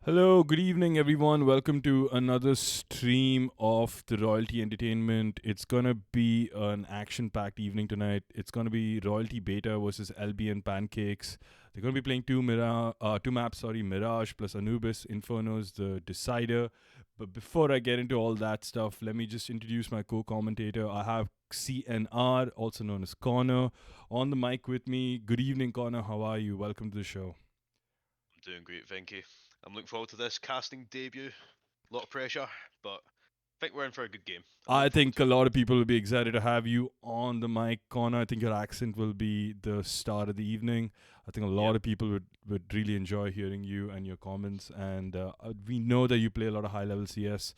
Hello, good evening, everyone. Welcome to another stream of the Royalty Entertainment. It's gonna be an action-packed evening tonight. It's gonna be Royalty Beta versus LBN Pancakes. They're gonna be playing two maps. Sorry, Mirage plus Anubis. Inferno's the decider. But before I get into all that stuff, let me just introduce my co-commentator. I have CNR, also known as Connor, on the mic with me. Good evening, Connor. How are you? Welcome to the show. I'm doing great, thank you. I'm looking forward to this casting debut. A lot of pressure, but I think we're in for a good game. I'm I looking forward think a to it. lot of people will be excited to have you on the mic, Connor. I think your accent will be the start of the evening. I think a lot Yep. of people would really enjoy hearing you and your comments. And we know that you play a lot of high level CS,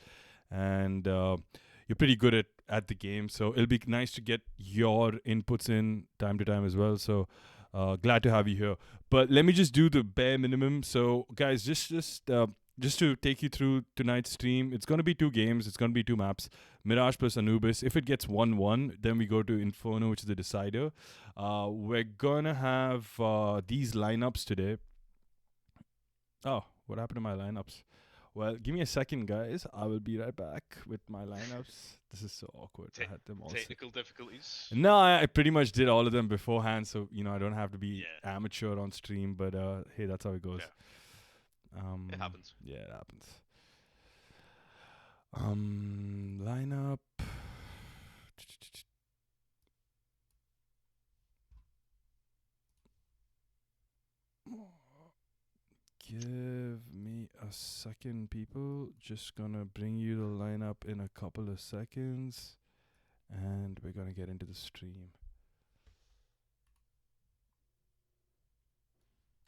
and you're pretty good at the game. So it'll be nice to get your inputs in time to time as well. So glad to have you here. But let me just do the bare minimum. So guys, just to take you through tonight's stream, it's going to be two games. It's going to be two maps. Mirage plus Anubis. If it gets 1-1, then we go to Inferno, which is the decider. We're going to have these lineups today. Oh, what happened to my lineups? Well, give me a second, guys. I will be right back with my lineups. This is so awkward. I had them all. Technical difficulties. No, I pretty much did all of them beforehand, so I don't have to be Yeah. amateur on stream. But hey, that's how it goes. It happens. Yeah, it happens. Lineup. Give me a second, people. Just gonna bring you the lineup in a couple of seconds, and we're gonna get into the stream.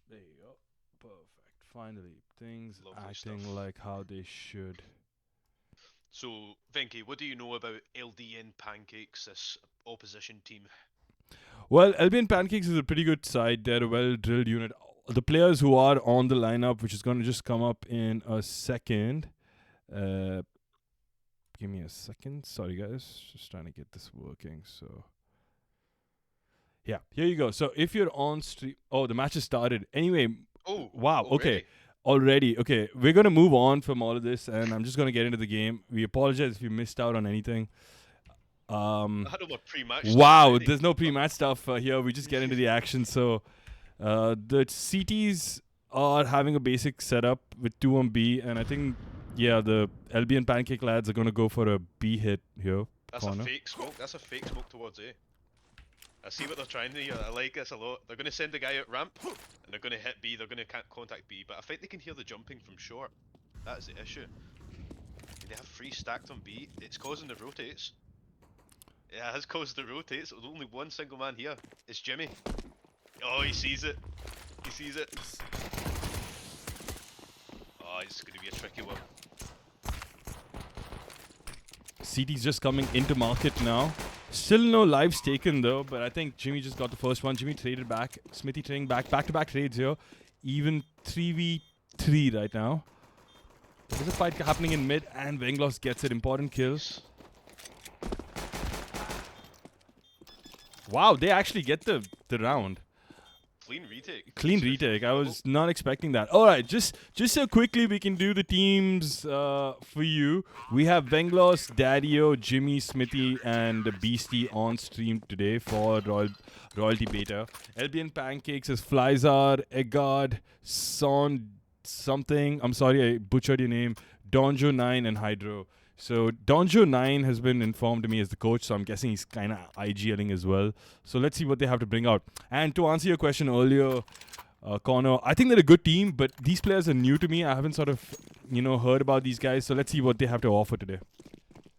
There you go. Perfect. Finally, things Lovely acting stuff. like how they should. So, Venky, what do you know about LDN Pancakes, this opposition team? Well, LBN Pancakes is a pretty good side. They're a well drilled unit. The players who are on the lineup, which is going to just come up in a second. Give me a second. Sorry, guys. Just trying to get this working. So, yeah, here you go. So, if you're on stream. Oh, the match has started. Anyway, Oh, wow. Okay. already. Okay, we're going to move on from all of this, and I'm just going to get into the game. We apologize if you missed out on anything. I had all my pre-match stuff Wow, ready. there's no pre-match stuff here. We just get into the action. So, the CTs are having a basic setup with 2 on B, and I think, the LBN Pancake lads are going to go for a B hit here. That's Corner. a fake smoke. That's a fake smoke towards A. I see what they're trying to do. I like this a lot. They're going to send the guy out ramp, and they're going to hit B. They're going to contact B, but I think they can hear the jumping from short. That is the issue. They have 3 stacked on B. It's causing the rotates. It has caused the rotates. There's only one single man here. It's Jimmy. Oh, he sees it. He sees it. Oh, it's going to be a tricky one. CT's just coming into market now. Still no lives taken though, but I think Jimmy just got the first one. Jimmy traded back. Smithy trading back-to-back trades here. Even 3v3 right now. There's a fight happening in mid, and Venglos gets it. Important kill. Wow, they actually get the round. Clean retake. Clean retake. I was not expecting that. All right, just so quickly we can do the teams for you. We have Venglos, Daddio, Jimmy, Smithy, and Beastie on stream today for Royalty Beta. LBN Pancakes is Flyzar, Egard, Son something. I'm sorry, I butchered your name. Donjo9 and Hydro. So Donjo9 has been informed to me as the coach, so I'm guessing he's kind of IGLing as well. So let's see what they have to bring out. And to answer your question earlier, Connor, I think they're a good team, but these players are new to me. I haven't sort of, heard about these guys. So let's see what they have to offer today.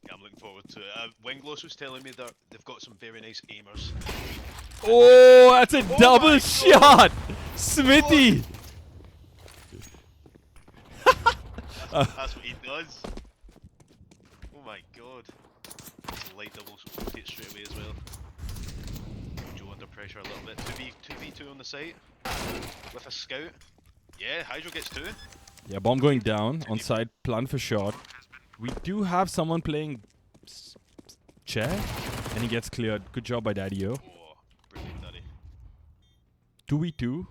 Yeah, I'm looking forward to it. Wingloss was telling me that they've got some very nice aimers. Oh, that's a Oh double my shot! Smithy! That's what he does. Oh my god. It's a light double rotate straight away as well. Joe under pressure a little bit. 2v2 on the site. With a scout. Yeah, Hydro gets 2. Yeah, bomb going down on side, plan for shot. We do have someone playing chair, and he gets cleared. Good job by Daddio. Oh, brilliant, Daddy. 2v2.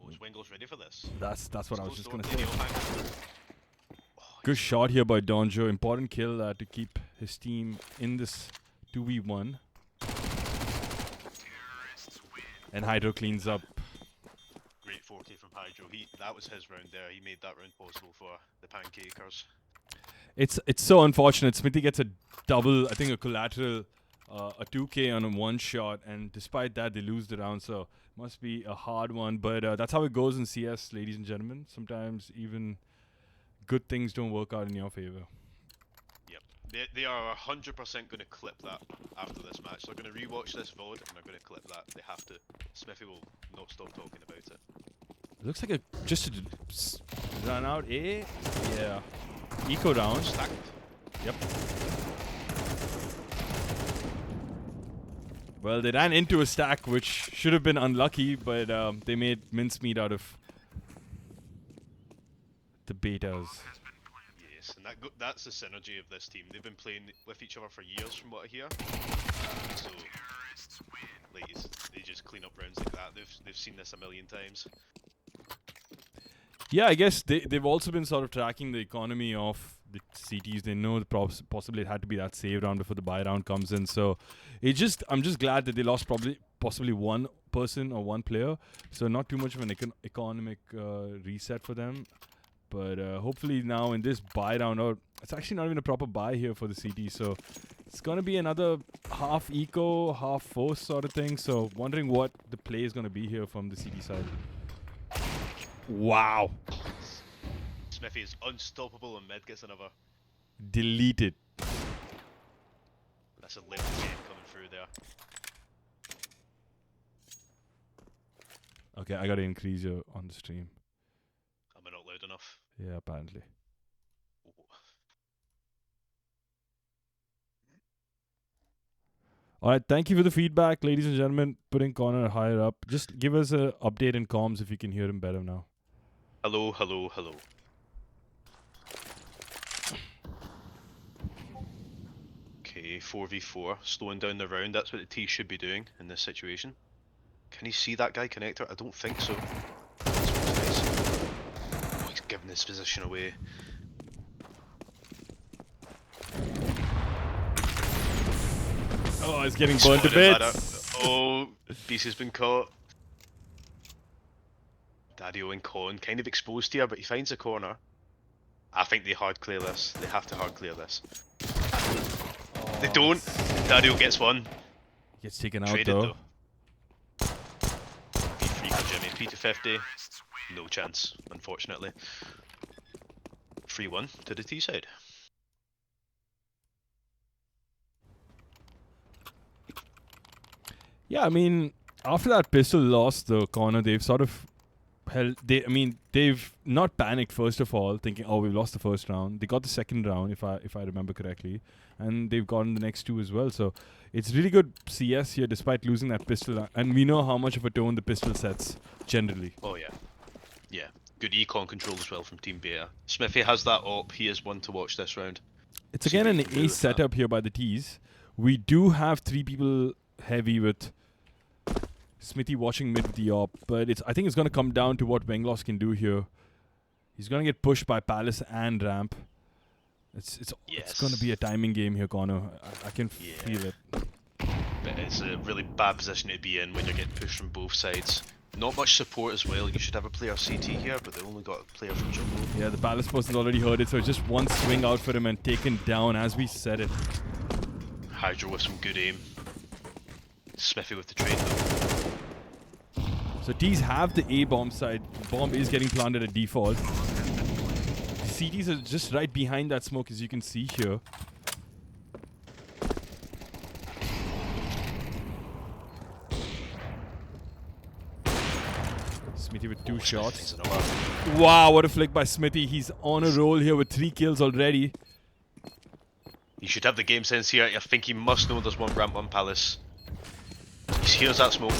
Oh, is Wengle's ready for this? That's what I was just gonna Play say. the old Good shot here by Donjo. Important kill to keep his team in this 2v1. And Hydro cleans up. Great 4K from Hydro. That was his round there. He made that round possible for the Pancakers. It's so unfortunate. Smithy gets a double, I think a collateral, a 2K on a one shot, and despite that they lose the round. So must be a hard one. But that's how it goes in CS, ladies and gentlemen. Sometimes even good things don't work out in your favor. Yep. They are 100% going to clip that after this match. They're going to rewatch this VOD and they're going to clip that. They have to. Smithy will not stop talking about it. It looks like just a run out A. Yeah. Eco down. Stacked. Yep. Well, they ran into a stack, which should have been unlucky, but they made mincemeat out of the betas. Yes, and that's the synergy of this team. They've been playing with each other for years, from what I hear. So, ladies, they just clean up rounds like that. They've seen this a million times. Yeah, I guess they've also been sort of tracking the economy of the CTs. They know possibly it had to be that save round before the buy round comes in. So I'm just glad that they lost possibly one person or one player. So not too much of an economic reset for them. But hopefully now in this buy round, or it's actually not even a proper buy here for the CT. So it's going to be another half eco, half force sort of thing. So wondering what the play is going to be here from the CT side. Wow. Smithy is unstoppable and mid gets another. Deleted. That's a limit game coming through there. Okay, I gotta increase you on the stream. Am I not loud enough? Yeah, apparently. Ooh. Alright, thank you for the feedback, ladies and gentlemen. Putting Connor higher up. Just give us an update in comms if you can hear him better now. Hello, hello, hello. Okay, 4v4, slowing down the round. That's what the T should be doing in this situation. Can he see that guy connector? I don't think so. That's what's nice. Oh, he's giving his position away. Oh, it's getting burnt to bits. Oh, Beast has been caught. Daddy-O and Con kind of exposed here, but he finds a corner. I think they hard clear this. They have to hard clear this. They don't. Daddy-O gets one. Gets taken out Traded though. P3 for Jimmy. P to 50. No chance, unfortunately. 3-1 to the T side. Yeah, I mean, after that pistol loss, the corner, they've sort of held. They've not panicked first of all, thinking, "Oh, we've lost the first round." They got the second round, if I remember correctly, and they've gotten the next two as well. So it's really good CS here, despite losing that pistol. And we know how much of a tone the pistol sets generally. Oh yeah, yeah. Good econ control as well from Team Beta. Smithy has that op. He is one to watch this round. It's again an ace setup here by the T's. We do have three people heavy with Smithy watching mid with the op, but I think it's going to come down to what Wenglos can do here. He's going to get pushed by Palace and Ramp. It's going to be a timing game here, Connor. I can feel it. But it's a really bad position to be in when you're getting pushed from both sides. Not much support as well. You should have a player CT here, but they only got a player from jungle. Yeah, the Palace person's already heard it, so it's just one swing out for him and taken down as we said it. Hydro with some good aim. Smithy with the trade though. So T's have the A bomb side. Bomb is getting planted at default. The CTs are just right behind that smoke, as you can see here. Smithy with two shots. Wow, what a flick by Smithy. He's on a roll here with 3 kills already. You should have the game sense here. I think he must know there's one ramp on Palace. He hears that smoke.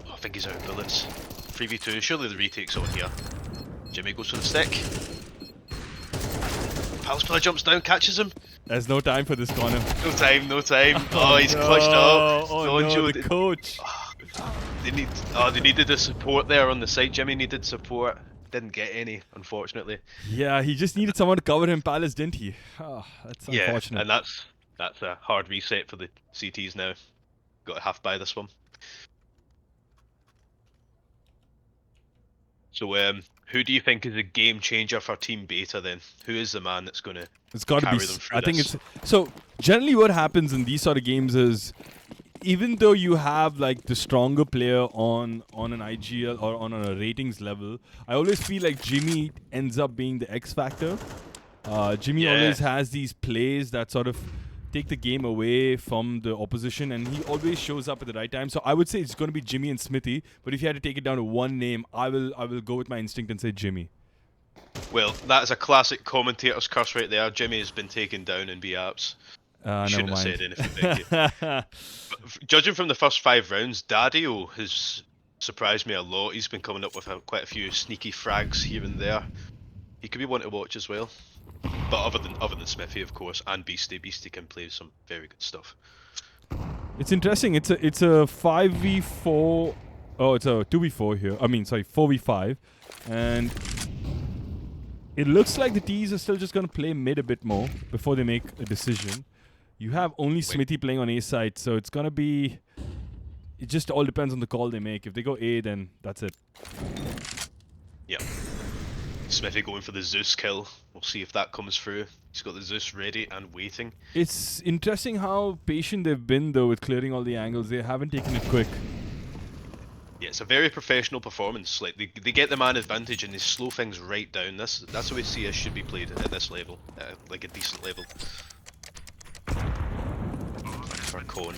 Oh, I think he's out of bullets. 3v2, surely the retake's on here. Jimmy goes for the stick. Palace player jumps down, catches him. There's no time for this corner. No time, no time. Oh, he's clutched up. Oh no, the coach. They needed the support there on the side. Jimmy needed support. Didn't get any, unfortunately. Yeah, he just needed someone to cover him. Palace, didn't he? Oh, that's unfortunate. And that's a hard reset for the CTs now. Got to half buy this one. So, who do you think is a game changer for Team Beta then? Who is the man that's going to It's got to carry be. them through I think this? it's so. Generally, what happens in these sort of games is, even though you have like the stronger player on an IGL or on a ratings level, I always feel like Jimmy ends up being the X factor. Jimmy always has these plays that sort of take the game away from the opposition, and he always shows up at the right time. So I would say it's going to be Jimmy and Smithy. But if you had to take it down to one name, I will go with my instinct and say Jimmy. Well, that is a classic commentator's curse right there. Jimmy has been taken down in B-Apps. Shouldn't have said anything, Becky. Judging from the first 5 rounds, Daddio has surprised me a lot. He's been coming up with quite a few sneaky frags here and there. He could be one to watch as well. But other than Smithy, of course, and Beastie. Beastie can play some very good stuff. It's interesting. It's a 5v4. Oh, it's a 2v4 here. I mean, sorry, 4v5, and it looks like the T's are still just gonna play mid a bit more before they make a decision. You have only Smithy playing on A side, so it's gonna be. It just all depends on the call they make. If they go A, then that's it. Yep. Smithy going for the Zeus kill. We'll see if that comes through. He's got the Zeus ready and waiting. It's interesting how patient they've been though with clearing all the angles. They haven't taken it quick. Yeah, it's a very professional performance. Like they get the man advantage and they slow things right down. That's the way CS should be played at this level, like a decent level. For Cone.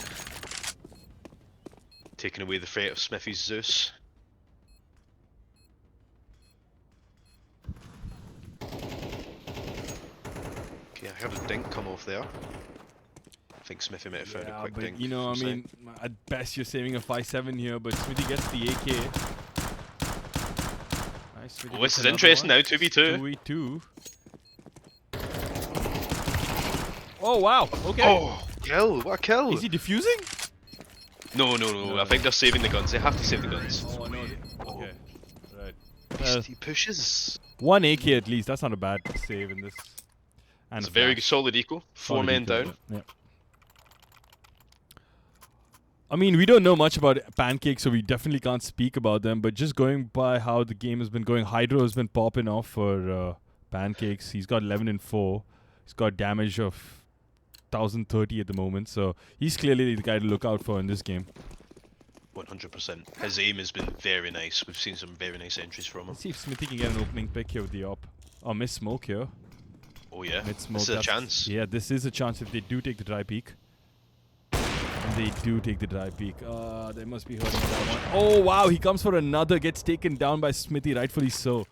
Taking away the threat of Smithy's Zeus. Okay, I heard a dink come off there. I think Smithy might have found a quick dink. You know, I mean, at best you're saving a 5-7 here, but Smithy gets the AK. Nice. Smithy This is gets interesting another now, 2v2. 2v2. Oh, wow. Okay. Oh, kill! What a kill! Is he defusing? No. I think they're saving the guns. They have to save the guns. Oh, no. Okay. Right. He pushes. 1 AK at least. That's not a bad save in this. And It's a very solid eco. 4 men down. Yeah. I mean, we don't know much about Pancakes, so we definitely can't speak about them. But just going by how the game has been going, Hydro has been popping off for Pancakes. He's got 11 and 4. He's got damage of 1030 at the moment, so he's clearly the guy to look out for in this game. 100%. His aim has been very nice. We've seen some very nice entries from him. Let's see if Smithy can get an opening pick here with the op. Oh, miss smoke here. Oh yeah, Mid smoke. this is a chance. Yeah, this is a chance if they do take the dry peak. And they do take the dry peak. They must be hurting that one. Oh wow, he comes for another, gets taken down by Smithy, rightfully so.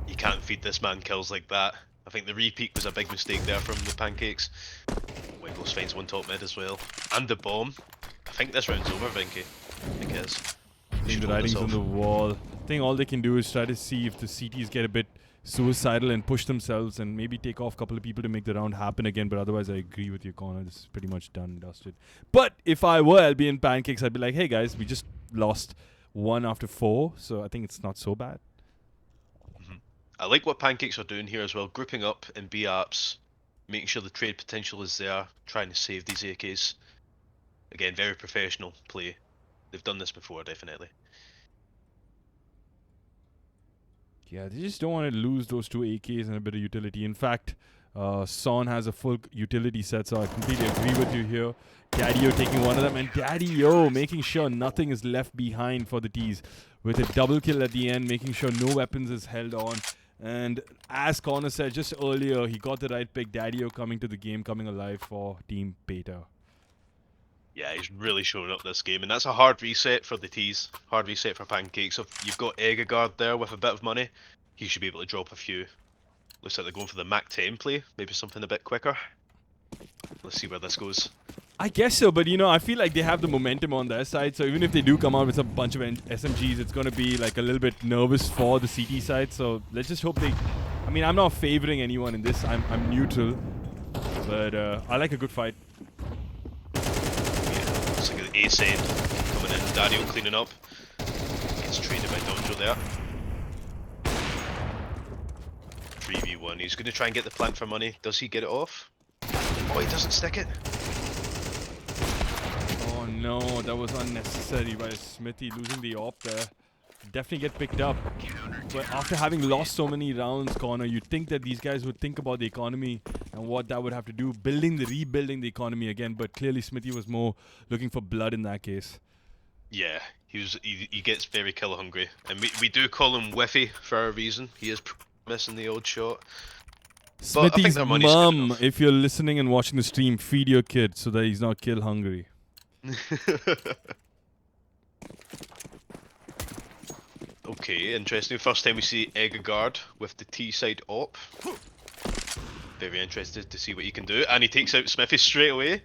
You can't feed this man kills like that. I think the re-peak was a big mistake there from the Pancakes. Wiggles finds one top mid as well. And the bomb. I think this round's over, Vinky. I think it is. I think the writing's on the wall. I think all they can do is try to see if the CTs get a bit suicidal and push themselves and maybe take off a couple of people to make the round happen again. But otherwise, I agree with your corner. This is pretty much done and dusted. But if I were LBN Pancakes, I'd be like, hey guys, we just lost 1 after 4. So I think it's not so bad. I like what Pancakes are doing here as well, grouping up in B-apps, making sure the trade potential is there, trying to save these AKs. Again, very professional play. They've done this before, definitely. Yeah, they just don't want to lose those 2 AKs and a bit of utility. In fact, Son has a full utility set, so I completely agree with you here. Daddio taking one of them, and Daddio making sure nothing is left behind for the T's. With a double kill at the end, making sure no weapons is held on. And as Connor said just earlier, he got the right pick. Daddio coming to the game, coming alive for Team Beta. Yeah, he's really showing up this game, and that's a hard reset for the T's. Hard reset for Pancakes. So if you've got Egagard there with a bit of money, he should be able to drop a few. Looks like they're going for the Mac 10 play, maybe something a bit quicker. Let's see where this goes. I guess so, but you know, I feel like they have the momentum on their side, so even if they do come out with a bunch of SMGs, it's going to be like a little bit nervous for the CT side, so let's just hope they... I mean, I'm not favoring anyone in this, I'm neutral, but I like a good fight. Yeah, looks like ace end coming in. Dario cleaning up. Gets traded by Donjo there. 3v1. He's going to try and get the plant for money. Does he get it off? Oh, he doesn't stick it. Oh no, that was unnecessary by Smithy losing the op there. Definitely get picked up. But after having lost so many rounds, Connor, you'd think that these guys would think about the economy and what that would have to do, rebuilding the economy again. But clearly Smithy was more looking for blood in that case. Yeah, he gets very kill hungry, and we do call him Whiffy for a reason. He is missing the old shot. Smithy's mum, if you're listening and watching the stream, feed your kid so that he's not kill hungry. Okay, interesting. First time we see Eggegaard with the T-side op. Very interested to see what he can do, and he takes out Smithy straight away.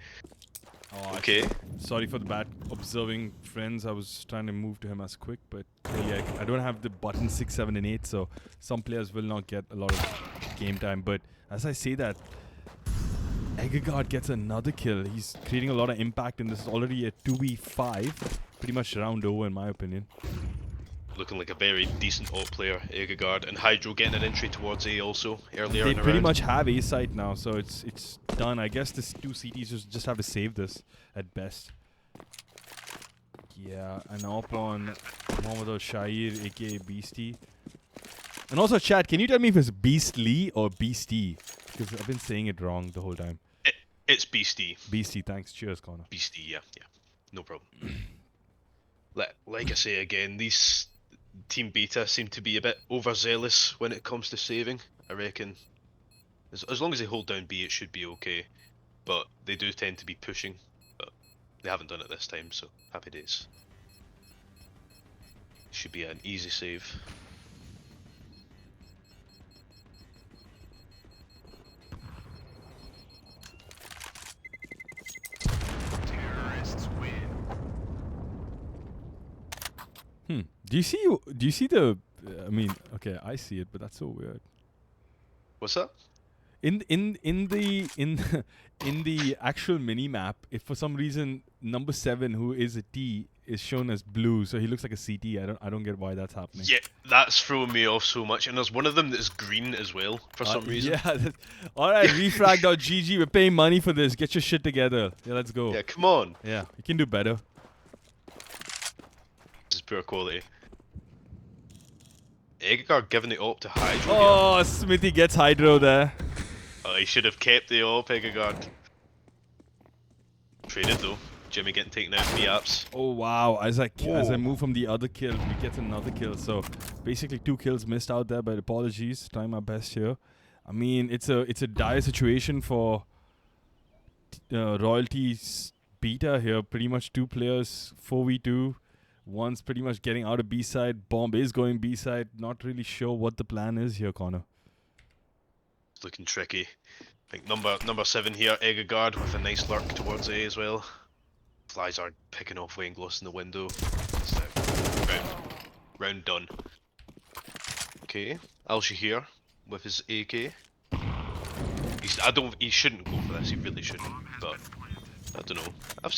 Oh, okay. Sorry for the bad observing, friends. I was trying to move to him as quick, but clearly I don't have the button 6, 7, and 8, so some players will not get a lot of game time. But as I say that, Eggegaard gets another kill. He's creating a lot of impact, and this is already a 2v5. Pretty much round over, in my opinion. Looking like a very decent alt player, Eggegaard, and Hydro getting an entry towards A also earlier They in the pretty round. much have A site now, so it's done. I guess this 2 CTs just have to save this at best. Yeah, an op on Mohammad Shair, aka Beastie. And also, chat, can you tell me if it's Beastly or Beastie? Because I've been saying it wrong the whole time. It's Beastie. Beastie, thanks. Cheers, Connor. Beastie, yeah. No problem. Like I say again, these Team Beta seem to be a bit overzealous when it comes to saving. I reckon as long as they hold down B, it should be okay. But they do tend to be pushing. But they haven't done it this time, so happy days. Should be an easy save. Do you see the? I mean, okay, I see it, but that's so weird. What's that? In the actual mini map, if for some reason number 7, who is a T, is shown as blue, so he looks like a CT. I don't get why that's happening. Yeah, that's throwing me off so much. And there's one of them that's green as well for some reason. Yeah. Alright, refrag.gg, we're paying money for this. Get your shit together. Yeah, let's go. Yeah, come on. Yeah, you can do better. This is poor quality. Eggegaard giving the op to Hydro. Oh, here. Smithy gets Hydro there. Oh, he should have kept the op, Eggegaard. Traded though. Jimmy getting taken out B apps. Oh wow! As I move from the other kill, we get another kill. So basically 2 kills missed out there. But apologies, trying my best here. I mean, it's a dire situation for Royalty's Beta here. Pretty much 2 players, 4v2. One's pretty much getting out of B side. Bomb is going B side. Not really sure what the plan is here, Connor. It's looking tricky. I think number 7 here, Eggegaard with a nice lurk towards A as well. Flies are picking off Wayne Gloss in the window. So, round done. Okay, Alshi here with his AK. He shouldn't go for this. He really shouldn't. But I don't know.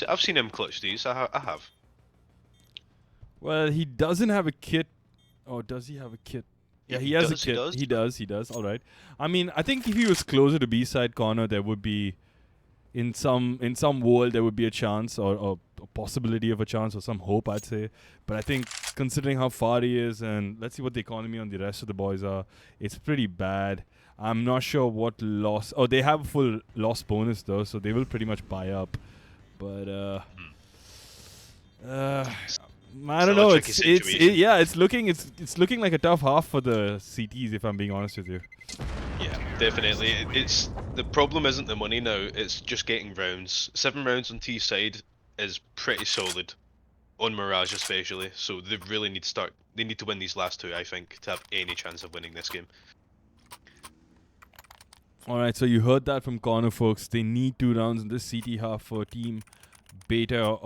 I've seen him clutch these. I have. Well, he doesn't have a kit. Oh, does he have a kit? Yeah, he has a kit. He does. All right. I mean, I think if he was closer to B side corner, there would be, in some world, there would be a chance or a possibility of a chance or some hope, I'd say. But I think considering how far he is, and let's see what the economy on the rest of the boys are, it's pretty bad. I'm not sure what loss. Oh, they have a full loss bonus though, so they will pretty much buy up. But I don't know. It's looking like a tough half for the CTs, if I'm being honest with you. Yeah, definitely. It's the problem isn't the money now. It's just getting rounds. 7 rounds on T side is pretty solid, on Mirage especially. So they really need to start. They need to win these last 2, I think, to have any chance of winning this game. All right, so you heard that from Connor, folks. They need 2 rounds in this CT half for Team Beta.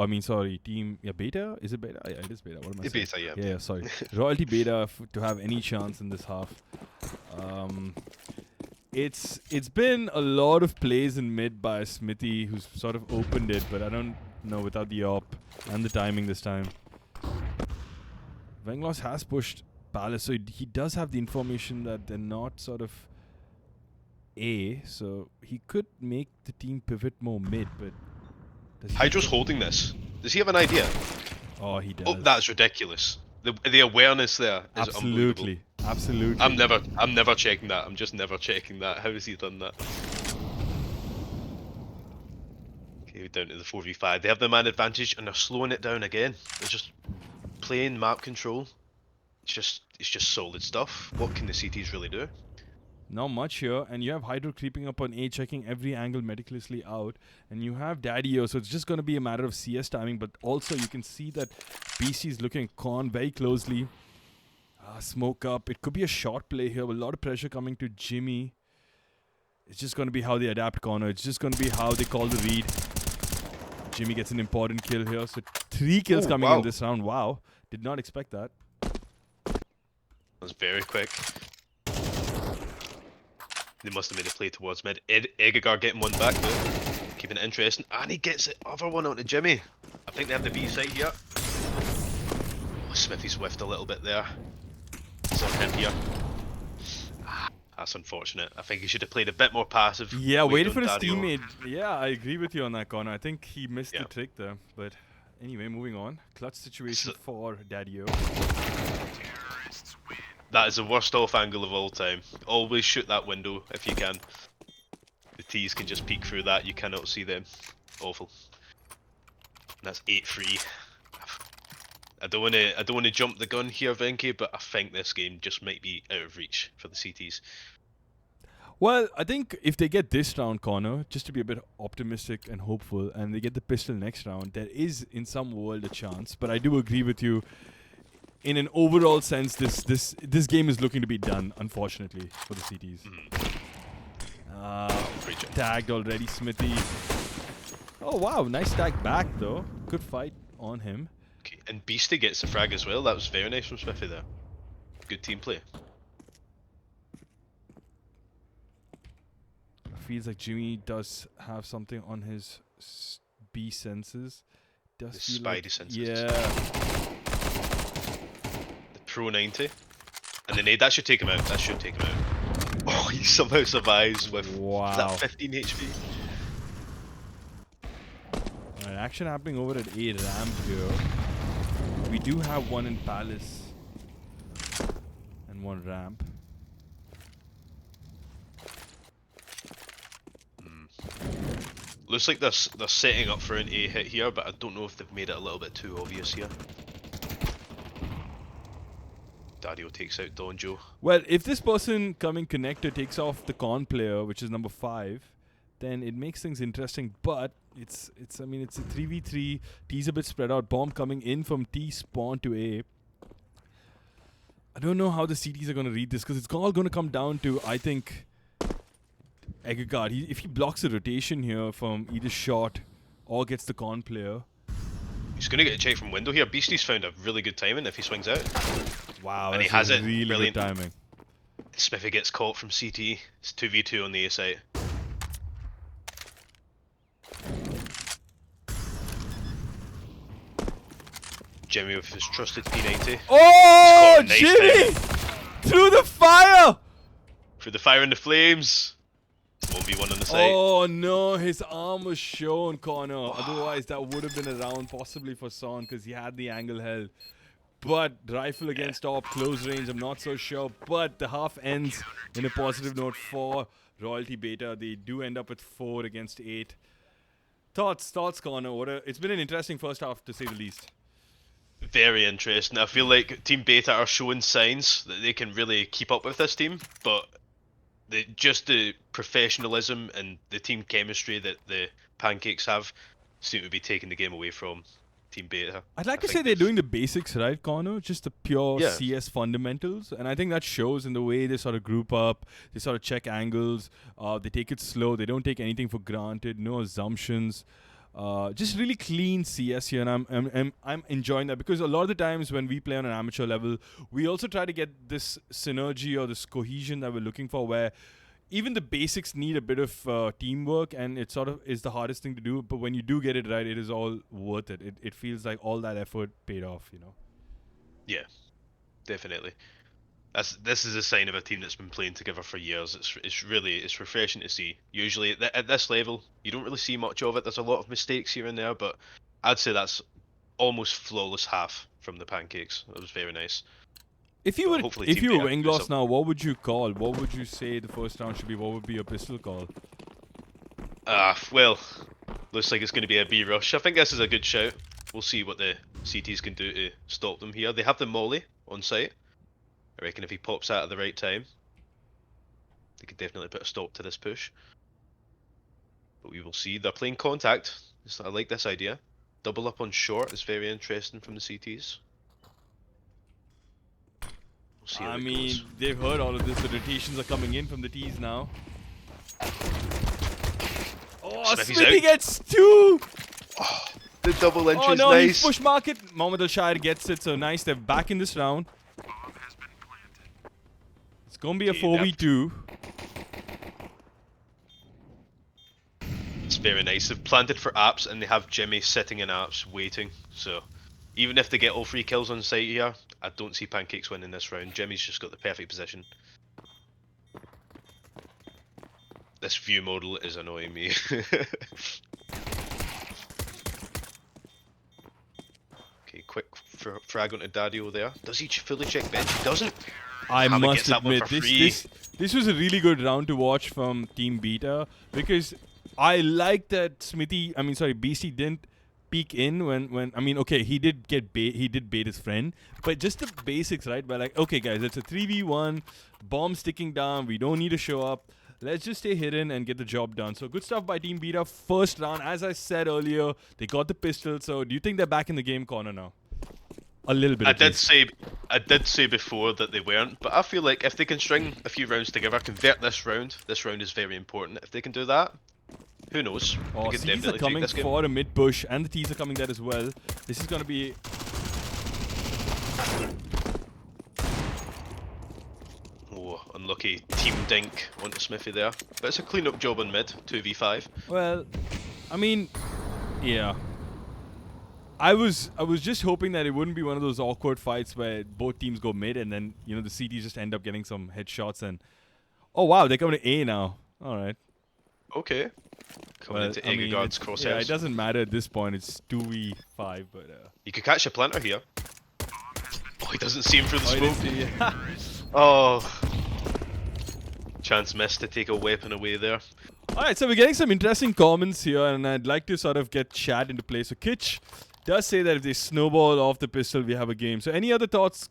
Team Beta. Is it Beta? Yeah, it is Beta. What am I saying? Beta, yeah. Yeah, sorry. Royalty Beta to have any chance in this half. It's been a lot of plays in mid by Smithy, who's sort of opened it, but I don't No, without the op and the timing this time. Venglos has pushed Palace, so he does have the information that they're not sort of A, so he could make the team pivot more mid, but... Does he Hydro's holding this. Does he have an idea? Oh, he does. Oh, that's ridiculous. The awareness there is unbelievable. Absolutely. Absolutely. I'm never checking that. I'm just never checking that. How has he done that? Okay, down to the 4v5. They have the man advantage and they're slowing it down again. They're just playing map control. It's just solid stuff. What can the CTs really do? Not much here, and you have Hydro creeping up on A, checking every angle meticulously out, and you have Daddy-O, so it's just going to be a matter of CS timing, but also you can see that BC is looking at Con very closely. Smoke up. It could be a short play here, with a lot of pressure coming to Jimmy. It's just going to be how they adapt Connor. It's just going to be how they call the read. Jimmy gets an important kill here, so 3 kills coming in this round. Wow, did not expect that. That was very quick. They must have made a play towards mid. Egegar getting one back though. Keeping it interesting. And he gets the other one onto Jimmy. I think they have the B side here. Oh, Smithy's whiffed a little bit there. It's on him here. That's unfortunate. I think he should have played a bit more passive. Yeah, waited for his Daddy-O. teammate. Yeah, I agree with you on that, Connor. I think he missed the trick there. But anyway, moving on. Clutch situation for Daddy-O. That is the worst off angle of all time. Always shoot that window if you can. The T's can just peek through that. You cannot see them. Awful. And that's 8-3. I don't want to jump the gun here, Venky, but I think this game just might be out of reach for the CTs. Well, I think if they get this round, Connor, just to be a bit optimistic and hopeful, and they get the pistol next round, there is in some world a chance. But I do agree with you. In an overall sense, this game is looking to be done, unfortunately, for the CTs. Tagged already, Smithy. Oh wow, nice tag back though. Good fight on him. Okay, and Beastie gets the frag as well. That was very nice from Smithy there. Good team play. Feels like Jimmy does have something on his B senses. Does His feel spidey like, senses. Yeah. Pro 90. And the nade, that should take him out. That should take him out. Oh, he somehow survives with Wow. that 15 HP. Alright, action happening over at A ramp here. We do have one in Palace. And one ramp. Looks like they're setting up for an A hit here, but I don't know if they've made it a little bit too obvious here. Daddy-O takes out Donjo. Well, if this person coming connector takes off the con player, which is number 5, then it makes things interesting. But it's a 3v3. T's a bit spread out. Bomb coming in from T spawn to A. I don't know how the CTs are going to read this, because it's all going to come down to, I think, Egegar. If he blocks a rotation here from either shot or gets the con player. He's going to get a check from window here. Beastie's found a really good timing if he swings out. Wow, and he has it. Really Brilliant good timing. Smithy gets caught from CT. It's 2v2 on the A site. Jimmy with his trusted P90. Oh, Nice Jimmy! time. Through the fire! Through the fire and the flames. It's 1v1 on the site. Oh no, his arm was shown, Connor. Otherwise, that would have been a round possibly for Son, because he had the angle held. But rifle against top, close range, I'm not so sure. But the half ends in a positive note for Royalty Beta. They do end up with 4 against 8. Thoughts, Connor? It's been an interesting first half, to say the least. Very interesting. I feel like Team Beta are showing signs that they can really keep up with this team, but just the professionalism and the team chemistry that the Pancakes have seem to be taking the game away from Team Beta. I'd like to say they're doing the basics right, Connor, just the pure CS fundamentals, and I think that shows in the way they sort of group up, they sort of check angles, they take it slow, they don't take anything for granted, no assumptions. Just really clean CS here, and I'm enjoying that, because a lot of the times when we play on an amateur level, we also try to get this synergy or this cohesion that we're looking for, where even the basics need a bit of teamwork, and it sort of is the hardest thing to do. But when you do get it right, it is all worth it. It feels like all that effort paid off, you know. Yeah, definitely. This is a sign of a team that's been playing together for years. It's refreshing to see. Usually at this level, you don't really see much of it. There's a lot of mistakes here and there, but I'd say that's almost flawless half from the Pancakes. It was very nice. If you But were hopefully if Team you B were have to do Wingloss something. now, what would you call? What would you say the first round should be? What would be your pistol call? Well, looks like it's going to be a B rush. I think this is a good shout. We'll see what the CTs can do to stop them here. They have the molly on site. I reckon if he pops out at the right time, they could definitely put a stop to this push. But we will see. They're playing contact. I like this idea. Double up on short is very interesting from the CTs. We'll see how I it mean, goes. they've heard all of this. The rotations are coming in from the T's now. Oh, Smithy's Smithy out. gets 2! Oh, the double entry Oh is no, nice. he's push market. Mohamed Al-Shire gets it, so nice. They're back in this round. It's gonna be a Okay, 4v2. It's very nice. They've planted for apps and they have Jimmy sitting in apps waiting. So even if they get all 3 kills on site here, I don't see Pancakes winning this round. Jimmy's just got the perfect position. This view model is annoying me. Okay, quick frag onto Daddio there. Does he fully check bench? He doesn't. I Hamid must gets that one admit, for free. this was a really good round to watch from Team Beta, because I like that BC didn't peek in when I mean, okay, he did bait his friend, but just the basics, right? But like, okay guys, it's a 3v1, bomb sticking down, we don't need to show up. Let's just stay hidden and get the job done. So good stuff by Team Beta. First round, as I said earlier, they got the pistol. So do you think they're back in the game corner now? A little bit. I at did least. say before that they weren't, but I feel like if they can string a few rounds together, convert this round is very important. If they can do that, who knows? Oh, They could C's are definitely take coming this game. for a mid push, and the T's are coming there as well. This is gonna be. Oh, unlucky team dink onto Smithy there. But it's a clean-up job on mid, 2v5. Well, I mean, yeah. I was just hoping that it wouldn't be one of those awkward fights where both teams go mid and then, you know, the CTs just end up getting some headshots and... Oh, wow, they're coming to A now. All right. Okay. Coming into Egegaard's crosshairs. Yeah, it doesn't matter at this point. It's 2v5, but... You could catch a planter here. Oh, he doesn't see him through the Oh, he smoke. didn't see it. Oh. Chance missed to take a weapon away there. Alright, so we're getting some interesting comments here, and I'd like to sort of get chat into play. So Kitch does say that if they snowball off the pistol, we have a game. So any other thoughts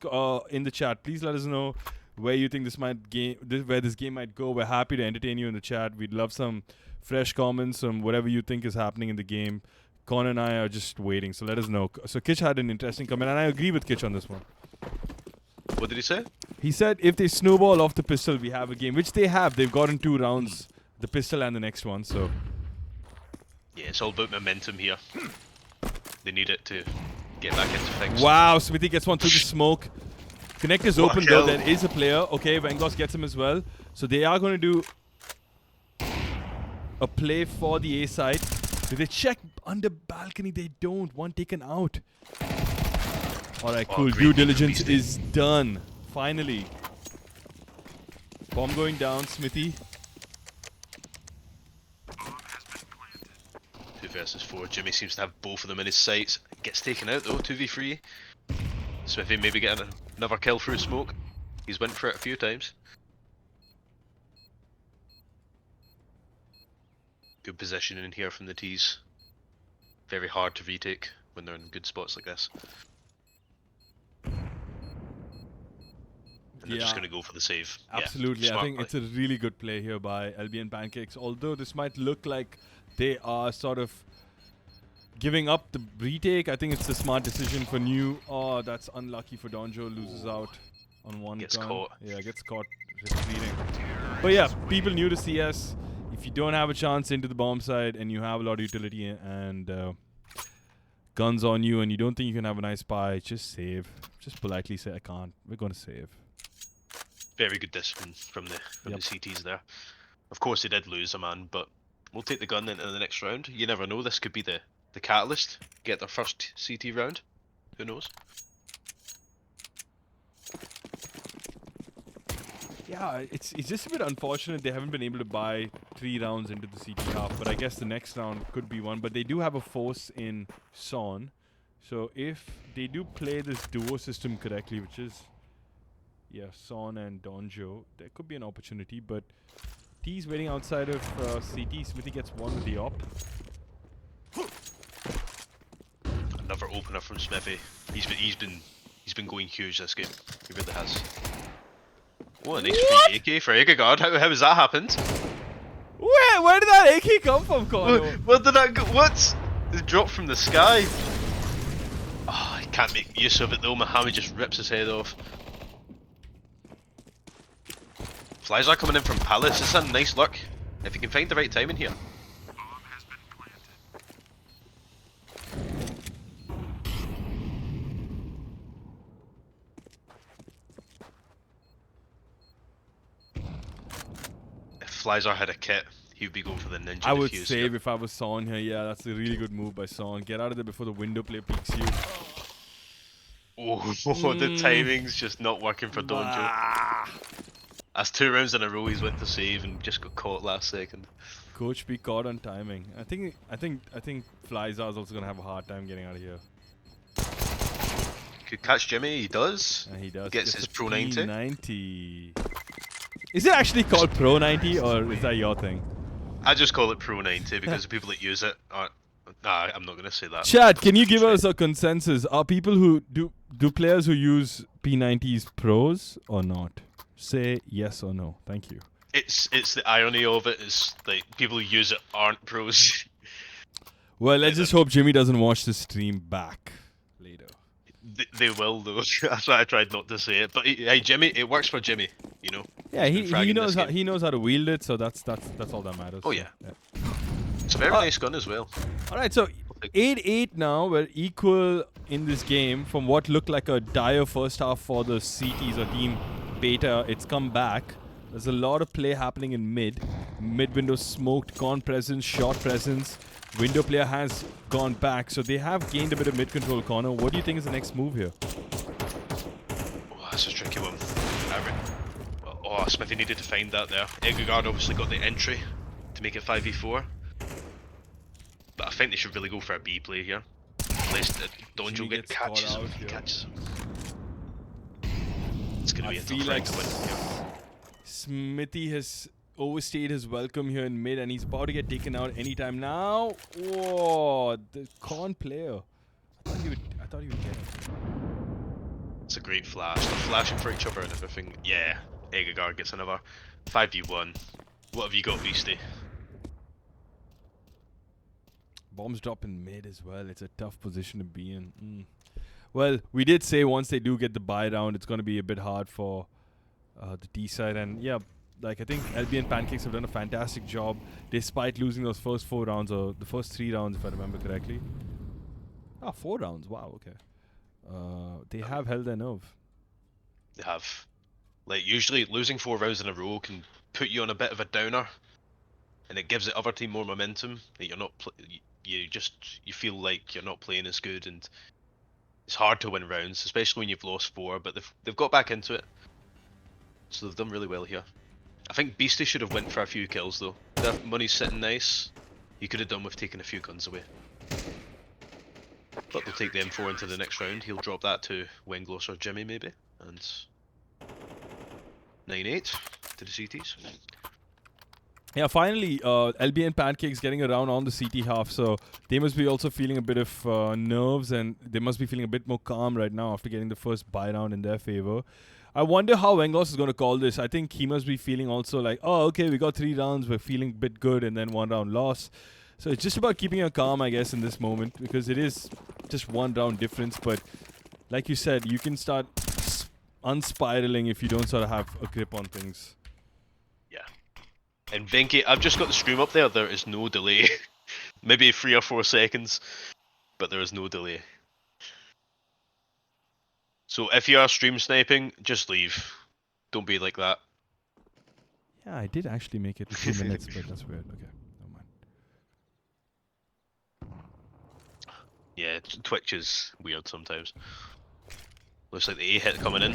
in the chat? Please let us know where you think where this game might go. We're happy to entertain you in the chat. We'd love some fresh comments on whatever you think is happening in the game. Con and I are just waiting, so let us know. So Kitch had an interesting comment, and I agree with Kitch on this one. What did he say? He said if they snowball off the pistol, we have a game, which they have. They've gotten 2 rounds, the pistol and the next one, so... Yeah, it's all about momentum here. They need it to get back into things. Wow, Smithy gets one through the smoke. Connect is What open a though, kill. there is a player. Okay, Vengos gets him as well. So they are going to do a play for the A side. Do they check under balcony? They don't. One taken out. Alright, Oh, cool. great Due game from diligence Beastie. is done. Finally. Bomb going down, Smithy. 2 versus 4. Jimmy seems to have both of them in his sights. Gets taken out though, 2v3. Smithy maybe getting another kill through smoke. He's went for it a few times. Good positioning in here from the T's. Very hard to retake when they're in good spots like this. And they're just going to go for the save. Absolutely. Yeah, I smart think play. it's a really good play here by LBN Pancakes. Although this might look like they are sort of giving up the retake, I think it's a smart decision for New. Oh, that's unlucky for Donjo. Loses out on one Gets gun. caught. Yeah, gets caught retreating. But yeah, people new to CS, if you don't have a chance into the bomb side and you have a lot of utility and guns on you and you don't think you can have a nice buy, just save. Just politely say, I can't. We're going to save. Very good discipline from the Yep. CTs there. Of course, they did lose a man, but we'll take the gun into the next round. You never know. This could be the catalyst. Get their first CT round. Who knows? Yeah, it's just a bit unfortunate they haven't been able to buy 3 rounds into the CT half, but I guess the next round could be one. But they do have a force in Son, so if they do play this duo system correctly, which is Son and Donjo, there could be an opportunity. But T's waiting outside of CT. Smithy gets one with the op. Another opener from Smithy. He's been going huge this game. He really has. Oh, a nice free AK for Eggegard. How has that happened? Where did that AK come from, Connor? Where did that go? What? It dropped from the sky. Oh, I can't make use of it though. Mohammed just rips his head off. Flies are coming in from Palace. It's a nice luck. If you can find the right timing here. If Flyzar had a kit, he would be going for the ninja. I would defuse save here. if I was Son here. Yeah, that's a really good move by Son. Get out of there before the window player peeks you. Oh, the timing's just not working for Donjo. That's 2 rounds in a row he's went to save and just got caught last second. Coach be caught on timing. I think Flyzar's also gonna have a hard time getting out of here. Could catch Jimmy, he does. And he does. Gets his Pro 90. 90. Is it actually called Pro 90 or is that your thing? I just call it Pro 90 because the people that use it aren't. Nah, I'm not gonna say that. Chad, can you give us a consensus? Are people who do players who use P90s pros or not? Say yes or no. Thank you. It's the irony of it is like people who use it aren't pros. Well, let's just hope Jimmy doesn't watch the stream back later. They will though. That's why I tried not to say it. But hey, Jimmy, it works for Jimmy. You know. Yeah, he knows this he knows how to wield it, so that's all that matters. Oh yeah. It's a very nice gun as well. All right, so 8-8 now. We're equal in this game from what looked like a dire first half for the CTs or Team Beta. It's come back. There's a lot of play happening in mid. Mid window smoked, con presence, short presence. Window player has gone back, so they have gained a bit of mid control. Connor, what do you think is the next move here? Oh, that's a tricky one. Oh, Smithy needed to find that there. Eggegard obviously got the entry to make it 5v4. But I think they should really go for a B play here. Unless Donjo gets catches caught him. out, yeah. Catches him. It's going to be a feel tough like round to win here. Smithy has overstayed his welcome here in mid, and he's about to get taken out anytime now. Whoa, the con player. I thought he would get it. It's a great flash. They're flashing for each other and everything. Yeah, Eggegard gets another 5v1. What have you got, Beastie? Bombs drop in mid as well. It's a tough position to be in. Well, we did say once they do get the buy round, it's going to be a bit hard for the D side. And yeah, like I think LBN Pancakes have done a fantastic job despite losing those first 4 rounds, or the first 3 rounds if I remember correctly. 4 rounds. Wow, okay. They have held their nerve. They have. Like, usually losing 4 rounds in a row can put you on a bit of a downer. And it gives the other team more momentum. That you're not... you feel like you're not playing as good, and it's hard to win rounds, especially when you've lost 4. But they've got back into it, so they've done really well here. I think Beastie should have went for a few kills though. Their money's sitting nice. You could have done with taking a few guns away. But they'll take the M4 into the next round. He'll drop that to Wengloss or Jimmy maybe, and 9-8 to the CTs. Yeah, finally, LBN Pancakes getting around on the CT half, so they must be also feeling a bit of nerves, and they must be feeling a bit more calm right now after getting the first buy round in their favor. I wonder how Wengloss is going to call this. I think he must be feeling also like, oh, okay, we got 3 rounds, we're feeling a bit good, and then 1 round loss. So it's just about keeping your calm, I guess, in this moment, because it is just 1 round difference. But like you said, you can start unspiraling if you don't sort of have a grip on things. Yeah. And Venki, I've just got the stream up there. There is no delay. Maybe 3 or 4 seconds, but there is no delay. So if you are stream sniping, just leave. Don't be like that. Yeah, I did actually make it 2 minutes, but that's weird. Okay, never mind. Yeah, Twitch is weird sometimes. Looks like the A hit coming in.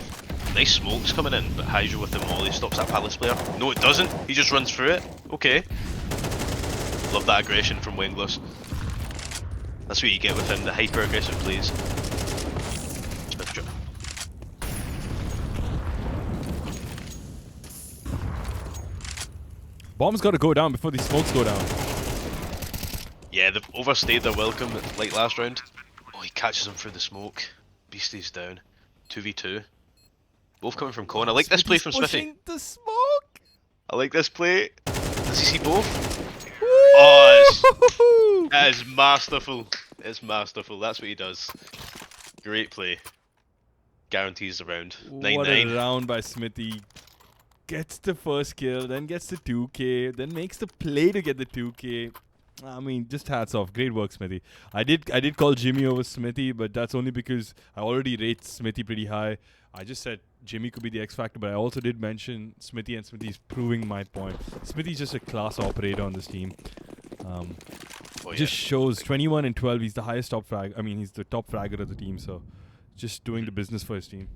Nice smokes coming in, but Hydra with the molly stops that Palace player. No, it doesn't. He just runs through it. Okay. Love that aggression from Wenglos. That's what you get with him, the hyper-aggressive plays. Bomb's got to go down before these smokes go down. Yeah, they've overstayed their welcome like last round. Oh, he catches him through the smoke. Beastie's down. 2v2. Both coming from corner. I like this play from Smithy. The smoke. I like this play. Does he see both? Oh, that is masterful. It's masterful. That's what he does. Great play. Guarantees the round. 9-9. What a round by Smithy. Gets the first kill, then gets the 2k, then makes the play to get the 2k. I mean, just hats off. Great work, Smithy. I did call Jimmy over Smithy, but that's only because I already rate Smithy pretty high. I just said Jimmy could be the X factor, but I also did mention Smithy, and Smithy's proving my point. Smithy's just a class operator on this team. Just shows 21 and 12. He's the highest top frag. I mean, he's the top fragger of the team. So, just doing the business for his team.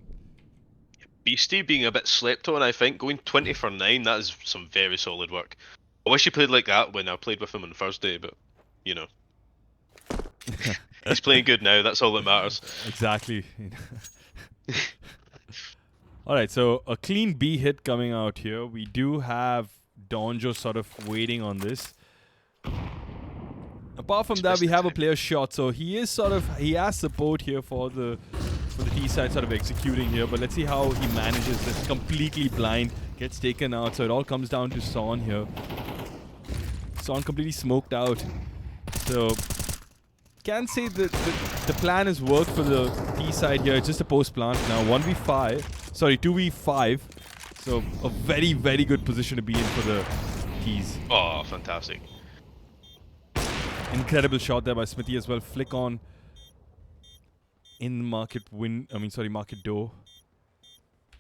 Beastie being a bit slept on, I think. Going 20 for 9, that is some very solid work. I wish he played like that when I played with him on Thursday, but, you know. He's playing good now, that's all that matters. Exactly. Alright, so a clean B hit coming out here. We do have Donjo sort of waiting on this. Apart from that, we have a player shot, so he has support here for the T side sort of executing here, but let's see how he manages this. Completely blind, gets taken out, so it all comes down to Son here. Son completely smoked out. So can't say that the plan has worked for the T side here. It's just a post plant now. 2v5. So a very, very good position to be in for the T's. Oh, fantastic. Incredible shot there by Smithy as well. Flick on in market market door.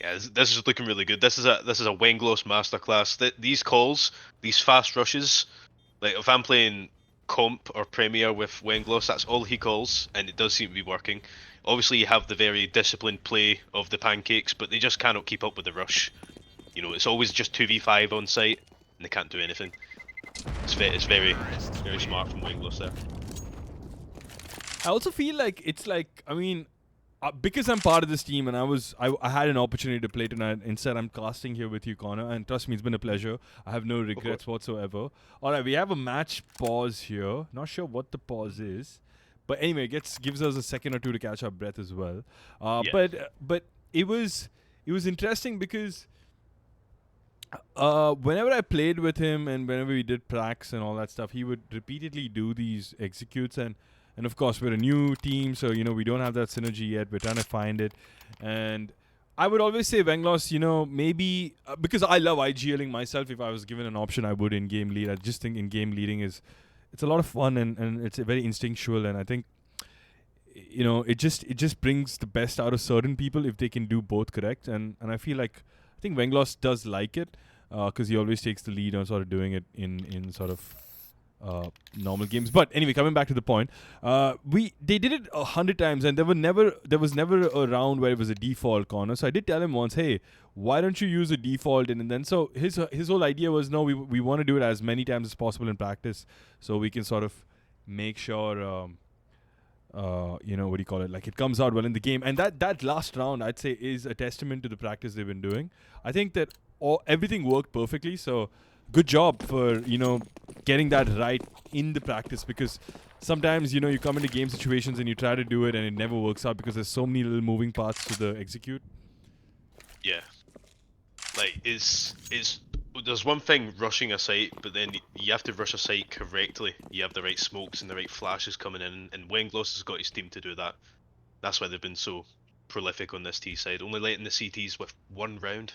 Yeah, this is looking really good. This is a Wenglos masterclass. These calls, these fast rushes, like if I'm playing comp or premier with Wenglos, that's all he calls, and it does seem to be working. Obviously, you have the very disciplined play of the Pancakes, but they just cannot keep up with the rush. You know, it's always just 2v5 on site, and they can't do anything. It's very, very smart from Wenglos there. I also feel like it's like, I mean, because I'm part of this team and I had an opportunity to play tonight. Instead, I'm casting here with you, Connor, and trust me, it's been a pleasure. I have no regrets whatsoever. All right, we have a match pause here. Not sure what the pause is, but anyway, gives us a second or two to catch our breath as well. Yeah. But it was interesting because whenever I played with him and whenever we did pracs and all that stuff, he would repeatedly do these executes and of course we're a new team, so you know we don't have that synergy yet. We're trying to find it, and I would always say Wenglos, you know, maybe because I love IGLing myself. If I was given an option, I would in-game lead. I just think in-game leading it's a lot of fun and it's very instinctual, and I think you know it just brings the best out of certain people if they can do both correct. And I feel like I think Wenglos does like it because he always takes the lead on sort of doing it in sort of normal games. But anyway, coming back to the point, they did it 100 times, and there was never a round where it was a default corner. So I did tell him once, hey, why don't you use a default? And then so his whole idea was, no, we want to do it as many times as possible in practice, so we can sort of make sure you know, what do you call it, like it comes out well in the game. And that last round, I'd say, is a testament to the practice they've been doing. I think that everything worked perfectly, so good job for, you know, getting that right in the practice, because sometimes, you know, you come into game situations and you try to do it and it never works out because there's so many little moving parts to the execute. Yeah. Like, there's one thing rushing a site, but then you have to rush a site correctly. You have the right smokes and the right flashes coming in, and Wenglos has got his team to do that. That's why they've been so prolific on this T side, only letting the CTs with one round.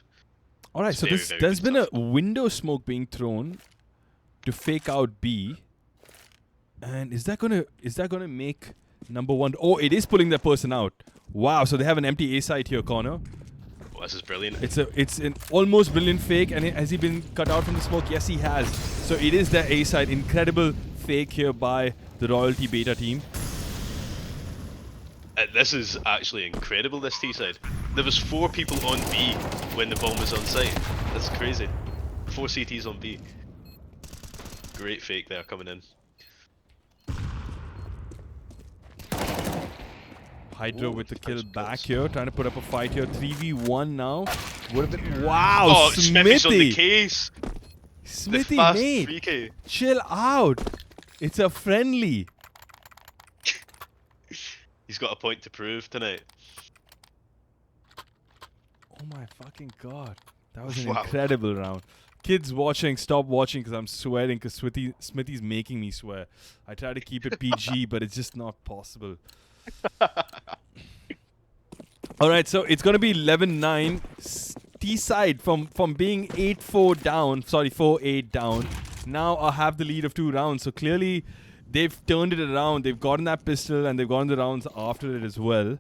Alright, so there's been a window smoke being thrown to fake out B. And is that gonna make number one? Oh, it is pulling that person out. Wow, so they have an empty A site here, Connor. this is brilliant. It's an almost brilliant fake, and has he been cut out from the smoke? Yes, he has. So it is the A side. Incredible fake here by the Royalty Beta team. This is actually incredible, this T side. There was 4 people on B when the bomb was on site. That's crazy. 4 CTs on B. Great fake there coming in. Hydro Ooh, with the kill nice back kills. here, trying to put up a fight here. 3v1 now. Would have been, wow, Oh, Smithy's on the Smithy! case. Smithy, the fast mate, 3K. chill out. It's a friendly. He's got a point to prove tonight. Oh my fucking god. That was an Wow. incredible round. Kids watching, stop watching because I'm sweating because Smithy's making me swear. I try to keep it PG, but it's just not possible. Alright, so it's going to be 11-9. T-side from being 8-4 down, sorry, 4-8 down. Now I have the lead of 2 rounds. So clearly they've turned it around. They've gotten that pistol and they've gotten the rounds after it as well.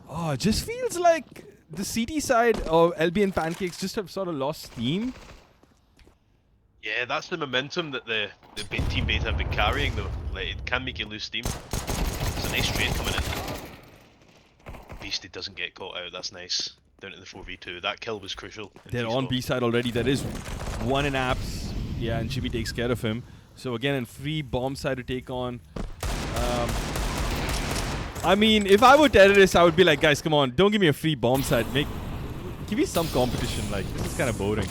Oh, it just feels like the CT side of LBN Pancakes just have sort of lost steam. Yeah, that's the momentum that the team beta have been carrying though. Like, it can make you lose steam. It's a nice trade coming in. Beastie doesn't get caught out, that's nice. Down to the 4v2. That kill was crucial. They're on B side already. There is one in apps. Yeah, and Jimmy takes care of him. So again, in free bomb side to take on. I mean, if I were terrorist, I would be like, guys, come on, don't give me a free bomb side. Give me some competition. Like, this is kind of boring.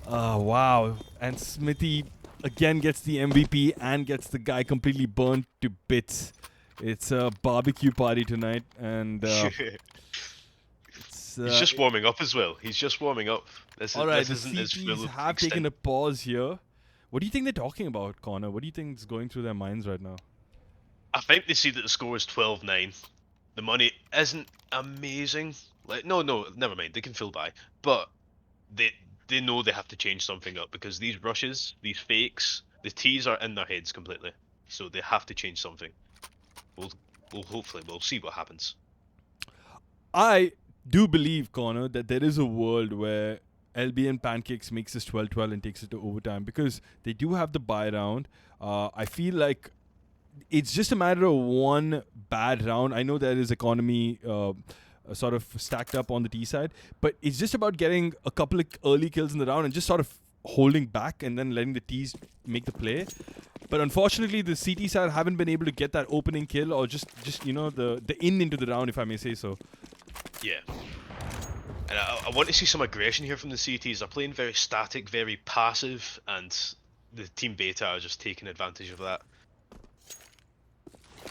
Wow. And Smithy again gets the MVP and gets the guy completely burnt to bits. It's a barbecue party tonight, and he's just warming up as well. He's just warming up. Alright, the this isn't his CTs full have extent. taken a pause here. What do you think they're talking about, Connor? What do you think is going through their minds right now? I think they see that the score is 12-9. The money isn't amazing. Like, no, never mind. They can fill by, but they know they have to change something up because these rushes, these fakes, the T's are in their heads completely. So they have to change something. Hopefully we'll see what happens. I do believe, Connor, that there is a world where LBN Pancakes makes this 12-12 and takes it to overtime because they do have the bye round. I feel like it's just a matter of one bad round. I know there is economy sort of stacked up on the T side, but it's just about getting a couple of early kills in the round and just sort of holding back and then letting the T's make the play. But unfortunately, the CT side haven't been able to get that opening kill or just you know, the in into the round, if I may say so. Yeah. And I want to see some aggression here from the CTs. They're playing very static, very passive, and the team beta are just taking advantage of that.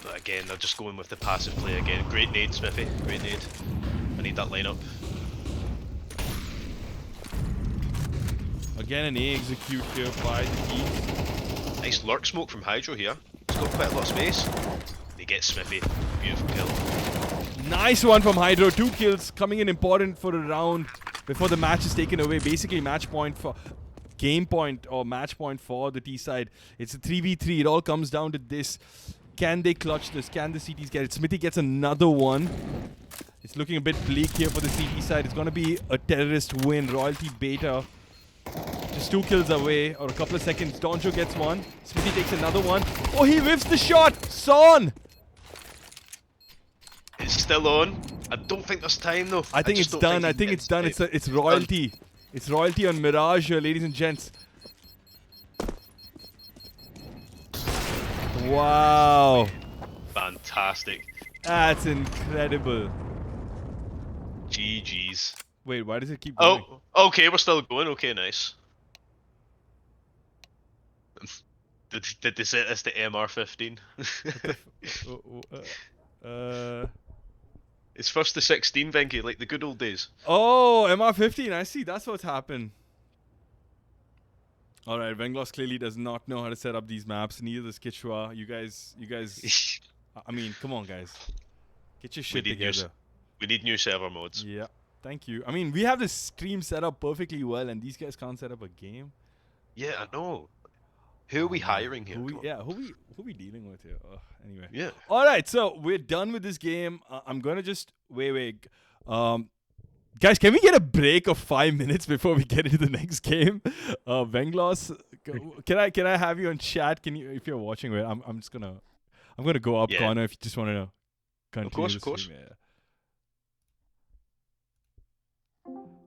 But again, they're just going with the passive play again. Great nade, Smithy. Great nade. I need that lineup. Again, an A execute here by the T's. Nice lurk smoke from Hydro here. He's got quite a lot of space. He gets Smithy. Beautiful kill. Nice one from Hydro. 2 kills coming in important for a round before the match is taken away. Basically, match point for game point or match point for the T side. It's a 3v3. It all comes down to this. Can they clutch this? Can the CTs get it? Smithy gets another one. It's looking a bit bleak here for the CT side. It's going to be a terrorist win. Royalty Beta just 2 kills away, or a couple of seconds. Donjo gets one. Smithy takes another one. Oh, he whiffs the shot! Son! It's still on. I don't think there's time though. I think it's done. I think it's done. It's royalty. It's royalty on Mirage here, ladies and gents. Wow. Fantastic. That's incredible. GG's. Wait, why does it keep going? Oh, okay, we're still going. Okay, nice. Did they set this to MR15? It's first to 16, Venky, like the good old days. Oh, MR15. I see. That's what's happened. All right, Venglos clearly does not know how to set up these maps. Neither does Kichwa. You guys. I mean, come on, guys. Get your shit together. We need new server modes. Yeah. Thank you. I mean, we have this stream set up perfectly well, and these guys can't set up a game. Yeah, I know. Who are we hiring here? Who we dealing with here? Anyway. Yeah. All right, so we're done with this game. I'm gonna just wait. Guys, can we get a break of 5 minutes before we get into the next game? Venglos, can I have you on chat? Can you, if you're watching? Wait, I'm gonna go up, Yeah. Connor. If you just want to continue. Of course. Stream, yeah.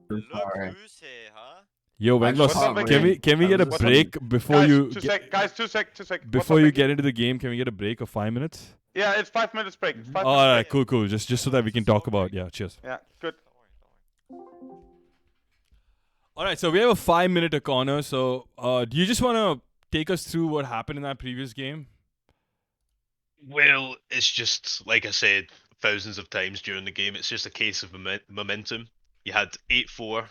Le Bruce here, huh? Yo, Venglos, What's can we get a What's break before guys, you two get, sec, guys, two sec. before you get into the game? Can we get a break of 5 minutes? Yeah, it's 5 minutes break. It's 5 All minutes right, cool. Just so that we can talk about. Yeah, cheers. break. Yeah, good. Don't worry. All right, so we have a 5-minute corner. So, do you just want to take us through what happened in that previous game? Well, it's just like I said thousands of times during the game. It's just a case of momentum. You had 8-4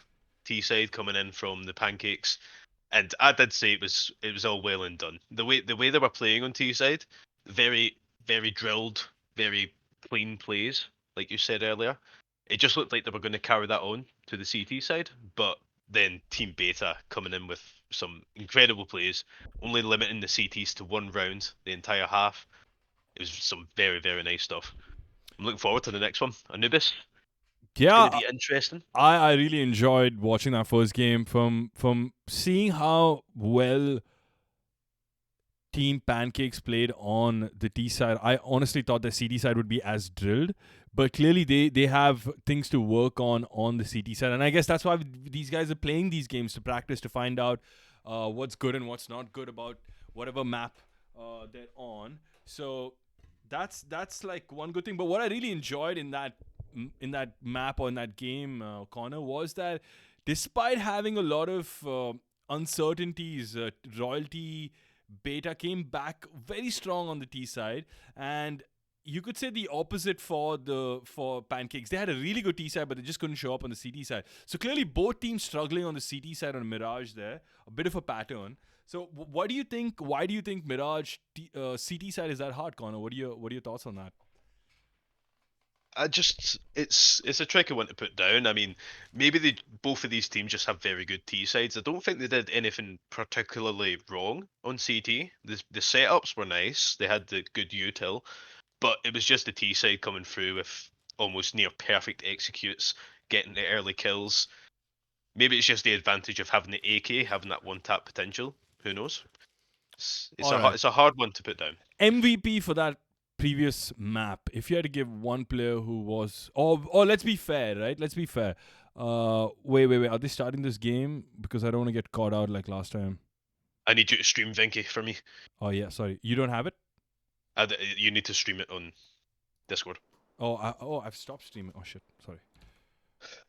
T-side coming in from the Pancakes, and I did say it was all well and done. The way they were playing on T-side, very drilled, very clean plays, like you said earlier. It just looked like they were going to carry that on to the CT side, but then Team Beta coming in with some incredible plays, only limiting the CTs to 1 round the entire half. It was some very nice stuff. I'm looking forward to the next one. Anubis. Yeah, It's gonna be interesting. I really enjoyed watching that first game from seeing how well Team Pancakes played on the T side. I honestly thought the CT side would be as drilled, but clearly they have things to work on the CT side, and I guess that's why these guys are playing these games, to practice, to find out what's good and what's not good about whatever map they're on. So that's like one good thing. But what I really enjoyed in that map or in that game, Connor, was that despite having a lot of uncertainties, Royalty Beta came back very strong on the T side, and you could say the opposite for Pancakes. They had a really good T side, but they just couldn't show up on the CT side. So clearly, both teams struggling on the CT side on Mirage there. A bit of a pattern. So what do you think? Why do you think Mirage CT side is that hard, Connor? What are your thoughts on that? It's a tricky one to put down. I mean, maybe both of these teams just have very good T sides. I don't think they did anything particularly wrong on CT. The setups were nice. They had the good util, but it was just the T side coming through with almost near perfect executes, getting the early kills. Maybe it's just the advantage of having the AK, having that one tap potential. Who knows? It's a hard one to put down. MVP for that previous map, if you had to give one player who was, or let's be fair, right? Let's be fair. Wait. Are they starting this game? Because I don't want to get caught out like last time. I need you to stream Vinky for me. Oh yeah, sorry. You don't have it? You need to stream it on Discord. I've stopped streaming. Oh shit, sorry.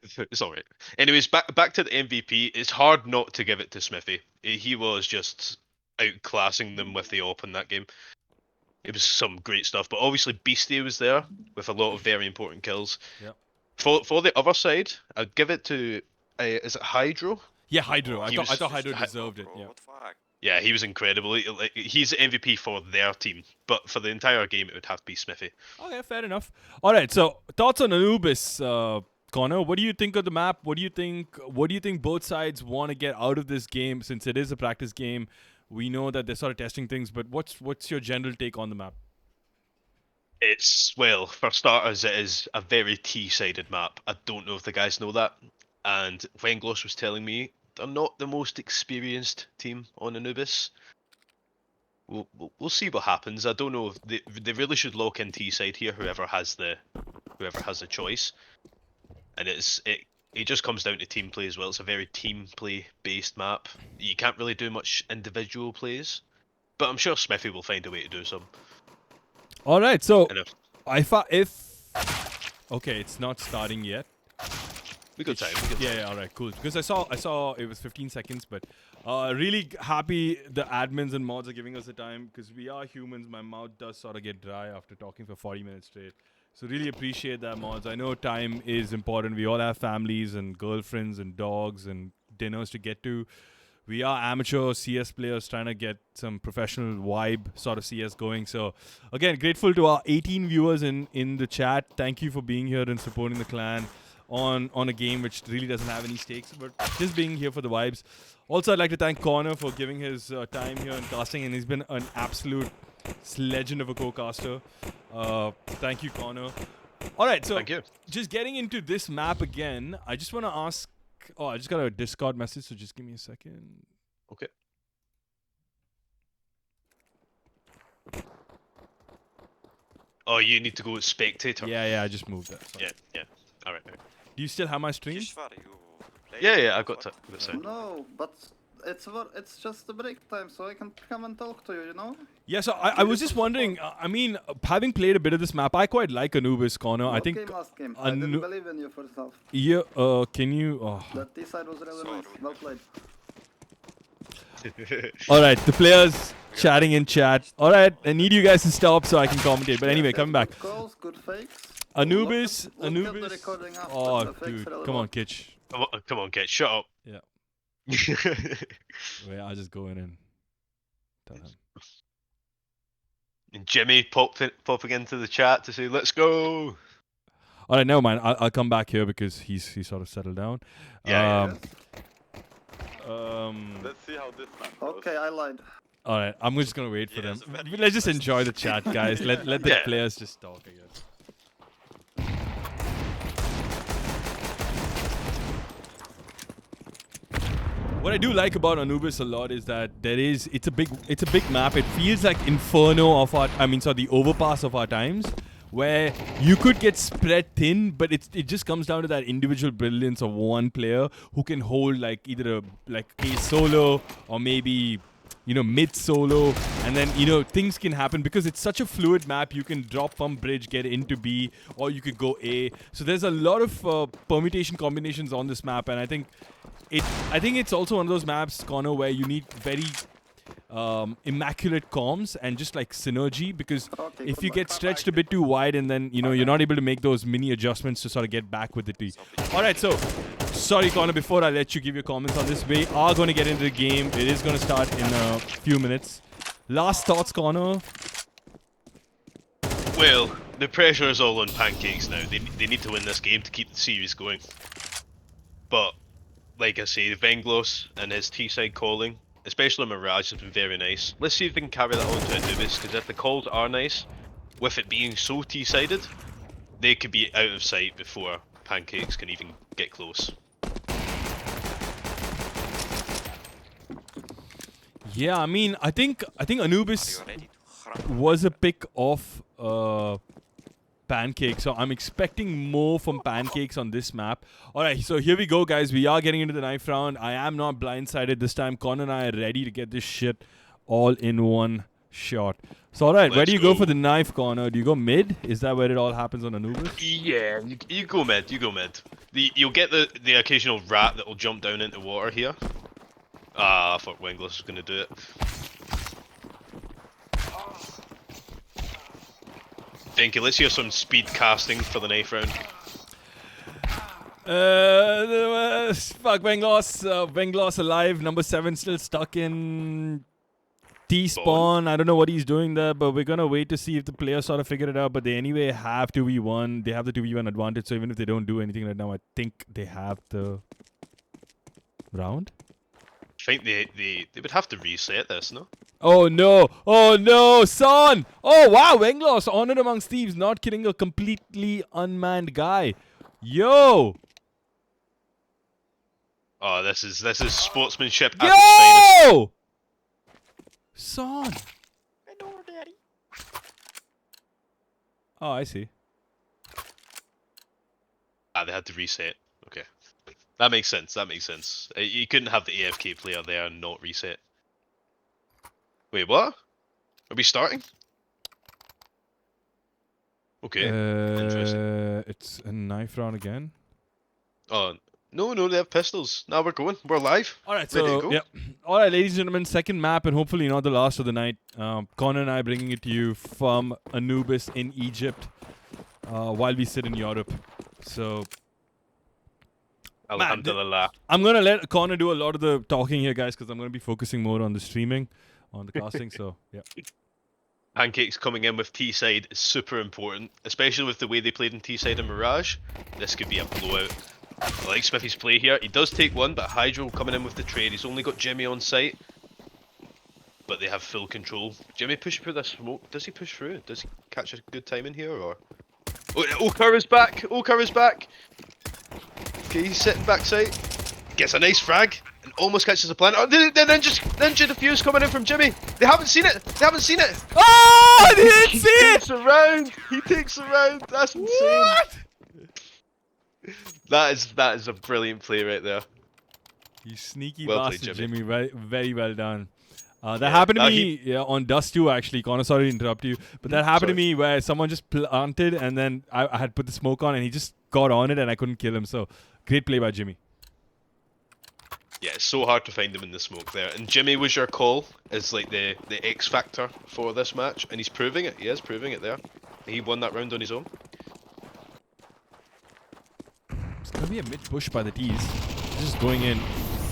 It's alright. Anyways, back to the MVP. It's hard not to give it to Smithy. He was just outclassing them with the op in that game. It was some great stuff, but obviously Beastie was there with a lot of very important kills. Yeah. For the other side, I'd give it to is it Hydro? Yeah, Hydro. I He thought was- Hydro deserved it. Bro, Yeah. what the fuck? Yeah, he was incredible. He's the MVP for their team, but for the entire game, it would have to be Smithy. Okay, fair enough. All right. So thoughts on Anubis, Connor? What do you think of the map? What do you think both sides want to get out of this game, since it is a practice game? We know that they're sort of testing things, but what's your general take on the map? It's, well, for starters, it is a very T-sided map. I don't know if the guys know that. And Wenglos was telling me they're not the most experienced team on Anubis. We'll see what happens. I don't know if they really should lock in T-side here. Whoever has the choice, and it just comes down to team play as well. It's a very team play based map. You can't really do much individual plays, but I'm sure Smithy will find a way to do some. All right. So And okay, it's not starting yet. we got time. Yeah, all right, cool. Because I saw it was 15 seconds, but really happy the admins and mods are giving us the time, because we are humans. My mouth does sort of get dry after talking for 40 minutes straight. So really appreciate that, mods. I know time is important. We all have families and girlfriends and dogs and dinners to get to. We are amateur CS players trying to get some professional vibe sort of CS going. So again, grateful to our 18 viewers in the chat. Thank you for being here and supporting the clan. on a game which really doesn't have any stakes, but just being here for the vibes. Also, I'd like to thank Connor for giving his time here and casting, and he's been an absolute legend of a co-caster. Thank you, Connor. All right, so Thank you. just getting into this map again, I just want to ask. Oh, I just got a Discord message, so just give me a second. Okay. Oh, you need to go with spectator. Yeah, I just moved that. Sorry. Yeah. All right. Do you still have my stream? Kishvar, you play Yeah, I what? got to. No, but it's just the break time, so I can come and talk to you, you know? Yeah, so I was just wondering, I mean, having played a bit of this map, I quite like Anubis, Connor. I What think, game, last game? I didn't Anu- believe in you first half. yeah, can you, That T-side was really nice. Well played. alright, the players chatting in chat. Alright, I need you guys to stop so I can commentate, but anyway, coming back. Good calls, good fakes. Anubis, Look at the Anubis. recording after Oh, the fakes dude, really come well. on, Kitch. Come on, kid. Shut up. Yeah. Wait, I'll just go in and tell him. And Jimmy popping into the chat to say, "Let's go." All right, never mind. I'll come back here because he's sort of settled down. Yeah, Let's see how this man goes. Okay, I lied. All right, I'm just gonna wait for Yeah, them. it's a very Let's just interesting enjoy the chat, guys. Let the Yeah. players just talk, I guess. What I do like about Anubis a lot is that it's a big map. It feels like Inferno of the Overpass of our times, where you could get spread thin, but it just comes down to that individual brilliance of one player who can hold like either a solo or maybe mid solo, and then things can happen because it's such a fluid map. You can drop from bridge, get into B, or you could go A. So there's a lot of permutation combinations on this map, and I think it's also one of those maps, Connor, where you need very immaculate comms and just like synergy, because Okay, if you goodbye. get stretched a bit too wide and then you're not able to make those mini adjustments to sort of get back with the T. Alright, so sorry Connor, before I let you give your comments on this, we are going to get into the game. It is going to start in a few minutes. Last thoughts, Connor? Well, the pressure is all on Pancakes now. They need to win this game to keep the series going. But like I say, Venglos and his T-side calling, especially Mirage, has been very nice. Let's see if they can carry that on to Anubis, because if the calls are nice, with it being so T-sided, they could be out of sight before Pancakes can even get close. Yeah, I mean, I think Are Anubis you ready to cram? was a pick of Pancakes, so I'm expecting more from Pancakes on this map. Alright, so here we go, guys. We are getting into the knife round. I am not blindsided this time. Connor and I are ready to get this shit all in one shot. So alright, where Let's do you go go. for the knife, Connor? Do you go mid? Is that where it all happens on Anubis? Yeah, you go mid, You'll get the occasional rat that will jump down into water here. Ah, fuck, Wenglis is going to do it. Thank you, let's hear some speed casting for the knife round. Fuck, Venglos alive. Number 7 still stuck in T-spawn. I don't know what he's doing there, but we're gonna wait to see if the players sort of figure it out. But they anyway have 2v1. They have the 2v1 advantage, so even if they don't do anything right now, I think they have the round. I think they would have to reset this, no? Oh no! Oh no, son! Oh wow, Venglos, honored amongst thieves, not killing a completely unmanned guy. Yo! Oh, this is sportsmanship at its finest. Yo! Son! Hello, daddy. Oh, I see. Ah, they had to reset. Okay. That makes sense, You couldn't have the AFK player there and not reset. Wait, what? Are we starting? Okay, interesting. It's a knife round again. Oh, no, they have pistols. Now we're going. We're live. Alright, Ready to so, go? yeah. Alright, ladies and gentlemen, second map, and hopefully not the last of the night. Connor and I bringing it to you from Anubis in Egypt while we sit in Europe. So, Alhamdulillah. I'm going to let Connor do a lot of the talking here, guys, because I'm going to be focusing more on the streaming, on the casting, so, yeah. Pancakes coming in with T-side is super important, especially with the way they played in T-side and Mirage. This could be a blowout. I like Smithy's play here. He does take one, but Hydro coming in with the trade. He's only got Jimmy on site, but they have full control. Jimmy push through this smoke. Does he push through? Does he catch a good time in here, or? Oh, Okar is back! Okar is back! Okay, he's sitting backside. Gets a nice frag and almost catches a plant. Oh, the ninja defuse coming in from Jimmy. They haven't seen it. They haven't seen it. Oh, I didn't see it. Takes a round. He takes a round. That's insane. What? That is a brilliant play right there. You sneaky Well played, bastard, Jimmy. Jimmy. Very, very well done. That Yeah, happened to now me on Dust 2 actually. Connor, sorry to interrupt you, but that happened to Sorry. me where someone just planted and then I had put the smoke on and he just got on it and I couldn't kill him. So great play by Jimmy. Yeah, it's so hard to find him in the smoke there. And Jimmy was your call as like the X factor for this match, and he's proving it. He is proving it there. He won that round on his own. It's gonna be a mid push by the T's. Just going in,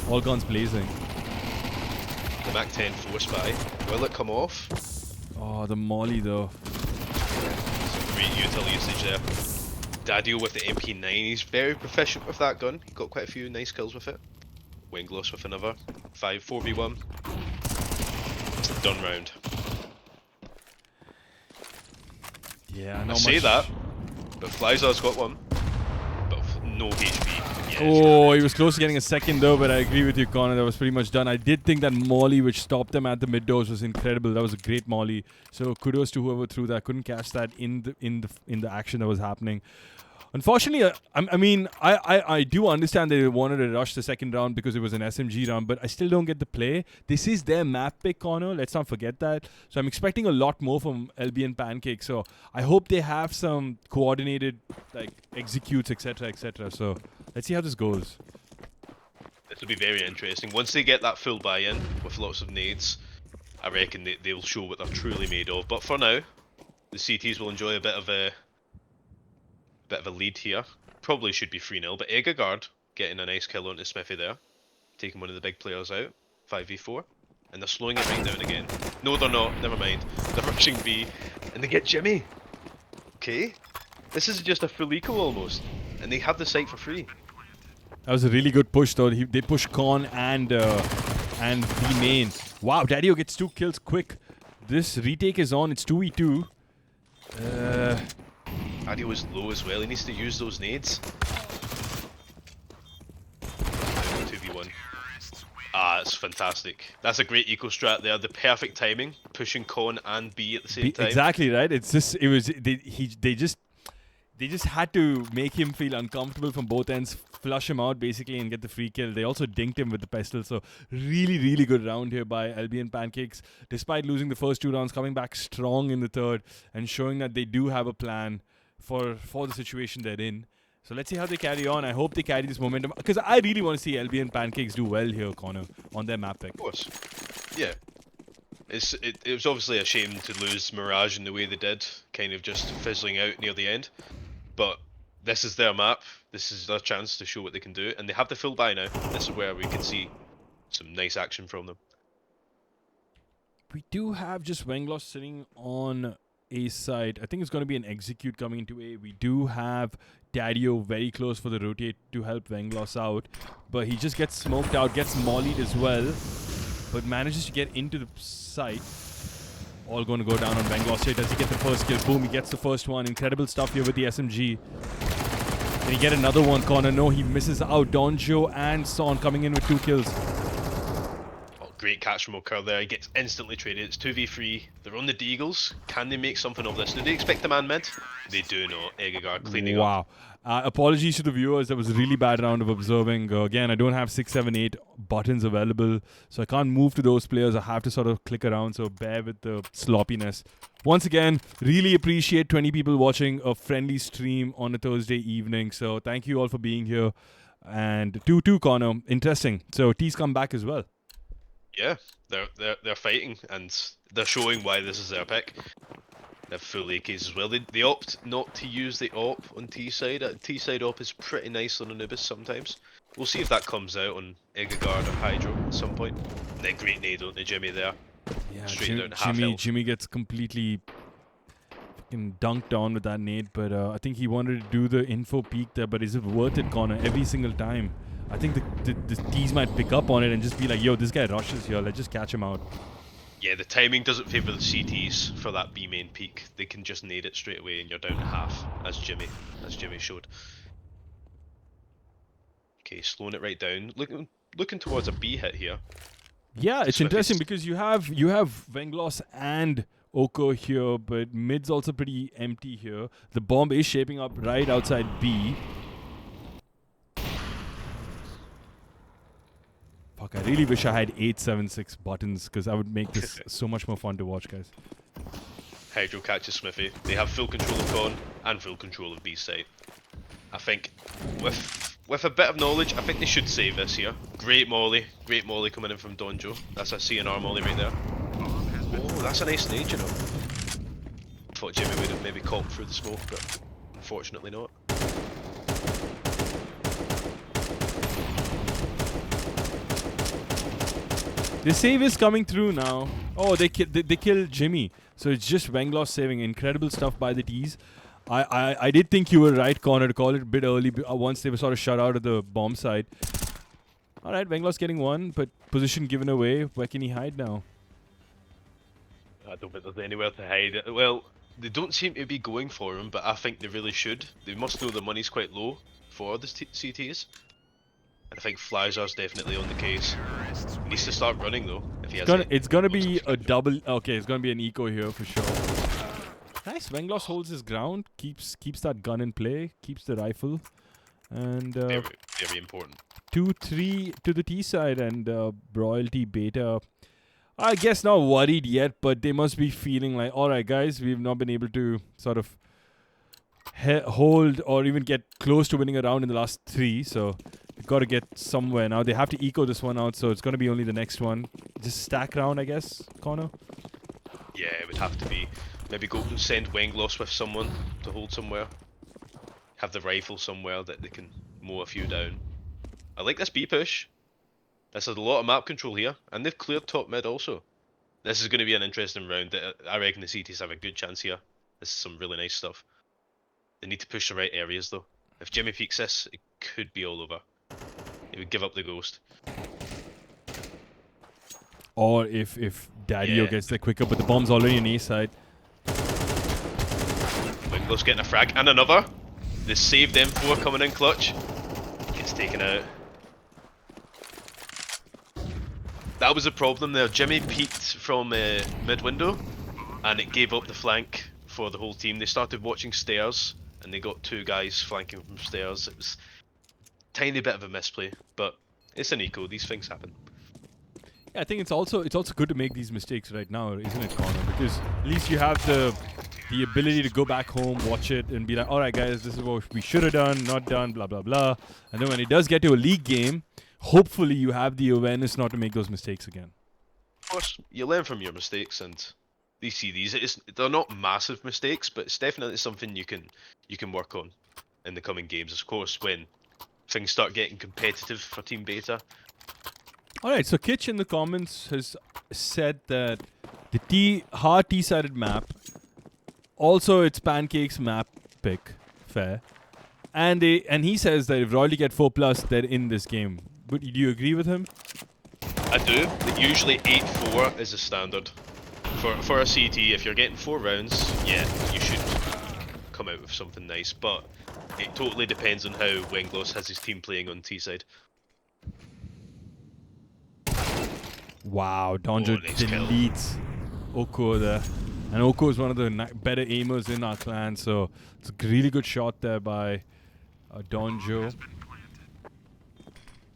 all guns blazing. The Mac 10 force buy. Will it come off? Oh, the molly though. Some great util usage there. Daddio with the MP9. He's very proficient with that gun. He got quite a few nice kills with it. Wingloss with another. 4v1. It's a done round. Yeah, I not say much. that, but Flyzar's got one. But no HP. Yeah, Oh, he was close to getting a second though, but I agree with you, Connor. That was pretty much done. I did think that molly, which stopped them at the mid doors, was incredible. That was a great molly. So kudos to whoever threw that. Couldn't catch that in the action that was happening. Unfortunately, I do understand they wanted to rush the second round because it was an SMG round, but I still don't get the play. This is their map pick, Connor. Let's not forget that. So I'm expecting a lot more from LBN Pancakes. So I hope they have some coordinated like executes, etc., etc. So let's see how this goes. This will be very interesting. Once they get that full buy-in with lots of nades, I reckon they'll show what they're truly made of. But for now, the CTs will enjoy a bit of a lead here. Probably should be 3-0, but Egagard getting a nice kill onto Smithy there. Taking one of the big players out. 5v4. And they're slowing it right down again. No, they're not. Never mind. They're rushing B. And they get Jimmy. Okay. This is just a full eco almost. And they have the site for free. That was a really good push though. They push Con and B main. Wow, Daddio gets 2 kills quick. This retake is on. It's 2v2. Adio is low as well. He needs to use those nades. 2v1. Ah, that's fantastic. That's a great eco strat there. The perfect timing, pushing Con and B at the same time. Exactly right. It's just they just had to make him feel uncomfortable from both ends, flush him out basically, and get the free kill. They also dinked him with the pistol. So really good round here by LBN Pancakes. Despite losing the first 2 rounds, coming back strong in the third and showing that they do have a plan for the situation they're in. So let's see how they carry on. I hope they carry this momentum because I really want to see LBN Pancakes do well here, Connor, on their map pick. Of course. Yeah. It was obviously a shame to lose Mirage in the way they did, kind of just fizzling out near the end. But this is their map. This is their chance to show what they can do, and they have the full buy now. This is where we can see some nice action from them. We do have just Wengloss sitting on A side. I think it's going to be an execute coming into A. We do have Daddio very close for the rotate to help Wengloss out, but he just gets smoked out, gets mollied as well, but manages to get into the site. All going to go down on Wengloss here. Does he get the first kill? Boom, he gets the first one. Incredible stuff here with the SMG. Can he get another one, Connor? No, he misses out. Donjo and Son coming in with 2 kills. Oh, great catch from Okar there. He gets instantly traded. It's 2v3. They're on the Deagles. Can they make something of this? Do they expect a man mid? They do not. Egagard cleaning up. Wow. Apologies to the viewers. That was a really bad round of observing. Again, I don't have 6, 7, 8 buttons available, so I can't move to those players. I have to sort of click around, so bear with the sloppiness. Once again, really appreciate 20 people watching a friendly stream on a Thursday evening. So thank you all for being here. And 2-2, Connor. Interesting. So T's come back as well. Yeah, they're fighting, and they're showing why this is their pick. They have full AKs as well. They opt not to use the op on T-side. T-side op is pretty nice on Anubis sometimes. We'll see if that comes out on Egagard or Hydro at some point. And then great nade onto Jimmy there. Yeah, Straight down to half health. Jimmy gets completely fucking dunked on with that nade, but I think he wanted to do the info peek there, but is it worth it, Connor? Every single time. I think the T's might pick up on it and just be like, yo, this guy rushes here, let's just catch him out. Yeah, the timing doesn't favour the CTs for that B main peak. They can just nade it straight away and you're down to half, as Jimmy showed. Okay, slowing it right down. Looking towards a B hit here. Yeah, it's Smithy's- interesting because you have Venglos and Oko here, but mid's also pretty empty here. The bomb is shaping up right outside B. Fuck, I really wish I had 876 buttons because I would make this so much more fun to watch, guys. Hydro catches Smithy. They have full control of Con and full control of B site. I think with a bit of knowledge, I think they should save this here. Great molly coming in from Donjo. That's a CNR molly right there. Oh, that's a nice nade, you know. Thought Jimmy would have maybe caught through the smoke, but unfortunately not. The save is coming through now. Oh, they killed Jimmy. So it's just Venglos saving. Incredible stuff by the T's. I did think you were right, Connor, to call it a bit early once they were sort of shut out of the bomb side. Alright, Venglos getting one, but position given away. Where can he hide now? I don't think there's anywhere to hide. Well, they don't seem to be going for him, but I think they really should. They must know the money's quite low for the CTs. And I think Flazar's definitely on the case. He needs to start running though. If he has It's gonna be a double. Okay, it's gonna be an eco here for sure. Nice. Venglos holds his ground, keeps that gun in play, keeps the rifle, and very, very important. 2-3 to the T side, and Royalty Beta. I guess not worried yet, but they must be feeling like, all right, guys, we've not been able to sort of hold or even get close to winning a round in the last 3, so we've got to get somewhere now. They have to eco this one out, so it's going to be only the next one. Just stack round, I guess, Connor. Yeah, it would have to be. Maybe go and send Wenglos with someone to hold somewhere. Have the rifle somewhere that they can mow a few down. I like this B push. This has a lot of map control here, and they've cleared top mid also. This is going to be an interesting round. I reckon the CTs have a good chance here. This is some really nice stuff. They need to push the right areas though. If Jimmy peeks this, it could be all over. He would give up the ghost. Or if Daddy-O gets there quicker, but the bomb's already on A side. Winglos getting a frag, and another. The saved M4 coming in clutch. Gets taken out. That was a problem there. Jimmy peeked from mid window, and it gave up the flank for the whole team. They started watching stairs, and they got 2 guys flanking from stairs. It was a tiny bit of a misplay, but it's an eco. These things happen. Yeah, I think it's also good to make these mistakes right now, isn't it, Connor? Because at least you have the ability to go back home, watch it, and be like, all right, guys, this is what we should have done, not done, blah, blah, blah. And then when it does get to a league game, hopefully you have the awareness not to make those mistakes again. Of course, you learn from your mistakes, and you see these. They're not massive mistakes, but it's definitely something you can work on in the coming games. Of course, when things start getting competitive for Team Beta. Alright, so Kitch in the comments has said that the hard T-sided map, also it's Pancakes map pick, fair. And he says that if Royalty get 4+, they're in this game. But do you agree with him? I do. But usually 8-4 is a standard. For a CT, if you're getting 4 rounds, yeah, you should come out with something nice. But it totally depends on how Wenglos has his team playing on T-side. Wow, Donjo nice kill. deletes Oko there. And Oko is one of the better aimers in our clan, so it's a really good shot there by Donjo.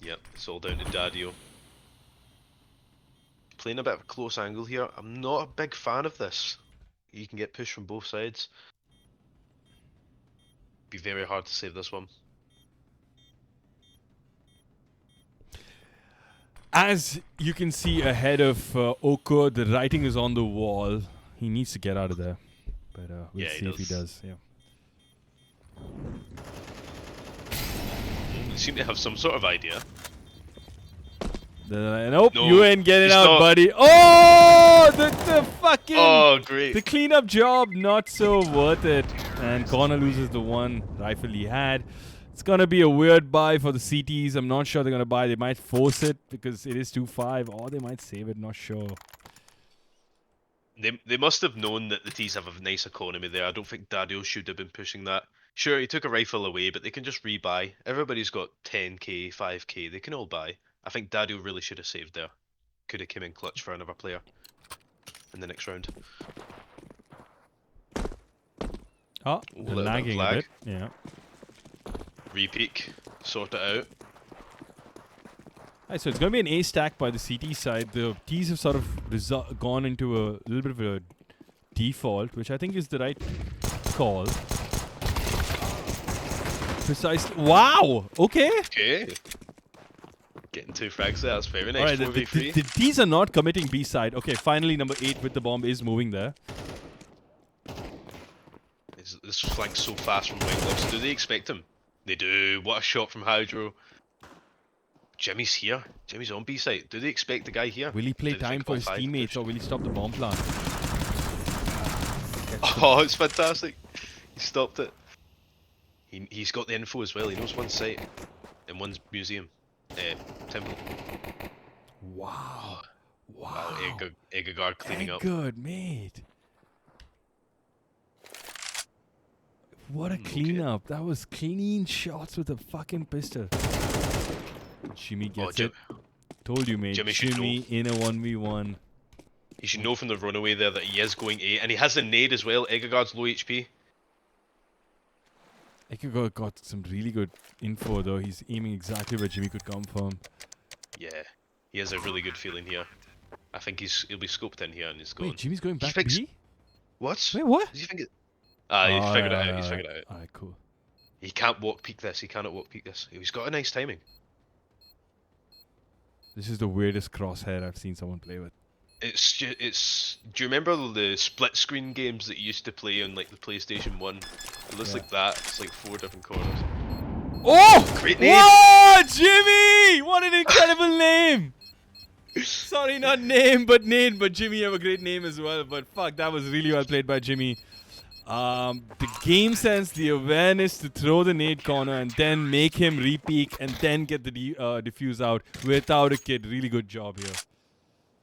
Yep, it's all down to Daddy-O. Playing a bit of a close angle here. I'm not a big fan of this. You can get pushed from both sides. Be very hard to save this one. As you can see ahead of Oko, the writing is on the wall. He needs to get out of there. But we'll see if he does. Yeah. They seem to have some sort of idea. Nope, No, you ain't getting he's out, not. buddy. Oh, the fucking... Oh, great. The cleanup job, not so worth it. And Connor loses the one rifle he had. It's going to be a weird buy for the CTs. I'm not sure they're going to buy. They might force it because it is 2-5. Or they might save it, not sure. They must have known that the T's have a nice economy there. I don't think Dadio should have been pushing that. Sure, he took a rifle away, but they can just rebuy. Everybody's got 10k, 5k. They can all buy. I think Dadio really should have saved there. Could have come in clutch for another player in the next round. Oh, Ooh, they're little bit of lagging a lag. bit. Yeah. Repeak, sort it out. Alright, so it's going to be an A stack by the CT side. The T's have sort of gone into a little bit of a default, which I think is the right call. Precisely. Wow! Okay. Okay. Getting 2 frags there, that's very nice. Alright, the 4v3. T's are not committing B side. Okay, finally number 8 with the bomb is moving there. This flank's so fast from Wingloss. Do they expect him? They do. What a shot from Hydro. Jimmy's here. Jimmy's on B side. Do they expect the guy here? Will he play Do they time think for all his 5 teammates push? or will he stop the bomb plant? Oh, it's fantastic. He stopped it. He's got the info as well. He knows one site and one's museum. Temple. Wow. Wow, Egagard cleaning up. Good, mate. What a Okay. cleanup. That was clean shots with a fucking pistol. Jimmy gets it. Told you, mate. Jimmy should Jimmy in a 1v1. He should know from the runaway there that he is going A, and he has a nade as well. Egagard's low HP. Ekagor got some really good info though. He's aiming exactly where Jimmy could come from. Yeah, he has a really good feeling here. I think he'll be scoped in here and he's going. Wait, Jimmy's going back fixed- B? What? Wait, what? Does he think it? Ah, he figured it out. He's figured it out. Alright, cool. He can't walk peek this. He cannot walk peek this. He's got a nice timing. This is the weirdest crosshair I've seen someone play with. It's. Do you remember the split screen games that you used to play on like the PlayStation 1? It looks Yeah. like that. It's like 4 different corners. Oh! Great name. Whoa! Jimmy! What an incredible name! Sorry, not name, but name. But Jimmy, you have a great name as well. But fuck, that was really well played by Jimmy. The game sense, the awareness to throw the nade corner and then make him re-peek and then get the defuse out without a kid. Really good job here.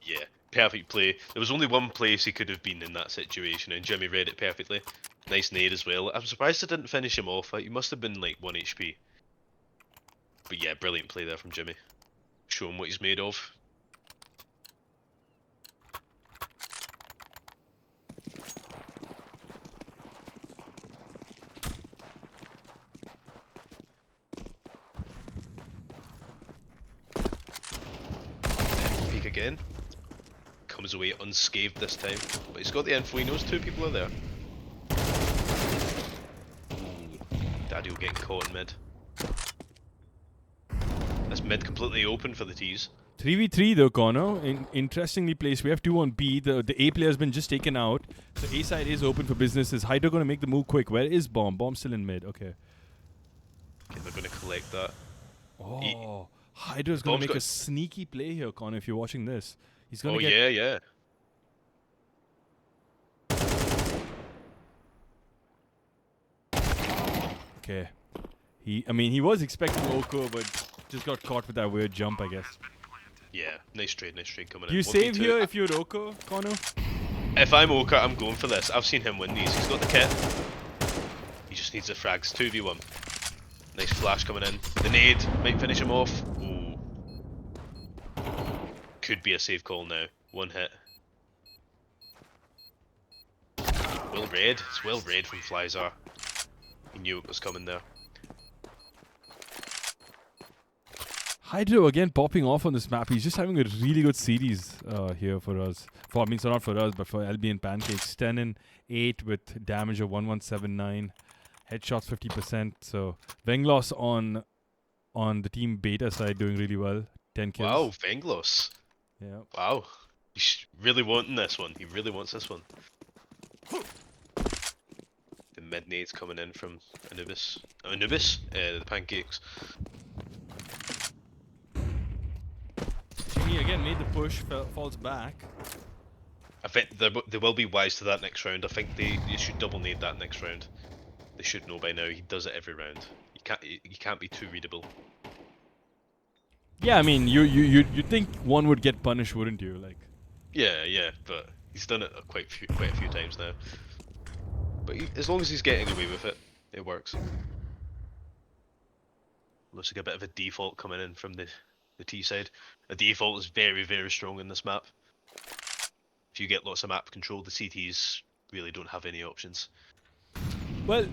Yeah, perfect play. There was only one place he could have been in that situation, and Jimmy read it perfectly. Nice nade as well. I'm surprised I didn't finish him off. He must have been like 1 HP. But yeah, brilliant play there from Jimmy. Show him what he's made of. Peek again. Comes away unscathed this time. But he's got the info, he knows 2 people are there. Daddy will get caught in mid. This mid completely open for the T's. 3v3 though, Connor. Interestingly placed. We have 2 on B. The A player has been just taken out. So A side is open for business. Is Hydro going to make the move quick? Where is Bomb? Bomb's still in mid. Okay. Okay, they're going to collect that. Oh. Hydro's going to Bomb's make got- a sneaky play here, Connor, if you're watching this. He's going Oh to get... yeah. Okay. He was expecting Oko, but just got caught with that weird jump, I guess. Yeah, nice trade coming Do in. you 1v2. save here if you're Oko, Connor? If I'm Oka, I'm going for this. I've seen him win these. He's got the kit. He just needs the frags. 2v1. Nice flash coming in. The nade might finish him off. Ooh. Could be a safe call now. 1 hit. Well read. It's well read from Flyzar. He knew it was coming there. Hydro again popping off on this map. He's just having a really good series here for us. So not for us, but for LBN Pancakes. 10 and 8 with damage of 1179. Headshots 50%. So Venglos on the team beta side doing really well. 10 kills. Wow, Venglos. Yeah. Wow. He's really wanting this one. He really wants this one. The mid nade's coming in from Anubis. The Pancakes. again made the push, falls back. I think they will be wise to that next round. I think they should double nade that next round. They should know by now. He does it every round. You can't be too readable. Yeah, I mean, you think one would get punished, wouldn't you? Like. Yeah, but he's done it quite a few times now. But as long as he's getting away with it, it works. Looks like a bit of a default coming in from the T side. A default is very, very strong in this map. If you get lots of map control, the CTs really don't have any options. Well,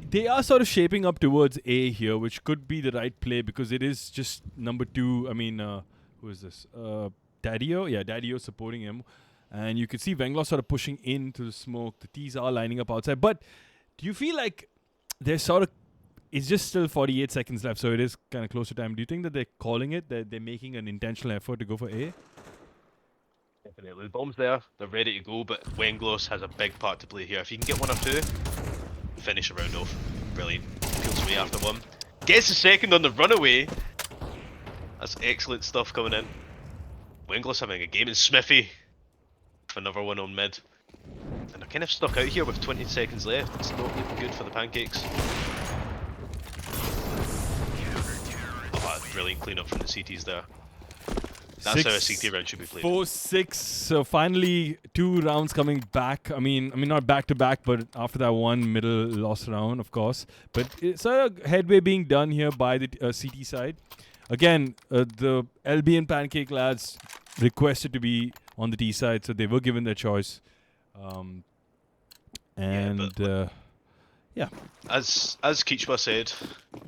they are sort of shaping up towards A here, which could be the right play because it is just number 2. I mean, who is this? Daddio? Yeah, Daddio supporting him. And you could see Venglos sort of pushing into the smoke. The T's are lining up outside. But do you feel like they're sort of... It's just still 48 seconds left, so it is kind of close to time. Do you think that they're calling it? That they're making an intentional effort to go for A? Definitely. The bomb's there. They're ready to go, but Wenglos has a big part to play here. If you can get 1 or 2, finish a round off. Brilliant. Peels away after 1. Gets the second on the runaway. That's excellent stuff coming in. Wenglos having a game, and Smithy for another one on mid. And they're kind of stuck out here with 20 seconds left. It's not looking good for the Pancakes. Oh, brilliant cleanup from the CTs there. That's how a CT round should be played. 4-6. So finally, 2 rounds coming back. I mean not back to back, but after that one middle lost round, of course. But it's sort of headway being done here by the CT side. Again, the LBN Pancake lads requested to be on the T side, so they were given their choice. Yeah. As Kichwa said,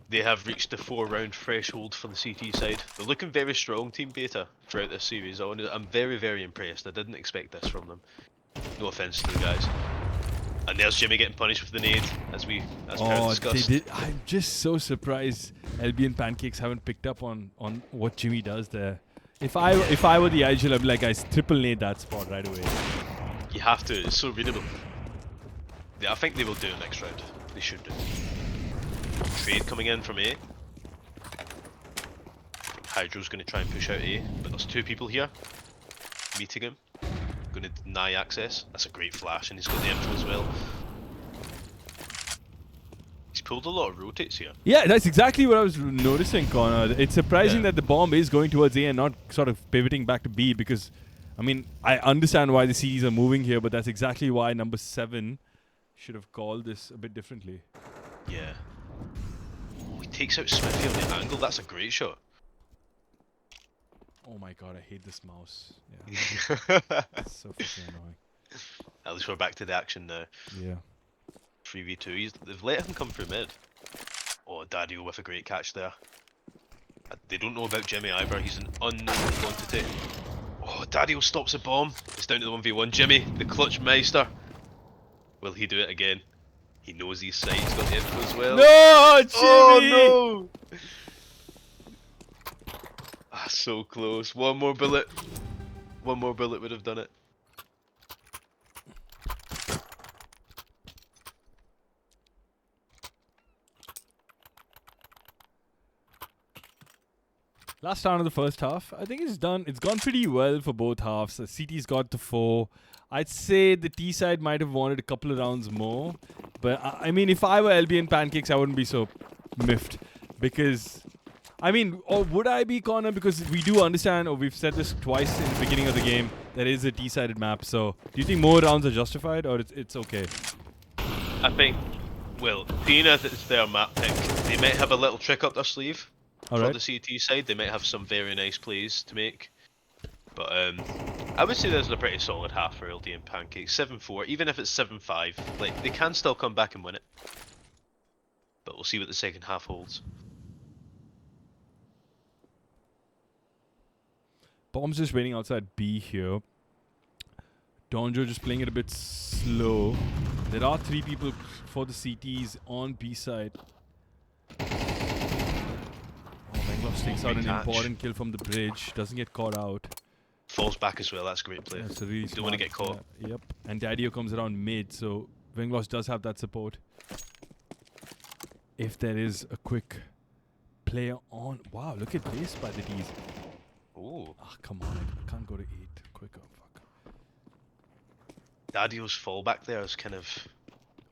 they have reached the 4-round threshold for the CT side. They're looking very strong, Team Beta, throughout this series. I'm very, very impressed. I didn't expect this from them. No offense to the guys. And there's Jimmy getting punished with the nade, as discussed. They did. I'm just so surprised LBN Pancakes haven't picked up on what Jimmy does there. If I were the IGL, I'd be like, guys, triple nade that spot right away. You have to. It's so readable. Yeah, I think they will do it next round. They should do. Trade coming in from A. Hydro's going to try and push out A, but there's 2 people here meeting him. Going to deny access. That's a great flash, and he's got the info as well. He's pulled a lot of rotates here. Yeah, that's exactly what I was noticing, Connor. It's surprising that the bomb is going towards A and not sort of pivoting back to B because, I mean, I understand why the CDs are moving here, but that's exactly why number 7 should have called this a bit differently. Yeah. Oh, he takes out Smithy on the angle. That's a great shot. Oh my god, I hate this mouse. Yeah. It's so fucking annoying. At least we're back to the action now. Yeah. 3v2. They've let him come through mid. Oh, Daddio with a great catch there. They don't know about Jimmy either. He's an unknown quantity. Oh, Daddio stops a bomb. It's down to the 1v1. Jimmy, the clutch meister. Will he do it again? He knows his side. He's got the info as well. No, Jimmy! Oh no! Ah, so close. One more bullet. One more bullet would have done it. Last round of the first half. I think it's done. It's gone pretty well for both halves. CT's got the 4. I'd say the T side might have wanted a couple of rounds more. But I mean, if I were LBN Pancakes, I wouldn't be so miffed. Because, I mean, or would I be, Connor? Because we do understand, or we've said this twice in the beginning of the game, that is a T-sided map. So, do you think more rounds are justified, or it's okay? I think, well, being as it's their map pick, they might have a little trick up their sleeve. For the CT side, they might have some very nice plays to make. But I would say this is a pretty solid half for LD and Pancakes. 7-4, even if it's 7-5, like they can still come back and win it. But we'll see what the second half holds. Bomb's just waiting outside B here. Donjo just playing it a bit slow. There are 3 people for the CTs on B side. Takes out an important kill from the bridge, doesn't get caught out. Falls back as well, that's a great play. That's a really you don't want to get caught. Yep, and Daddio comes around mid, so Venglos does have that support. If there is a quick player on... Wow, look at this by the T's. Ooh. Ah, come on. I can't go to 8 quicker. Fuck. Dadio's fallback there is kind of...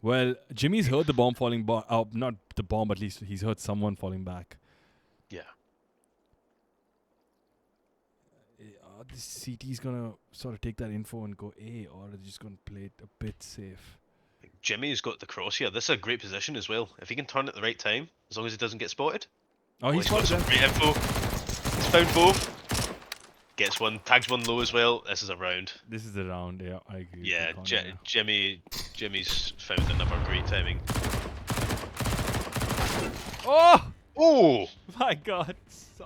Well, Jimmy's heard the bomb falling. Not the bomb, at least he's heard someone falling back. Yeah. This CT's gonna sort of take that info and go A, or are they just gonna play it a bit safe? Jimmy's got the cross here. This is a great position as well. If he can turn at the right time, as long as he doesn't get spotted. Oh, he's got spotted some them. great info. He's found both. Gets one, tags one low as well. This is a round. This is the round, yeah, I agree. Yeah, Good corner, Jimmy's found another great timing. Oh! Oh! My God.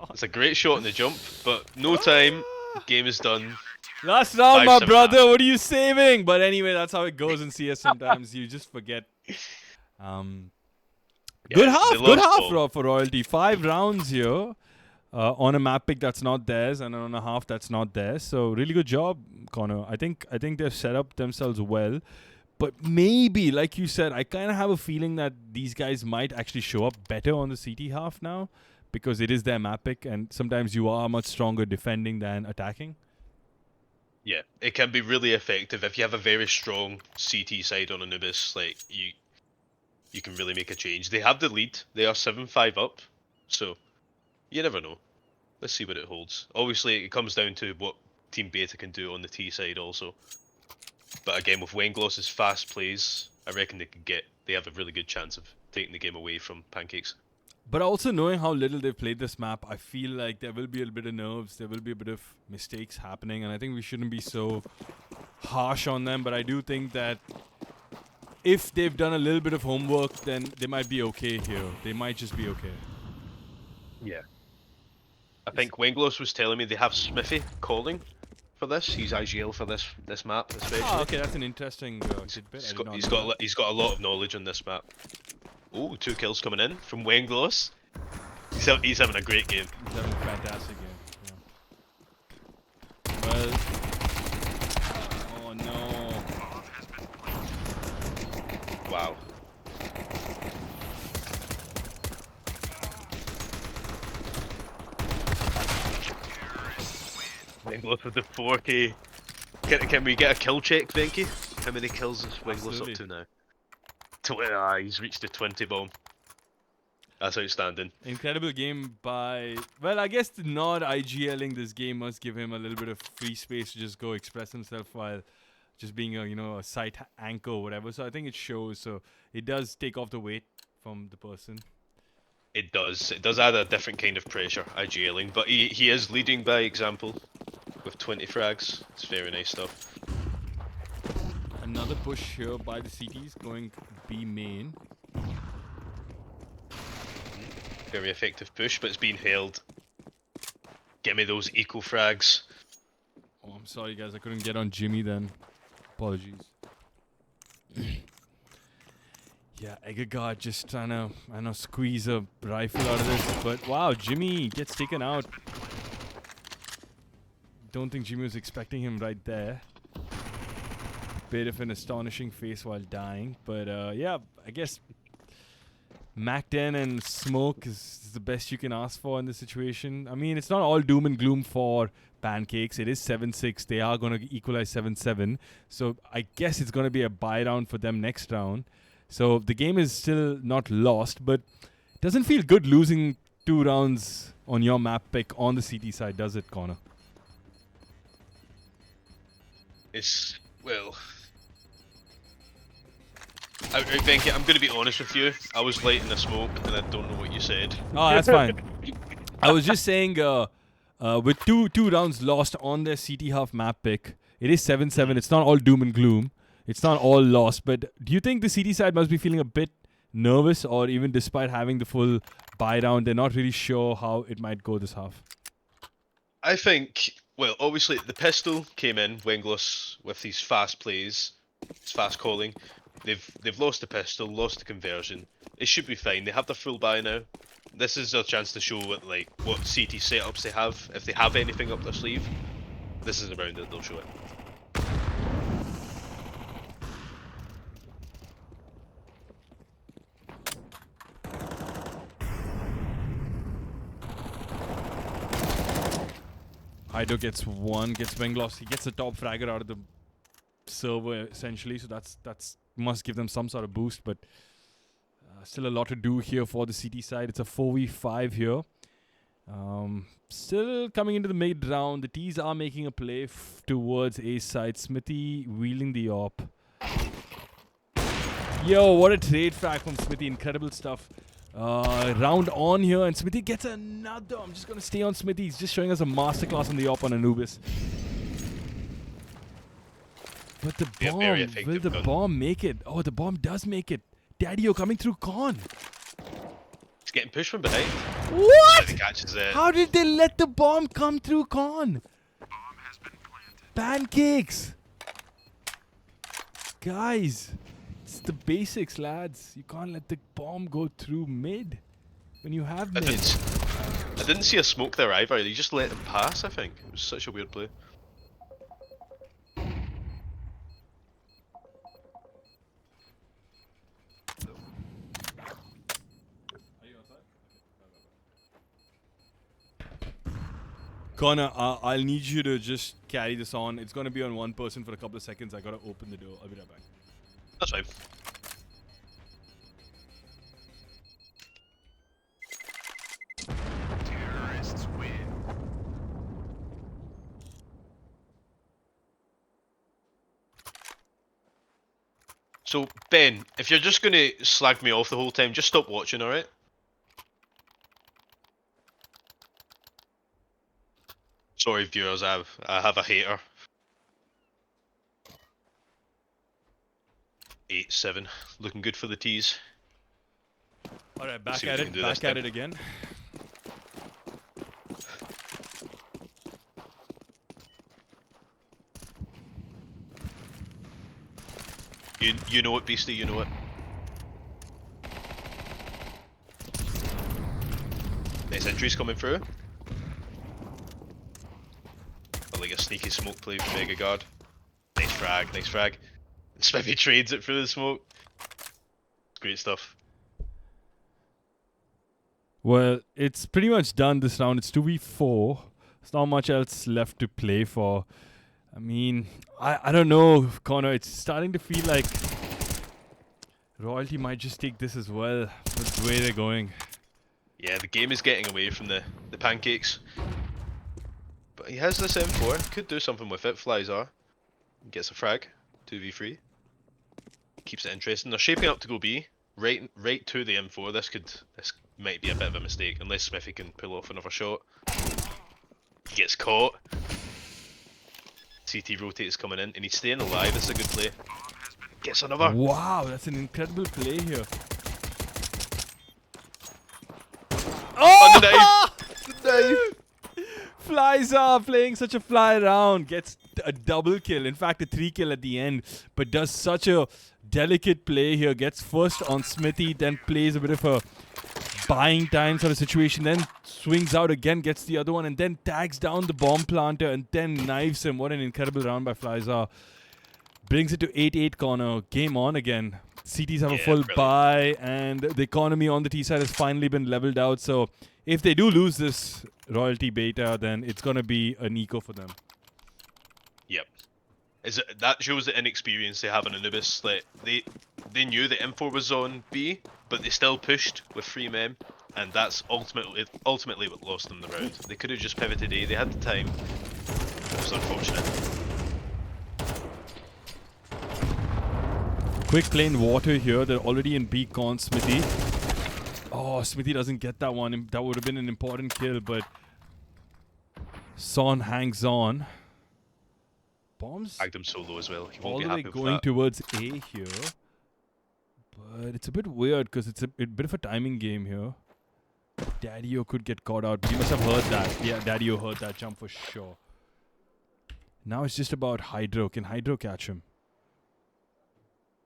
It's a great shot in the jump, but no time. Game is done. Last round, my 5-7 brother. What are you saving? But anyway, that's how it goes in CS sometimes. You just forget. Good half. they Good lost half all. for Royalty. 5 rounds here on a map pick that's not theirs and on a half that's not theirs. So really good job, Connor. I think they've set up themselves well. But maybe, like you said, I kind of have a feeling that these guys might actually show up better on the CT half now because it is their map pick, and sometimes you are much stronger defending than attacking. Yeah, it can be really effective if you have a very strong CT side on Anubis. Like you can really make a change. They have the lead. They are 7-5 up, so you never know. Let's see what it holds. Obviously, it comes down to what Team Beta can do on the T side also. But again, with Wengloss's fast plays, I reckon they have a really good chance of taking the game away from Pancakes. But also knowing how little they've played this map, I feel like there will be a bit of nerves, there will be a bit of mistakes happening, and I think we shouldn't be so harsh on them. But I do think that if they've done a little bit of homework, then they might be okay here. They might just be okay. Yeah. I think Wengloss was telling me they have Smithy calling for this. He's IGL for this map especially. Oh, okay, that's an interesting tidbit. He's got a lot of knowledge on this map. Oh, 2 kills coming in from Wengloss. He's having a great game. He's having a fantastic game. Yeah. Well, oh no. Wow. Wengloss with the 4K. Can we get a kill check, Venky? How many kills is Wengloss up to now? He's reached the 20 bomb. That's outstanding. Incredible game by... Well, I guess the not IGLing this game must give him a little bit of free space to just go express himself while just being a site anchor or whatever. So I think it shows. So it does take off the weight from the person. It does. It does add a different kind of pressure, IGLing. But he is leading by example with 20 frags. It's very nice stuff. Another push here by the CTs going B main. Very effective push, but it's being held. Get me those eco frags. Oh, I'm sorry, guys. I couldn't get on Jimmy then. Apologies. Yeah, Egagard just trying to, squeeze a rifle out of this. But wow, Jimmy gets taken out. Don't think Jimmy was expecting him right there. Bit of an astonishing face while dying. But yeah, I guess Mac 10 and smoke is the best you can ask for in this situation. I mean, it's not all doom and gloom for Pancakes. It is 7-6. They are going to equalize 7-7. So I guess it's going to be a bye round for them next round. So the game is still not lost, but it doesn't feel good losing 2 rounds on your map pick on the CT side, does it, Connor? It's, well... Venky, I'm going to be honest with you. I was late in the smoke and I don't know what you said. Oh, that's fine. I was just saying, with two rounds lost on their CT half map pick, it is 7-7. It's not all doom and gloom. It's not all lost. But do you think the CT side must be feeling a bit nervous, or even despite having the full bye round, they're not really sure how it might go this half? I think, well, obviously the pistol came in, Wengloss, with these fast plays, his fast calling. They've lost the pistol, lost the conversion. It should be fine. They have the full buy now. This is their chance to show what CT setups they have. If they have anything up their sleeve, this is the round that they'll show it. Hydro gets one, gets wing loss. He gets the top fragger out of the server essentially, so that's must give them some sort of boost. But still a lot to do here for the CT side. It's a 4v5 here. Still coming into the mid round. The T's are making a play towards A side. Smithy wheeling the op. Yo, what a trade frag from Smithy. Incredible stuff. Round on here, and Smithy gets another. I'm just going to stay on Smithy. He's just showing us a masterclass on the op on Anubis. But the Yeah, bomb, very will effective the gun. bomb make it? Oh, the bomb does make it. Daddy-O coming through Con. He's getting pushed from behind. What? So he catches it. How did they let the bomb come through Con? Pancakes. Guys, it's the basics, lads. You can't let the bomb go through mid when you have I mid. didn't see a smoke there either. He just let him pass, I think. It was such a weird play. Connor, I'll need you to just carry this on. It's going to be on one person for a couple of seconds. I got to open the door. I'll be right back. That's fine. Terrorists win. So, Ben, if you're just gonna slag me off the whole time, just stop watching, alright? Sorry, viewers, I have a hater. 8-7, looking good for the T's. All right, back See what at you it. can do Back this at time. it again. You know it, Beastie, you know it. Nice entries coming through. I like a sneaky smoke play from Mega Guard. Nice frag, nice frag. And Spiffy trades it through the smoke. Great stuff. Well, it's pretty much done this round. It's 2v4. There's not much else left to play for. I mean, I don't know, Connor. It's starting to feel like Royalty might just take this as well with the way they're going. Yeah, the game is getting away from the Pancakes. But he has this M4, could do something with it, flies are. Gets a frag, 2v3. Keeps it interesting. They're shaping up to go B, right to the M4. This might be a bit of a mistake, unless Smithy can pull off another shot. He gets caught. CT rotates coming in, and he's staying alive. This is a good play. Gets another. Wow, that's an incredible play here. On the knife! The knife! Flies are playing such a fly round. Gets a double kill. In fact, a 3 kill at the end. But does such a delicate play here. Gets first on Smithy. Then plays a bit of a buying time sort of situation. Then swings out again. Gets the other one. And then tags down the bomb planter. And then knives him. What an incredible round by Flyzar. Brings it to 8-8 corner. Game on again. CTs have a full brilliant. buy. And the economy on the T side has finally been leveled out. So if they do lose this Royalty beta, then it's going to be an eco for them. Yep. That shows the inexperience they have in Anubis. Like, they knew the M4 was on B, but they still pushed with 3 men, and that's ultimately what lost them the round. They could have just pivoted A, they had the time. It was unfortunate. Quick plain water here. They're already in B con Smithy. Oh, Smithy doesn't get that one. That would have been an important kill, but Son hangs on. Bombs Tagged him so low as well. He won't all be the way happy with going that. towards A here. But it's a bit weird because it's a bit of a timing game here. Daddy-O could get caught out. He must have heard that. Yeah, Daddy-O heard that jump for sure. Now it's just about Hydro. Can Hydro catch him?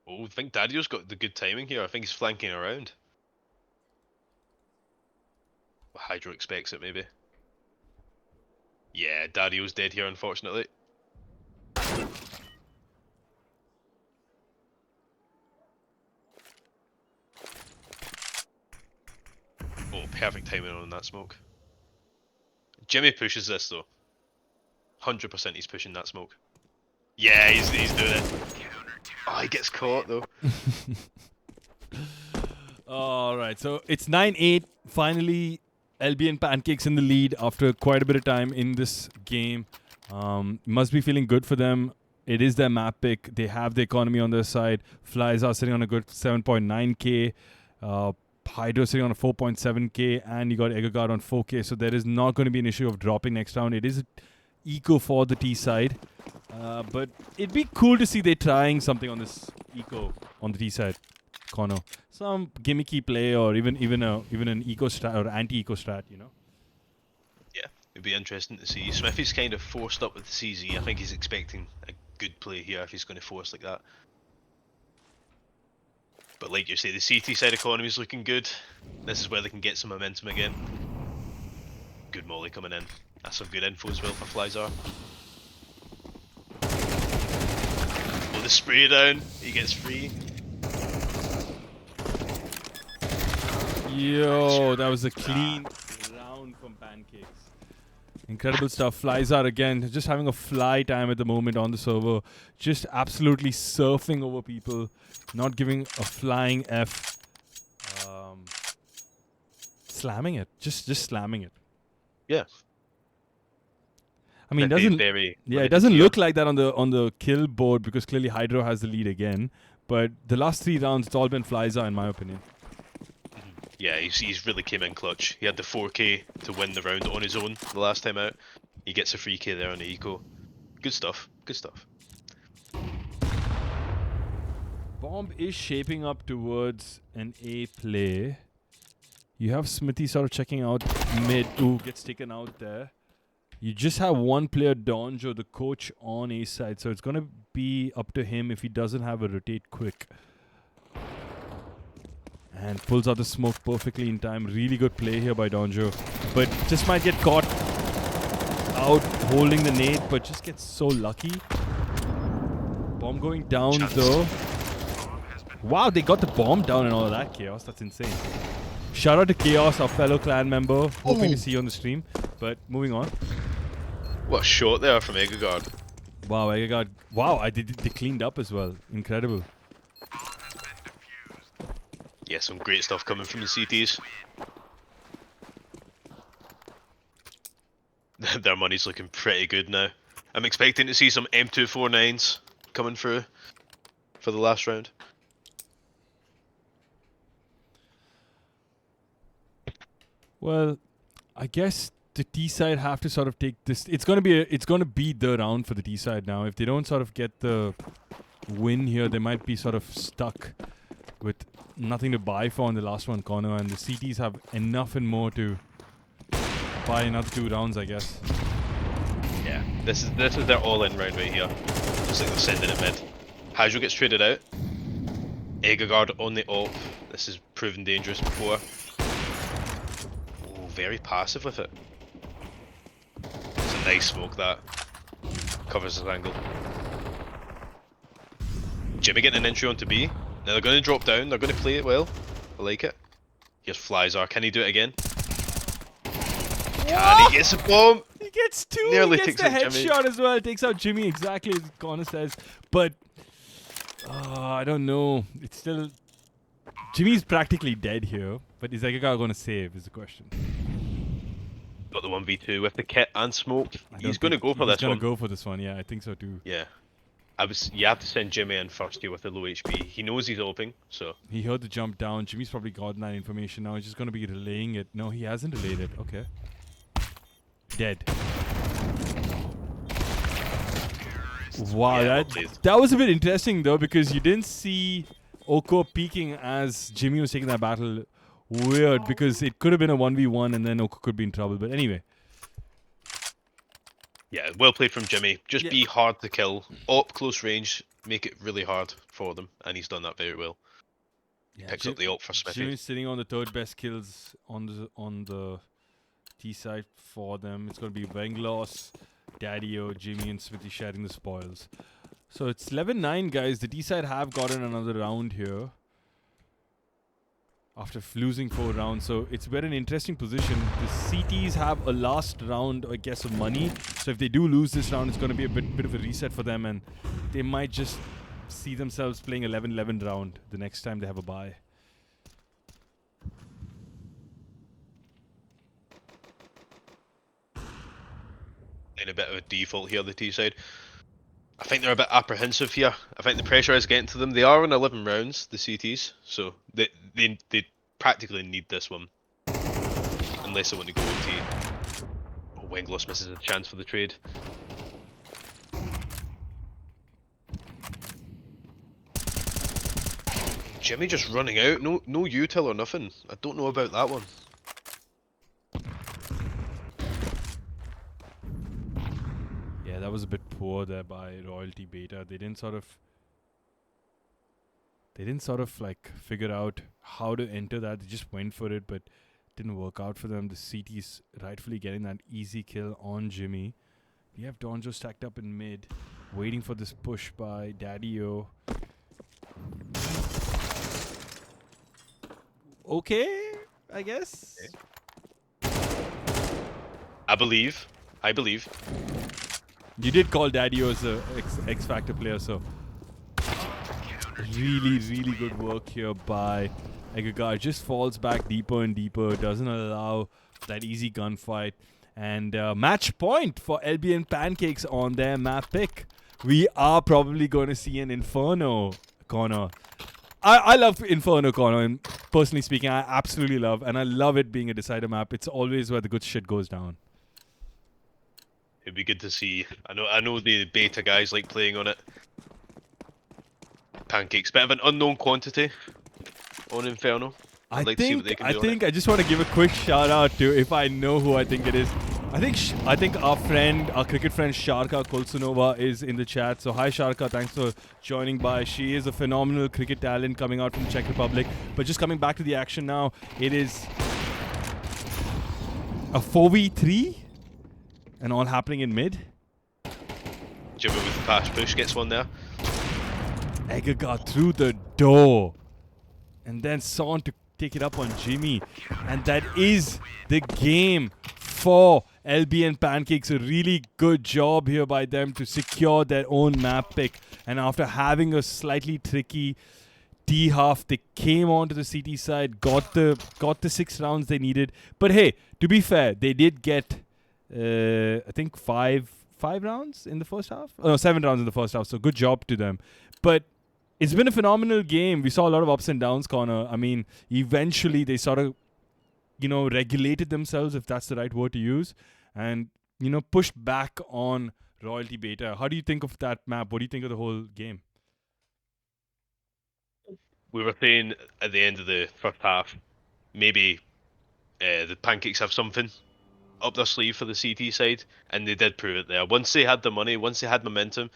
Oh, I think Daddy-O's got the good timing here. I think he's flanking around. Hydro expects it, maybe. Yeah, Daddy-O's dead here, unfortunately. Oh, perfect timing on that smoke. Jimmy pushes this, though. 100% he's pushing that smoke. Yeah, he's doing it. Oh, he gets caught though. All right, so it's 9-8. Finally, LBN Pancakes in the lead after quite a bit of time in this game. Must be feeling good for them. It is their map pick. They have the economy on their side. Flies are sitting on a good 7.9k. Hydro sitting on a 4.7k. And you got Eggagard on 4k. So there is not going to be an issue of dropping next round. It is eco for the T side. But it'd be cool to see they trying something on this eco on the T side corner. Some gimmicky play or even an eco strat or anti-eco strat, you know? Yeah, it'd be interesting to see. Smithy's kind of forced up with the CZ. I think he's expecting a good play here if he's going to force like that. But like you say, the CT side economy is looking good. This is where they can get some momentum again. Good molly coming in. That's some good info as well for Flyzar. Oh, the spray down. He gets free. Yo, that was a clean round from Pancakes. Incredible stuff. Flies are again just having a fly time at the moment on the server. Just absolutely surfing over people. Not giving a flying F. Slamming it. Just slamming it. Yeah. I mean, Very, doesn't very yeah, it limited doesn't here. look like that on the kill board because clearly Hydro has the lead again. But the last 3 rounds, it's all been Flyza in my opinion. Yeah, he's really came in clutch. He had the 4k to win the round on his own the last time out. He gets a 3k there on the eco. Good stuff. Good stuff. Bomb is shaping up towards an A play. You have Smithy sort of checking out mid. Ooh, gets taken out there. You just have one player, Donjo, the coach, on A side. So it's going to be up to him if he doesn't have a rotate quick. And pulls out the smoke perfectly in time. Really good play here by Donjo. But just might get caught out holding the nade, but just gets so lucky. Bomb going down Chance. though. Wow, they got the bomb down and all of that chaos. That's insane. Shout out to Chaos, our fellow clan member. Hoping to see you on the stream. But moving on. What a shot there from Eggagard. Wow, Eggagard. Wow, they cleaned up as well. Incredible. Yeah, some great stuff coming from the CTs. Their money's looking pretty good now. I'm expecting to see some M249s coming through for the last round. Well, I guess the T side have to sort of take this. It's gonna be the round for the T side now. If they don't sort of get the win here, they might be sort of stuck with nothing to buy for on the last one corner, and the CTs have enough and more to buy another 2 rounds, I guess. Yeah, this is their all-in round right here. Just like they're sending it mid. Hydro gets traded out. Eggagard on the ult. This has proven dangerous before. Oh, very passive with it. It's a nice smoke that. Covers his angle. Jimmy getting an entry onto B. Now they're going to drop down. They're going to play it well. I like it. Here's Flyzar. Can he do it again? Can he get a bomb? He gets 2. Nearly He gets takes the out Jimmy. headshot as well. Takes out Jimmy exactly as Connor says. But I don't know. It's still Jimmy's practically dead here. But is Eggagard going to save? Is the question. Got the 1v2 with the kit and smoke. I don't He's going to think go for this He's going one. to go for this one. Yeah, I think so too. Yeah. You have to send Jimmy in first here with the low HP. He knows he's opening, so. He heard the jump down. Jimmy's probably gotten that information now. He's just going to be relaying it. No, he hasn't relayed it. Okay. Dead. Wow, Yeah, well played. that was a bit interesting though, because you didn't see Oko peeking as Jimmy was taking that battle. Weird, because it could have been a 1v1 and then Oko could be in trouble. But anyway. Yeah, well played from Jimmy. Just Yeah. be hard to kill. Up close range, make it really hard for them, and he's done that very well. Picks up the ult for Smithy. Jimmy's sitting on the 3rd best kills on the T side for them. It's going to be Venglos, Daddy-O, Jimmy, and Smithy sharing the spoils. So it's 11-9, guys. The T side have gotten another round here. after losing 4 rounds. So it's very an interesting position. The CTs have a last round, I guess, of money. So if they do lose this round, it's going to be a bit of a reset for them, and they might just see themselves playing 11-11 round the next time they have a bye. In a bit of a default here, the T side. I think they're a bit apprehensive here. I think the pressure is getting to them. They are on 11 rounds, the CTs, so they practically need this one. Unless they want to go OT. Oh, Wenglos misses a chance for the trade. Jimmy just running out. No util or nothing. I don't know about that one. Yeah, that was a bit poor there by Royalty Beta. They didn't sort of like figure out how to enter that. They just went for it, but didn't work out for them. The CT's rightfully getting that easy kill on Jimmy. We have Donjo stacked up in mid, waiting for this push by Daddy-O. Okay, I guess. I believe. You did call Daddy-O as a X Factor player, so really, really good work here by Egagar. Just falls back deeper and deeper, doesn't allow that easy gunfight. And match point for LBN Pancakes on their map pick. We are probably going to see an Inferno corner. I love Inferno corner, and personally speaking, I absolutely love, and I love it being a decider map. It's always where the good shit goes down. It'd be good to see. I know the beta guys like playing on it. Pancakes, bit of an unknown quantity on Inferno. I'd like to see what they can do on it. I just want to give a quick shout out to, if I know who I think it is. I think our cricket friend Sharka Kolsunova is in the chat. So hi Sharka, thanks for joining by. She is a phenomenal cricket talent coming out from Czech Republic. But just coming back to the action now, it is a 4v3 and all happening in mid. Jimmy with the fast push gets one there. Egger got through the door. And then Son to take it up on Jimmy. And that is the game for LBN Pancakes. A really good job here by them to secure their own map pick. And after having a slightly tricky D half, they came onto the CT side, got the 6 rounds they needed. But hey, to be fair, they did get I think 5 rounds in the first half. Oh, no, 7 rounds in the first half. So good job to them. But it's been a phenomenal game. We saw a lot of ups and downs, Connor. I mean, eventually they sort of, regulated themselves, if that's the right word to use, and, pushed back on Royalty Beta. How do you think of that map? What do you think of the whole game? We were saying at the end of the first half, maybe the Pancakes have something up their sleeve for the CT side, and they did prove it there. Once they had the money, once they had momentum,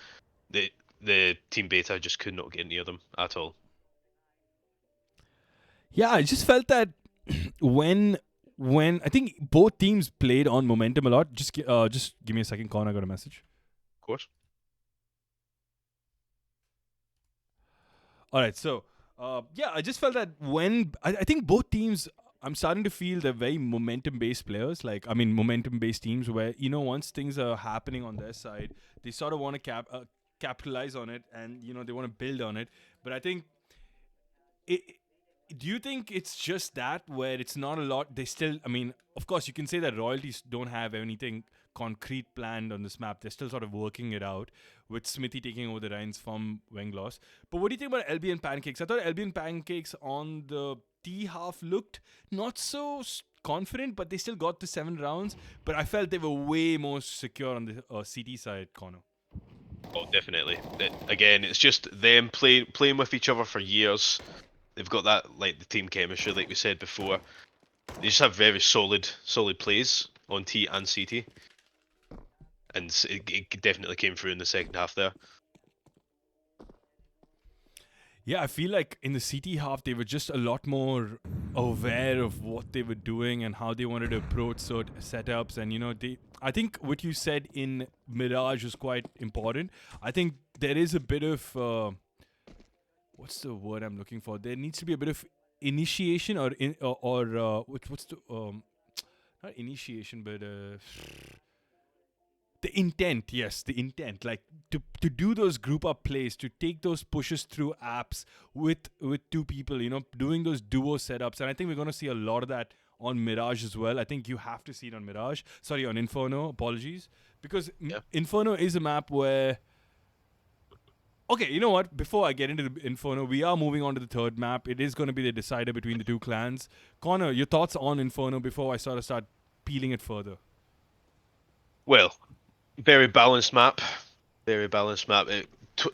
the Team Beta just could not get near them at all. Yeah, I just felt that when I think both teams played on momentum a lot. Just give me a second, Connor. I got a message. Of course. All right, so I just felt that when I think both teams, I'm starting to feel they're very momentum-based players. Momentum-based teams where once things are happening on their side, they sort of want to capitalize on it, and they want to build on it. But I think do you think it's just that where it's not a lot? They still, of course, you can say that Royalties don't have anything concrete planned on this map. They're still sort of working it out with Smithy taking over the reins from Wenglos. But what do you think about LBN Pancakes? I thought LBN Pancakes on the T half looked not so confident, but they still got the 7 rounds. But I felt they were way more secure on the CT side, Connor. Oh, definitely. Again, it's just them playing with each other for years. They've got that, the team chemistry, like we said before. They just have very solid plays on T and CT. And it definitely came through in the second half there. Yeah, I feel like in the CT half, they were just a lot more aware of what they were doing and how they wanted to approach certain setups. And, I think what you said in Mirage was quite important. I think there is a bit of, what's the word I'm looking for? There needs to be a bit of initiation what's the not initiation, but the intent. Yes, the intent. Like to do those group up plays, to take those pushes through apps with two people. Doing those duo setups, and I think we're gonna see a lot of that on Mirage as well. I think you have to see it on Mirage. Sorry, on Inferno. Apologies, because Inferno is a map where. Okay, you know what? Before I get into the Inferno, we are moving on to the third map. It is going to be the decider between the two clans. Connor, your thoughts on Inferno before I sort of start peeling it further? Well, very balanced map. Very balanced map.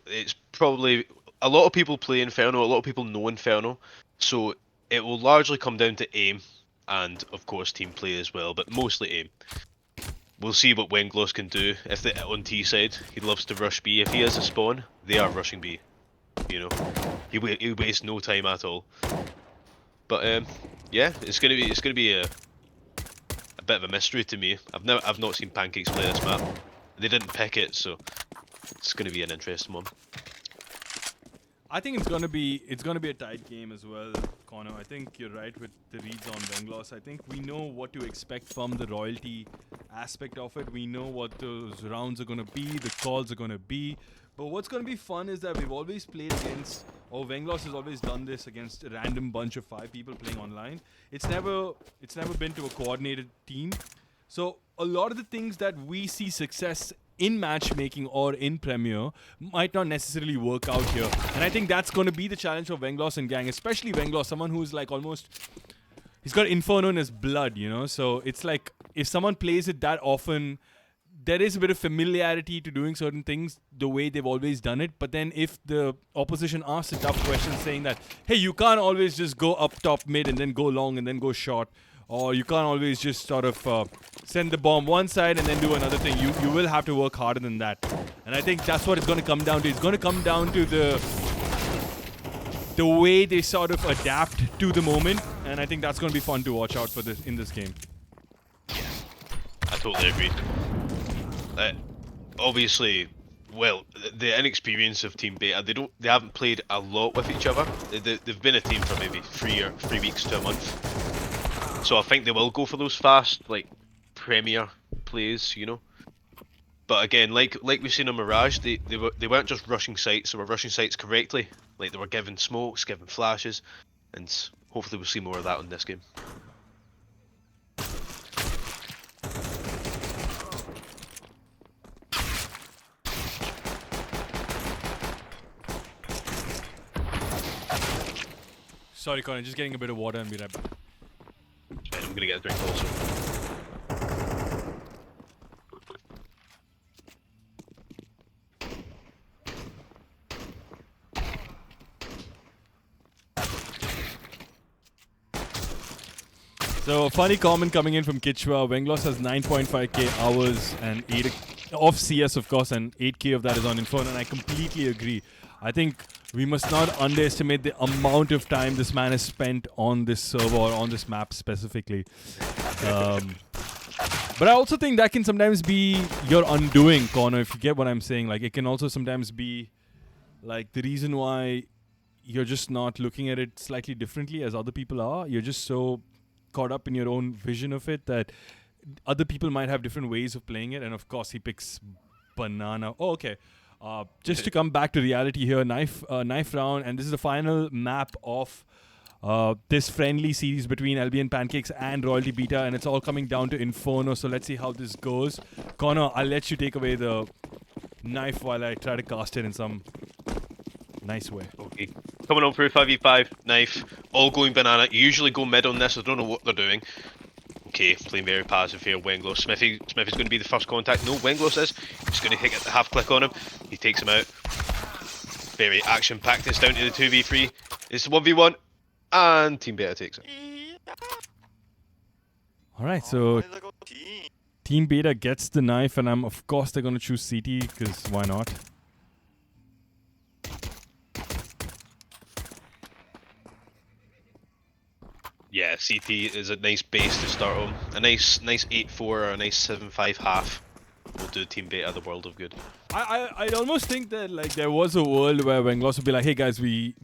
It's probably a lot of people play Inferno. A lot of people know Inferno, so it will largely come down to aim and, of course, team play as well, but mostly aim. We'll see what Wenglos can do. If on T side, he loves to rush B. If he has a spawn, they are rushing B. He wastes no time at all. But yeah, it's gonna be a bit of a mystery to me. I've not seen Pancakes play this map. They didn't pick it, so it's gonna be an interesting one. I think it's gonna be a tight game as well, Connor. I think you're right with the reads on Wenglos. I think we know what to expect from the royalty aspect of it. We know what those rounds are gonna be, the calls are gonna be. But what's gonna be fun is that we've always played against, or Wenglos has always done this against a random bunch of 5 people playing online. It's never been to a coordinated team. So a lot of the things that we see success in matchmaking or in Premier might not necessarily work out here. And I think that's going to be the challenge for Wenglos and gang, especially Wenglos, someone who's like he's got Inferno in his blood, So it's like, if someone plays it that often, there is a bit of familiarity to doing certain things the way they've always done it. But then if the opposition asks a tough question saying that, hey, you can't always just go up top mid and then go long and then go short, or you can't always just sort of send the bomb one side and then do another thing. You will have to work harder than that. And I think that's what it's going to come down to. It's going to come down to the way they sort of adapt to the moment. And I think that's going to be fun to watch out for in this game. I totally agree. Obviously, well, the inexperience of Team Beta, they haven't played a lot with each other. They've been a team for maybe 3 weeks to a month. So I think they will go for those fast, like, Premier plays, But again, like we've seen on Mirage, they weren't just rushing sites, they were rushing sites correctly. Like, they were giving smokes, giving flashes, and hopefully we'll see more of that in this game. Sorry, Colin, just getting a bit of water and be right back. And I'm gonna get a drink also. So, a funny comment coming in from Kichwa. Wenglos has 9.5k hours and 8 of CS, of course, and 8k of that is on Inferno, and I completely agree. I think we must not underestimate the amount of time this man has spent on this server or on this map specifically. But I also think that can sometimes be your undoing, Connor, if you get what I'm saying. Like, it can also sometimes be like the reason why you're just not looking at it slightly differently as other people are. You're just so caught up in your own vision of it that other people might have different ways of playing it. And of course, he picks banana. Oh, okay. Just to come back to reality here, knife round, and this is the final map of this friendly series between LBN Pancakes and Royalty Beta, and it's all coming down to Inferno. So let's see how this goes. Connor, I'll let you take away the knife while I try to cast it in some nice way. Okay. Coming on through 5v5, knife, all going banana. You usually go mid on this, I don't know what they're doing. Okay, playing very passive here, Wenglos. Smithy's going to be the first contact. No, Wenglos is. He's going to get the half click on him. He takes him out. Very action-packed. It's down to the 2v3. It's 1v1, and Team Beta takes it. Alright, so Team Beta gets the knife, and of course they're going to choose CT, because why not? Yeah, CT is a nice base to start on. A nice 8-4 or a nice 7-5 half. will do team beta the world of good. I'd almost think that like there was a world where Venglos would be like, hey guys, we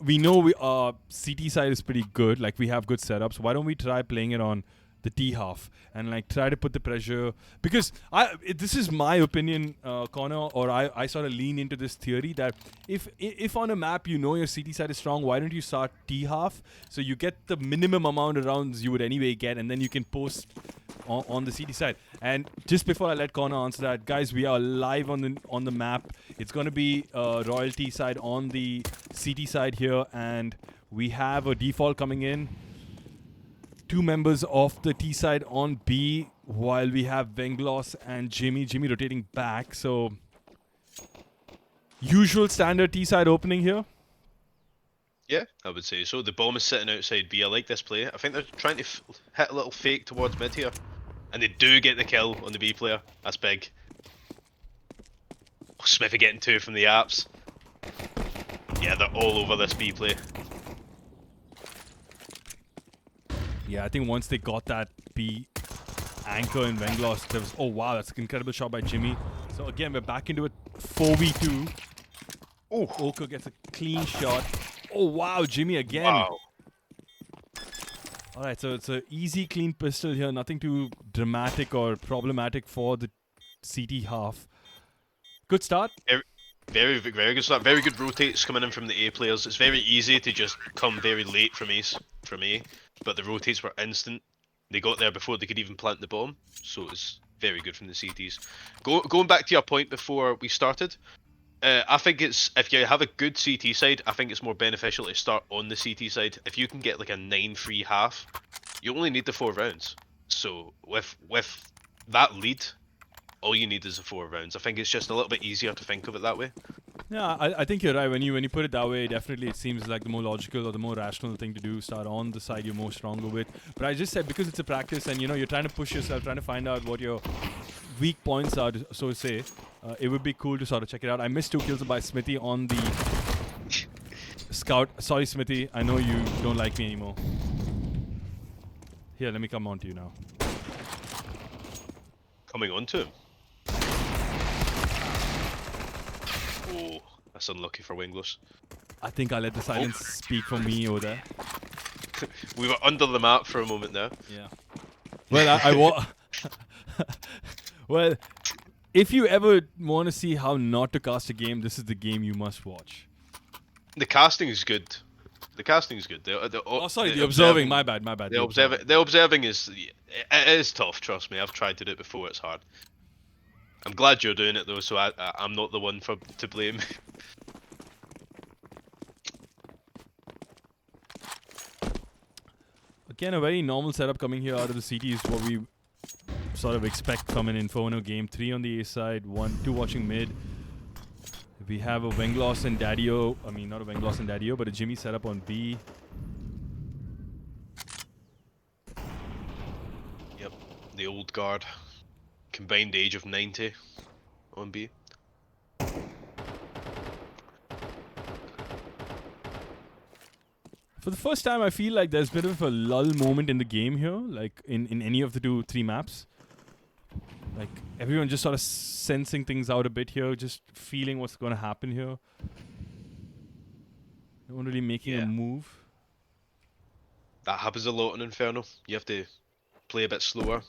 know our CT side is pretty good, like we have good setups. Why don't we try playing it on the T half and like try to put the pressure? Because this is my opinion, Connor, or I sort of lean into this theory that if on a map you know your CT side is strong, why don't you start T half so you get the minimum amount of rounds you would anyway get, and then you can post on the CT side. And just before I let Connor answer that, guys, we are live on the map. It's going to be Royalty side on the CT side here, and we have a default coming in. 2 members of the T side on B, while we have Venglos and Jimmy rotating back. So usual standard T side opening here. Yeah, I would say so. The bomb is sitting outside B. I like this play. I think they're trying to hit a little fake towards mid here. And they do get the kill on the B player. That's big. Oh, Smithy getting 2 from the apps. Yeah, they're all over this B play. Yeah, I think once they got that B anchor in Venglos, there was, oh wow, that's an incredible shot by Jimmy. So again, we're back into a 4v2. Oh, Oka gets a clean shot. Oh wow, Jimmy again. Wow. Alright, so it's an easy, clean pistol here. Nothing too dramatic or problematic for the CT half. Good start. Very good start. Very good rotates coming in from the A players. It's very easy to just come very late from A, but the rotates were instant. They got there before they could even plant the bomb, so it's very good from the CTs. Going back to your point before we started, I think it's, if you have a good CT side, I think it's more beneficial to start on the CT side. If you can get like a 9-3 half, you only need the 4 rounds. So with that lead, all you need is the 4 rounds. I think it's just a little bit easier to think of it that way. Yeah, I think you're right. When you put it that way, definitely it seems like the more logical or the more rational thing to do. Start on the side you're more stronger with. But I just said, because it's a practice and you're trying to push yourself, trying to find out what your weak points are, so to say. It would be cool to sort of check it out. I missed 2 kills by Smithy on the scout. Sorry, Smithy. I know you don't like me anymore. Here, let me come on to you now. Coming on to him. Oh, that's unlucky for Winglos. I think I let the silence speak for me over there. We were under the map for a moment there. Yeah. Well, well, if you ever want to see how not to cast a game, this is the game you must watch. The casting is good. The casting is good. Oh, sorry, the observing. My bad. The observing is, it is tough. Trust me, I've tried to do it before. It's hard. I'm glad you're doing it though, so I'm not the one to blame. Again, a very normal setup coming here out of the CT is what we sort of expect from an Inferno game. 3 on the A side, 2 watching mid. We have a Venglos and Daddio. I mean, not a Venglos and Daddio, but a Jimmy setup on B. Yep, the old guard. Combined age of 90 on B. For the first time, I feel like there's a bit of a lull moment in the game here, like in any of the 2-3 maps. Like, everyone just sort of sensing things out a bit here, just feeling what's going to happen here. No one really making a move. That happens a lot in Inferno. You have to play a bit slower.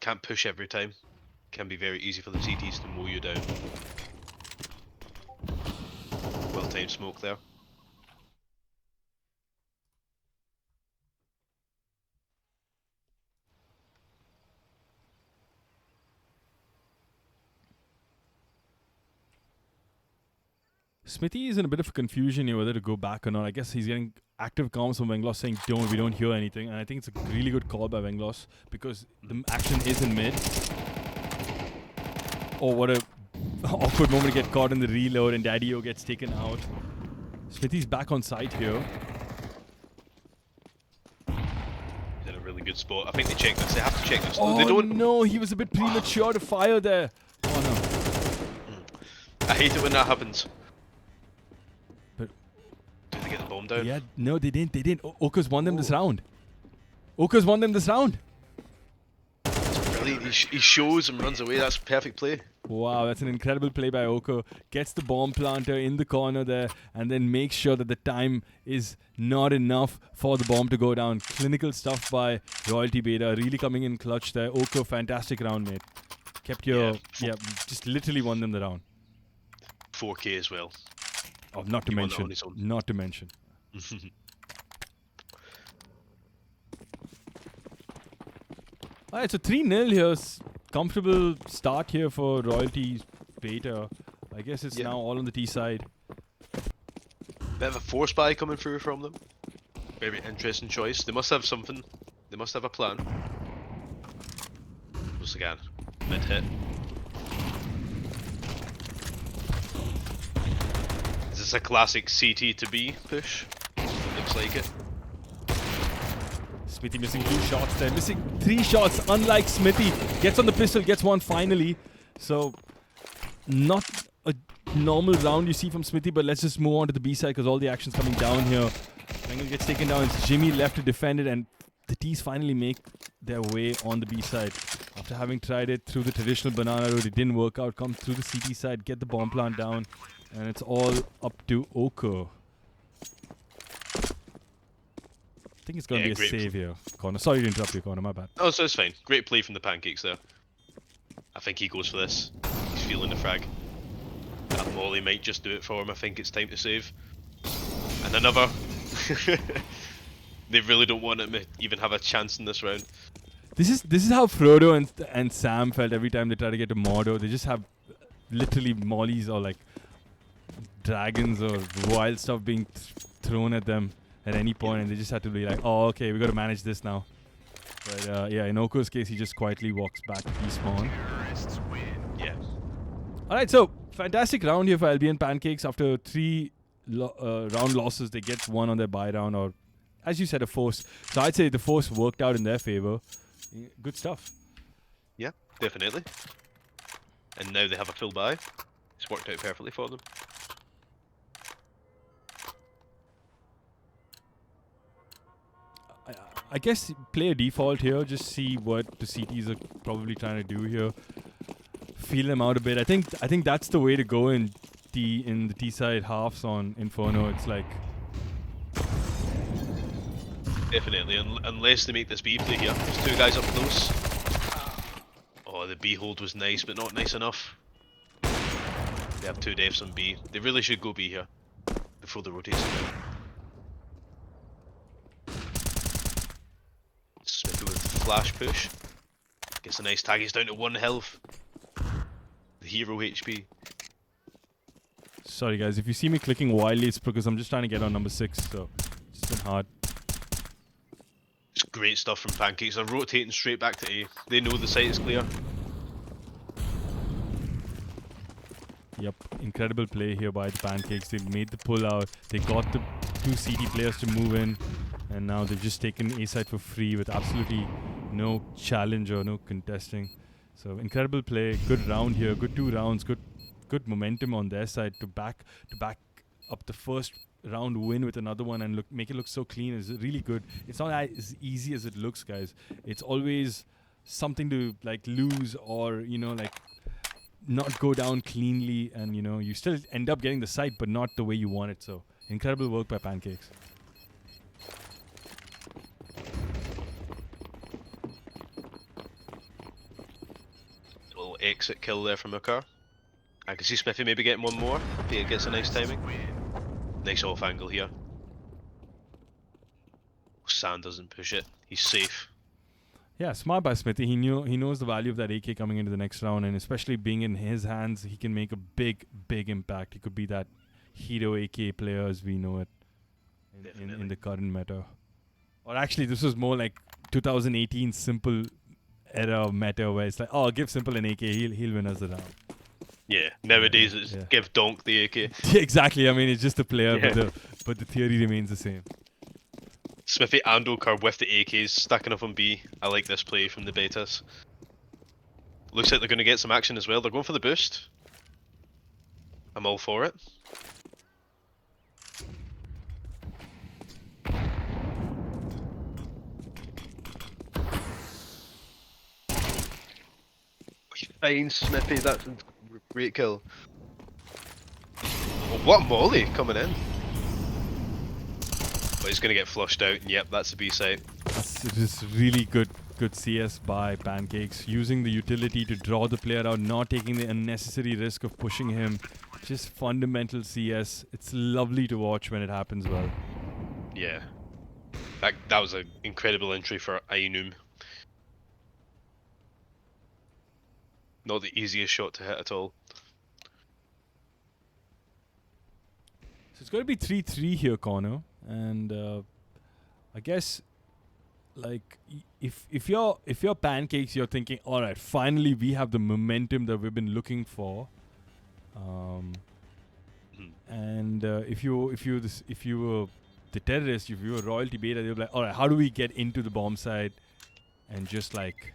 Can't push every time. Can be very easy for the CTs to mow you down. Well timed smoke there. Smithy is in a bit of a confusion here whether to go back or not. I guess he's getting active comms from Venglos saying we don't hear anything. And I think it's a really good call by Venglos because the action is in mid. Oh, what a awkward moment to get caught in the reload and Daddio gets taken out. Smithy's back on site here. He's in a really good spot. I think they check this. They have to check this. Oh they don't. No, he was a bit premature to fire there. Oh no. I hate it when that happens. Did they get the bomb down? Yeah, no, they didn't. Oka's won them this round. Oka's won them this round. It's Like, he shows and runs away. That's perfect play. Wow, that's an incredible play by Oko. Gets the bomb planter in the corner there and then makes sure that the time is not enough for the bomb to go down. Clinical stuff by Royalty Beta. Really coming in clutch there. Oko, fantastic round, mate. Kept your... Yeah, just literally won them the round. 4K as well. Oh, not to He won that mention. on his own. Not to mention. Alright, so 3-0 here. Comfortable start here for Royalty Beta. I guess it's now all on the T side. Bit of a force buy coming through from them. Very interesting choice. They must have something. They must have a plan. Once again, mid hit. Is this a classic CT to B push? Looks like it. Smithy missing 2 shots there. Missing 3 shots, unlike Smithy. Gets on the pistol, gets one finally. So, not a normal round you see from Smithy, but let's just move on to the B side because all the action's coming down here. Bengal gets taken down. It's Jimmy left to defend it, and the T's finally make their way on the B side. After having tried it through the traditional banana road, it didn't work out. Come through the CT side, get the bomb plant down, and it's all up to Oko. I think it's going to be a save here, Connor. Sorry to interrupt you, Connor. My bad. Oh, so it's fine. Great play from the Pancakes there. I think he goes for this. He's feeling the frag. That molly might just do it for him. I think it's time to save. And another. They really don't want him to even have a chance in this round. This is how Frodo and Sam felt every time they try to get to Mordor. They just have literally mollies or like dragons or wild stuff being thrown at them at any point, and they just had to be like, oh, okay, we got to manage this now. But yeah, in Oko's case, he just quietly walks back to despawn. Yeah. Alright, so fantastic round here for LBN Pancakes. After 3 round losses, they get 1 on their bye round, or as you said, a force. So I'd say the force worked out in their favor. Good stuff. Yeah, definitely. And now they have a full buy. It's worked out perfectly for them. I guess play a default here, just see what the CTs are probably trying to do here. Feel them out a bit. I think that's the way to go in the T side halves on Inferno. It's like Definitely, unless they make this B play here. There's 2 guys up close. Oh, the B hold was nice, but not nice enough. They have 2 deaths on B. They really should go B here before the rotation. Smithy with flash push. Gets a nice tag. He's down to 1 health. The hero HP. sorry guys, if you see me clicking wildly, it's because I'm just trying to get on number 6, so it's been hard. It's great stuff from Pancakes. They're rotating straight back to A. They know the site is clear. Yep, incredible play here by the Pancakes. They made the pull out. They got the 2 CD players to move in, and now they've just taken A side for free with absolutely no challenge or no contesting. So incredible play, good round here, good 2 rounds, good momentum on their side to back up the first round win with another one and make it look so clean is really good. It's not as easy as it looks, guys. It's always something to like lose or like not go down cleanly, and you still end up getting the site but not the way you want it. So incredible work by Pancakes. A little exit kill there from Okur. I can see Smithy maybe getting one more if he gets a nice timing. Nice off angle here. Sand doesn't push it. He's safe. Yeah, smart by Smithy. He knows the value of that AK coming into the next round, and especially being in his hands, he can make a big impact. He could be that hero AK player as we know it in the current meta. Or actually, this was more like 2018 Simple era meta where it's like, oh, give Simple an AK, he'll win us the round. Yeah, nowadays it's give Donk the AK. Exactly, I mean, it's just a player, but the theory remains the same. Smithy and Okur with the AKs stacking up on B. I like this play from the betas. Looks like they're going to get some action as well. They're going for the boost. I'm all for it. fine, Smithy. That's a great kill. Oh, what a molly coming in. But he's gonna get flushed out, and yep, that's a B site. It is really good CS by Pancakes, using the utility to draw the player out, not taking the unnecessary risk of pushing him. Just fundamental CS. It's lovely to watch when it happens well. Yeah. That was an incredible entry for Ainum. Not the easiest shot to hit at all. So it's going to be 3-3 here, Connor, and I guess like if you're Pancakes, you're thinking, all right, finally we have the momentum that we've been looking for. And if you were the terrorist, if you were royalty beta, they'll be like, all right, how do we get into the bomb site and just like,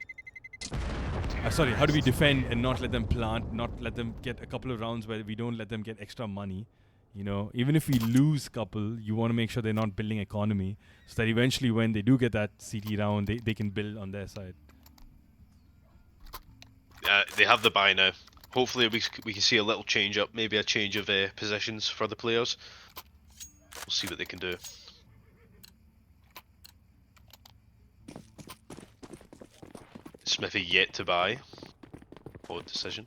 sorry, how do we defend and not let them plant, not let them get a couple of rounds where we don't let them get extra money? You know, even if we lose couple, you want to make sure they're not building economy, so that eventually when they do get that CT round, they can build on their side. They have the buy now. Hopefully we can see a little change up, maybe a change of positions for the players. We'll see what they can do. Smithy yet to buy. Odd decision.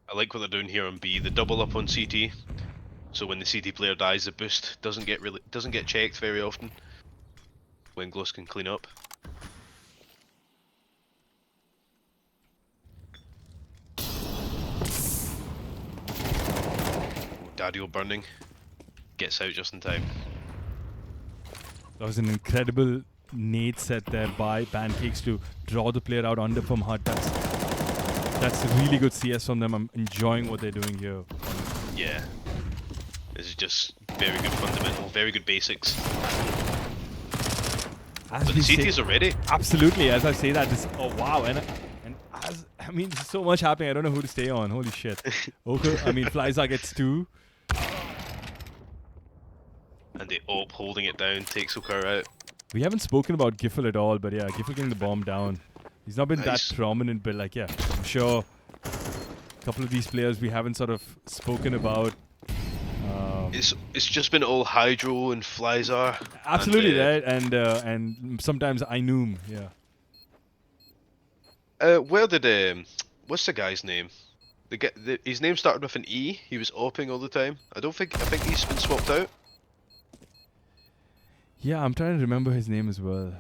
I like what they're doing here on B. The double up on CT, so when the CT player dies, the boost doesn't get checked very often. When Gloss can clean up. Daddy-o burning, gets out just in time. That was an incredible nade set there by Pancakes to draw the player out under from HUD. That's really good CS from them. I'm enjoying what they're doing here. Yeah. This is just very good fundamental, very good basics. As But we the say- CTs are ready. Absolutely. As I say that, oh wow, and as I mean, there's so much happening. I don't know who to stay on. Holy shit. Okay, I mean, Flyza gets 2. And the AWP holding it down takes Okar out. We haven't spoken about Giffel at all, but yeah, Giffel getting the bomb down. He's not been Nice. that prominent, but like, yeah, I'm sure a couple of these players we haven't sort of spoken about. It's just been all Hydro and Flyzar. Absolutely, and, right? And sometimes Ainum, yeah. Where did what's the guy's name? His name started with an E. He was AWPing all the time. I think he's been swapped out. Yeah, I'm trying to remember his name as well.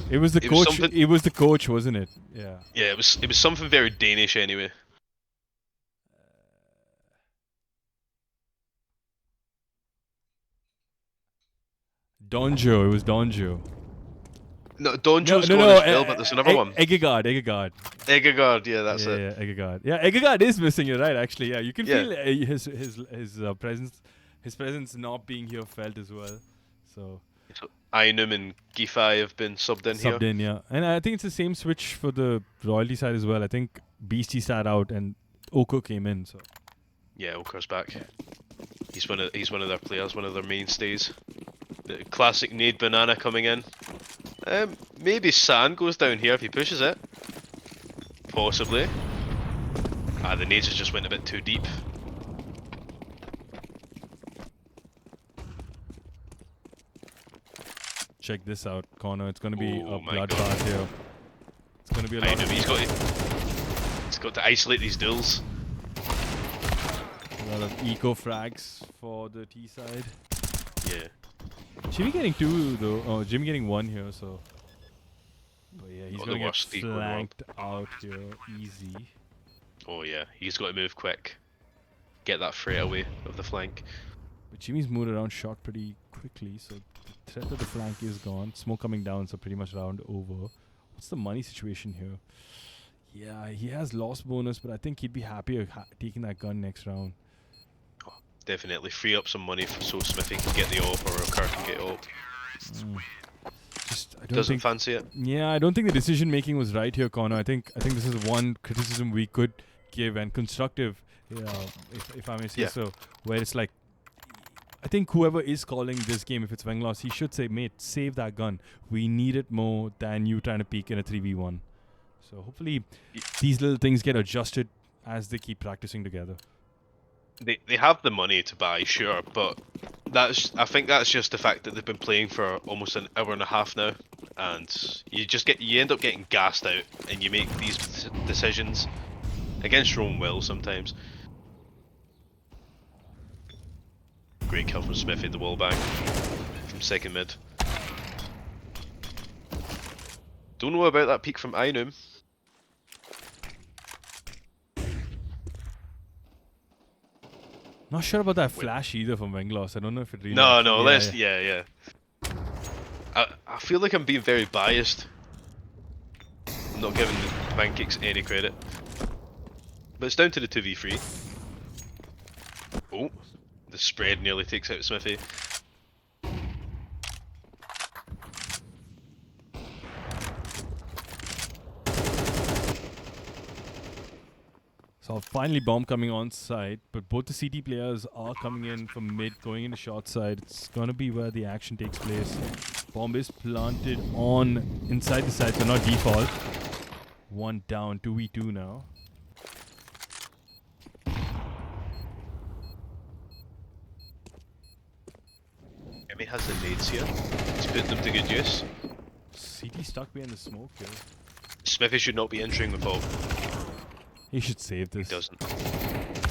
It was the It was coach. something- It was the coach, wasn't it? Yeah. Yeah, it was something very Danish anyway. Donjo. It was Donjo. No, Donjo's going as well, but there's another one. Eggegard. Egegard, yeah, that's it. Yeah, Eggegard. Yeah, Eggegard is missing. You're right, actually. Yeah, you can Yeah. feel his presence not being here felt as well. So So Ainum and Gifai have been subbed in here. subbed in, yeah. And I think it's the same switch for the royalty side as well. I think Beastie sat out and Oko came in. So Yeah, Okar's back. He's one of their players, one of their mainstays. The classic nade banana coming in. Maybe San goes down here if he pushes it. Possibly. The nades just went a bit too deep. check this out, Connor. It's going to be Oh a my bloodbath here. It's going to be a lot Ainum, of he's got to isolate these duels. eco frags for the T side. Yeah. Jimmy getting 2 though. Oh, Jimmy getting 1 here, so. But yeah, he's Not going the to get worst eco in the world. flanked out here. Easy. Oh yeah, he's got to move quick. Get that freight away of the flank. But Jimmy's moved around shot pretty quickly, so the threat of the flank is gone. Smoke coming down, so pretty much round over. What's the money situation here? Yeah, he has loss bonus, but I think he'd be happier taking that gun next round. Definitely free up some money so Smithy can get the AWP or Okar can get AWP. Just I don't Doesn't think. fancy it. Yeah, I don't think the decision making was right here, Connor. I think this is one criticism we could give, and constructive, if I may say Yeah. so. Where it's like, I think whoever is calling this game, if it's Venglos, he should say, mate, save that gun. We need it more than you trying to peek in a 3v1. So hopefully these little things get adjusted as they keep practicing together. They have the money to buy, sure, but I think that's just the fact that they've been playing for almost an hour and a half now, and you end up getting gassed out, and you make these decisions against your own will sometimes. Great kill from Smithy, the wall bang from second mid. Don't know about that peek from Ainum. Not sure about that flash either from Venglos. I don't know if it really. No, actually- let's yeah. I feel like I'm being very biased. I'm not giving the Pancakes any credit. But it's down to the 2v3. Oh, the spread nearly takes out Smithy. So finally bomb coming on side, but both the CT players are coming in from mid, going into short side. It's gonna be where the action takes place. Bomb is planted on inside the side, so not default. One down, 2v2 now. Emi has the nades here. He's put them to good use. CT stuck behind the smoke here. Smithy should not be entering with all. He should save He this. doesn't.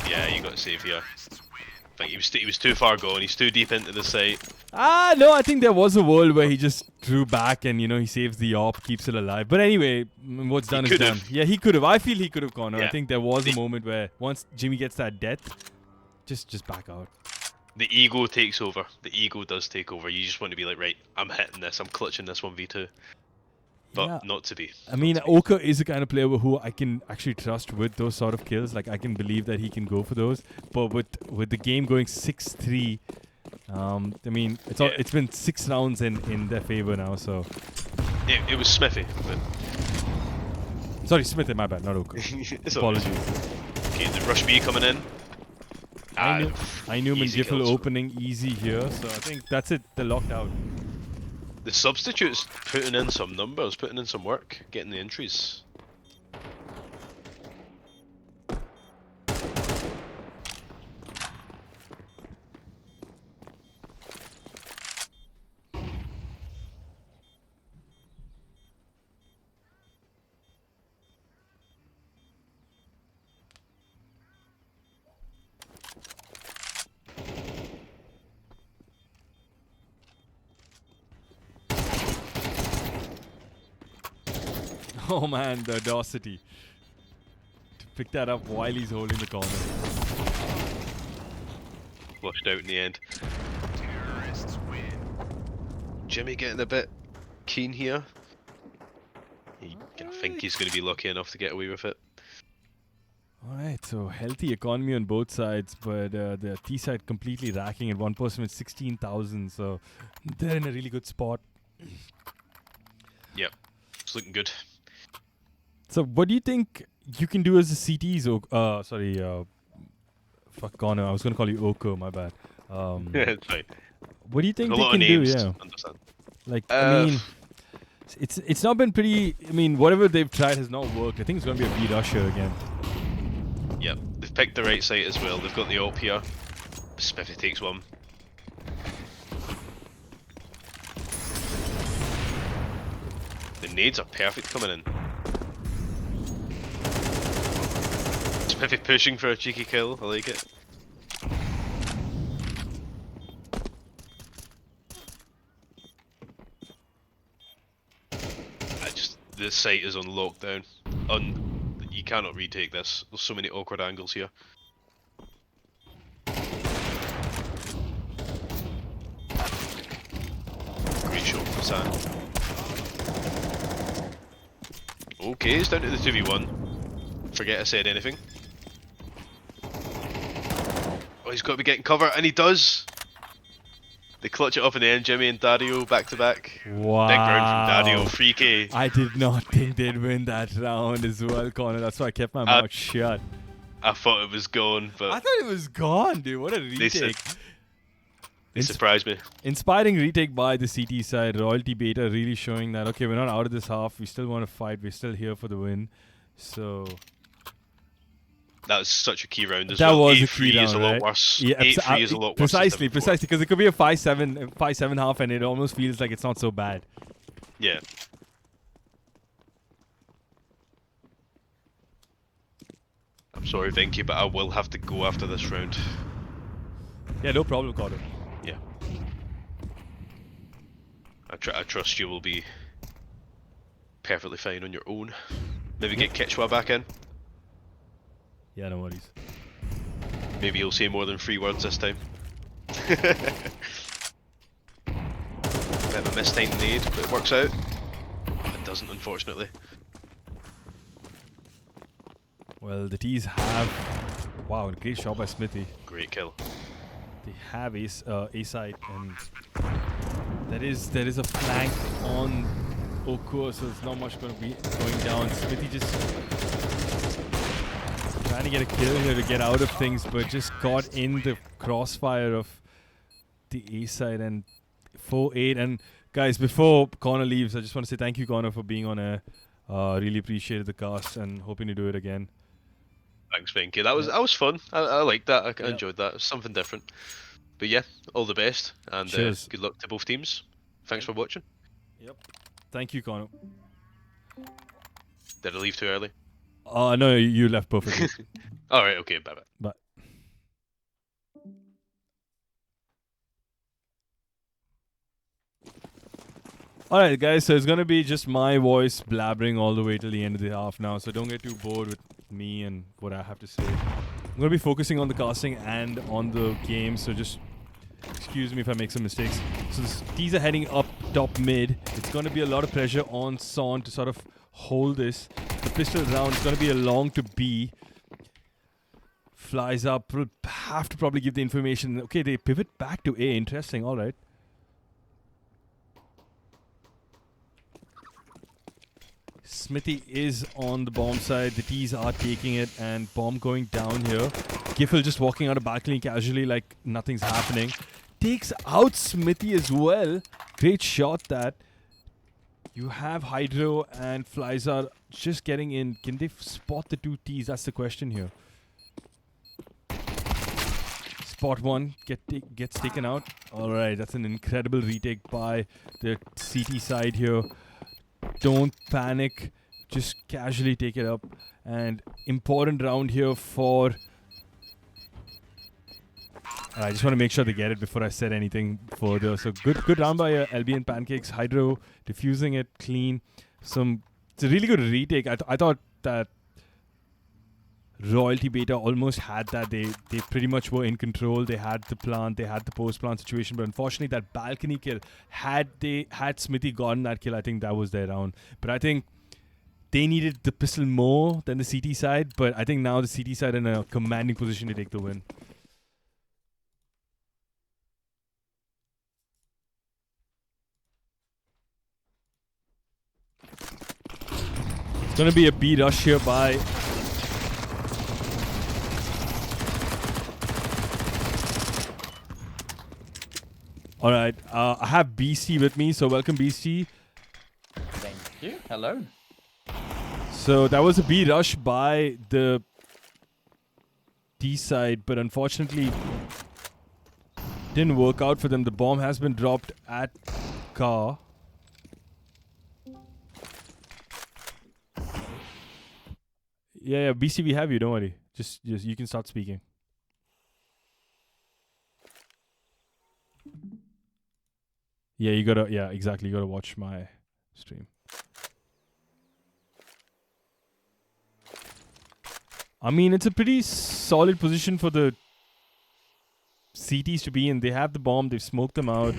Yeah, you got to save here. I think he was too far gone. He's too deep into the site. No, I think there was a world where he just drew back and, he saves the op, keeps it alive. But anyway, what's done is done. could've. Yeah, he could have. I feel he could have gone. I Yeah. think there was a The- moment where once Jimmy gets that death, just back out. The ego takes over. The ego does take over. You just want to be like, right, I'm hitting this. I'm clutching this 1v2. But Yeah. not to be. I mean, Oka is the kind of player who I can actually trust with those sort of kills. Like, I can believe that he can go for those. But with the game going 6-3, I mean, it's been 6 rounds in their favor now. So It was Smithy. But sorry, Smith, my bad, not Oka. it's all right. Apologies. Okay, the rush B coming in. I knew and easy Giffel kills. opening easy here, so I think that's it. They're locked out. The substitutes putting in some numbers, putting in some work, getting the entries. Oh man, the audacity to pick that up while he's holding the corner. Flushed out in the end. Jimmy getting a bit keen here. I think he's going to be lucky enough to get away with it. Alright, so healthy economy on both sides, but the T side completely racking, and one person with 16,000, so they're in a really good spot. Yep, it's looking good. So, what do you think you can do as the CTs? Fuck Connor, I was gonna call you Oko, my bad. It's fine. What do you think A they lot can of do? names Yeah, to understand. like I mean, it's not been pretty. I mean, whatever they've tried has not worked. I think it's gonna be a B rusher again. Yep, they've picked the right site as well. They've got the op here. Spiffy takes one. The nades are perfect coming in. Spiffy pushing for a cheeky kill. I like it. This site is on lockdown. You cannot retake this. There's so many awkward angles here. Great shot from San. Okay, it's down to the 2v1. Forget I said anything. Oh, he's got to be getting cover, and he does! They clutch it up in the end, Jimmy and Dario back to back. Wow. Big round from Dario, 3K. I did not think they'd win that round as well, Connor. That's why I kept my mouth shut. I thought it was gone, but I thought it was gone, dude. What a retake. They surprised me. Inspiring retake by the CT side. Royalty Beta really showing that, okay, we're not out of this half. We still want to fight. We're still here for the win. So That was such a key round as that well. was a 8-3 key round, is a lot right? worse. Yeah, 8-3 is a lot worse. Precisely, because it could be a 5-7 half, and it almost feels like it's not so bad. Yeah. I'm sorry, Vinky, but I will have to go after this round. Yeah, no problem, Connor. Yeah. I trust you will be perfectly fine on your own. Maybe get Quechua back in. Yeah, no worries. Maybe you'll say more than 3 words this time. Bit of a mistimed nade, but it works out. It doesn't, unfortunately. Well, the T's have... Wow, great shot by Smithy. Great kill. They have a side, and there is a flank on Okur, so there's not much going to be going down. Smithy just trying to get a kill here to get out of things, but just got in the crossfire of the A side, and 4-8. And guys, before Connor leaves, I just want to say thank you, Connor, for being on air. Really appreciated the cast and hoping to do it again. Thanks, Vinky. That was fun. I liked that. I enjoyed that. It was something different. But yeah, all the best, and good luck to both teams. Thanks for watching. Yep. Thank you, Connor. Did I leave too early? No, you left perfectly. Alright, okay, bye bye. Bye. Alright guys, so it's gonna be just my voice blabbering all the way till the end of the half now, so don't get too bored with me and what I have to say. I'm gonna be focusing on the casting and on the game, so just excuse me if I make some mistakes. So these are heading up top mid. It's gonna be a lot of pressure on Son to sort of hold this. The pistol round is gonna be a long to B. Flies up, will have to probably give the information. Okay, they pivot back to A, interesting, alright. Smithy is on the bomb side. The T's are taking it, and bomb going down here. Giffel just walking out of balcony casually like nothing's happening. Takes out Smithy as well. Great shot that. You have Hydro and Flyzar just getting in. Can they spot the two T's? That's the question here. Spot one gets taken out. Alright, that's an incredible retake by the CT side here. Don't panic, just casually take it up. And important round here for... I just want to make sure they get it before I said anything further. So good round by LBN Pancakes. Hydro diffusing it clean. It's a really good retake. I thought that Royalty Beta almost had that. They pretty much were in control. They had the plant, they had the post-plant situation, but unfortunately that balcony kill, had Smithy gotten that kill, I think that was their round. But I think they needed the pistol more than the CT side, but I think now the CT side in a commanding position to take the win. It's going to be a B rush here by... Alright, I have BC with me, so welcome BC. Thank you. Hello. So that was a B rush by the T side, but unfortunately didn't work out for them. The bomb has been dropped at car. Yeah, BC, we have you, don't worry. Just you can start speaking. Yeah, exactly. You gotta watch my stream. I mean, it's a pretty solid position for the CTs to be in. They have the bomb. They've smoked them out.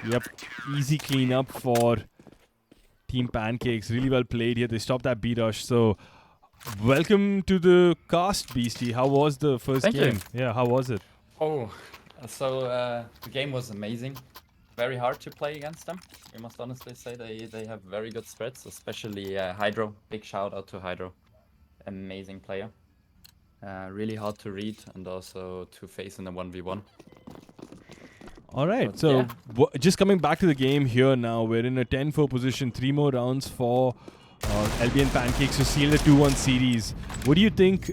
Yep, easy cleanup for Team Pancakes. Really well played here. They stopped that B rush. So welcome to the cast, Beastie. How was the first Thank you. game? Yeah, how was it? Oh, so the game was amazing. Very hard to play against them. We must honestly say they have very good spreads, especially Hydro. Big shout out to Hydro. Amazing player. Really hard to read and also to face in a 1v1. All right, But so yeah. just coming back to the game here now, we're in a 10-4 position, 3 more rounds for LBN Pancakes to seal the 2-1 series. What do you think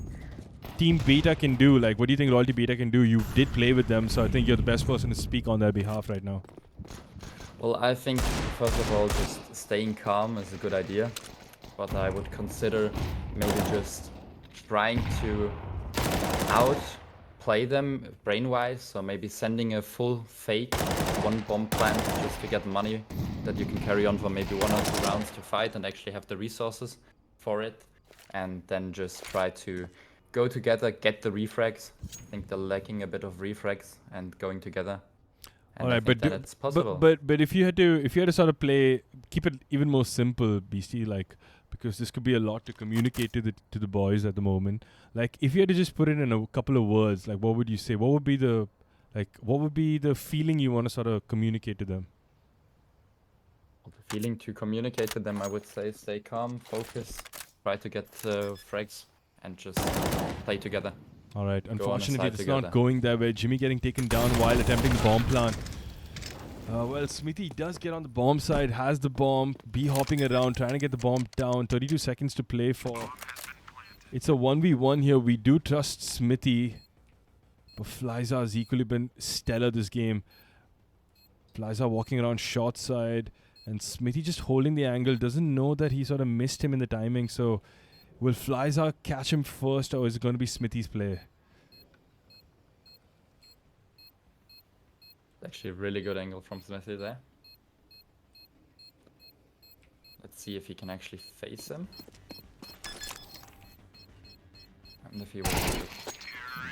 Team Beta can do? Like, what do you think Royalty Beta can do? You did play with them, so I think you're the best person to speak on their behalf right now. Well, I think first of all, just staying calm is a good idea. But I would consider maybe just trying to outplay them brain-wise. So maybe sending a full fake 1 bomb plant just to get money that you can carry on for maybe 1 or 2 rounds to fight and actually have the resources for it. And then just try to go together, get the refrags. I think they're lacking a bit of refrags and going together. And All I right, think but that it's possible. but if you had to sort of play, keep it even more simple, Beastie, like, because this could be a lot to communicate to the boys at the moment. Like, if you had to just put it in a couple of words, like, what would you say? What would be the feeling you want to sort of communicate to them? The feeling to communicate to them, I would say, stay calm, focus, try to get frags, and just play together. All right. on a Unfortunately, side it's together. not going that way. Jimmy getting taken down while attempting the bomb plant. Well, Smithy does get on the bomb side, has the bomb, hopping around, trying to get the bomb down. 32 seconds to play for. It's a 1v1 here. We do trust Smithy. But Flyza has equally been stellar this game. Flyza walking around short side. And Smithy just holding the angle. Doesn't know that he sort of missed him in the timing. So will Flyza catch him first, or is it going to be Smithy's play? Actually, a really good angle from Smithy there. Let's see if he can actually face him. And if he will do it.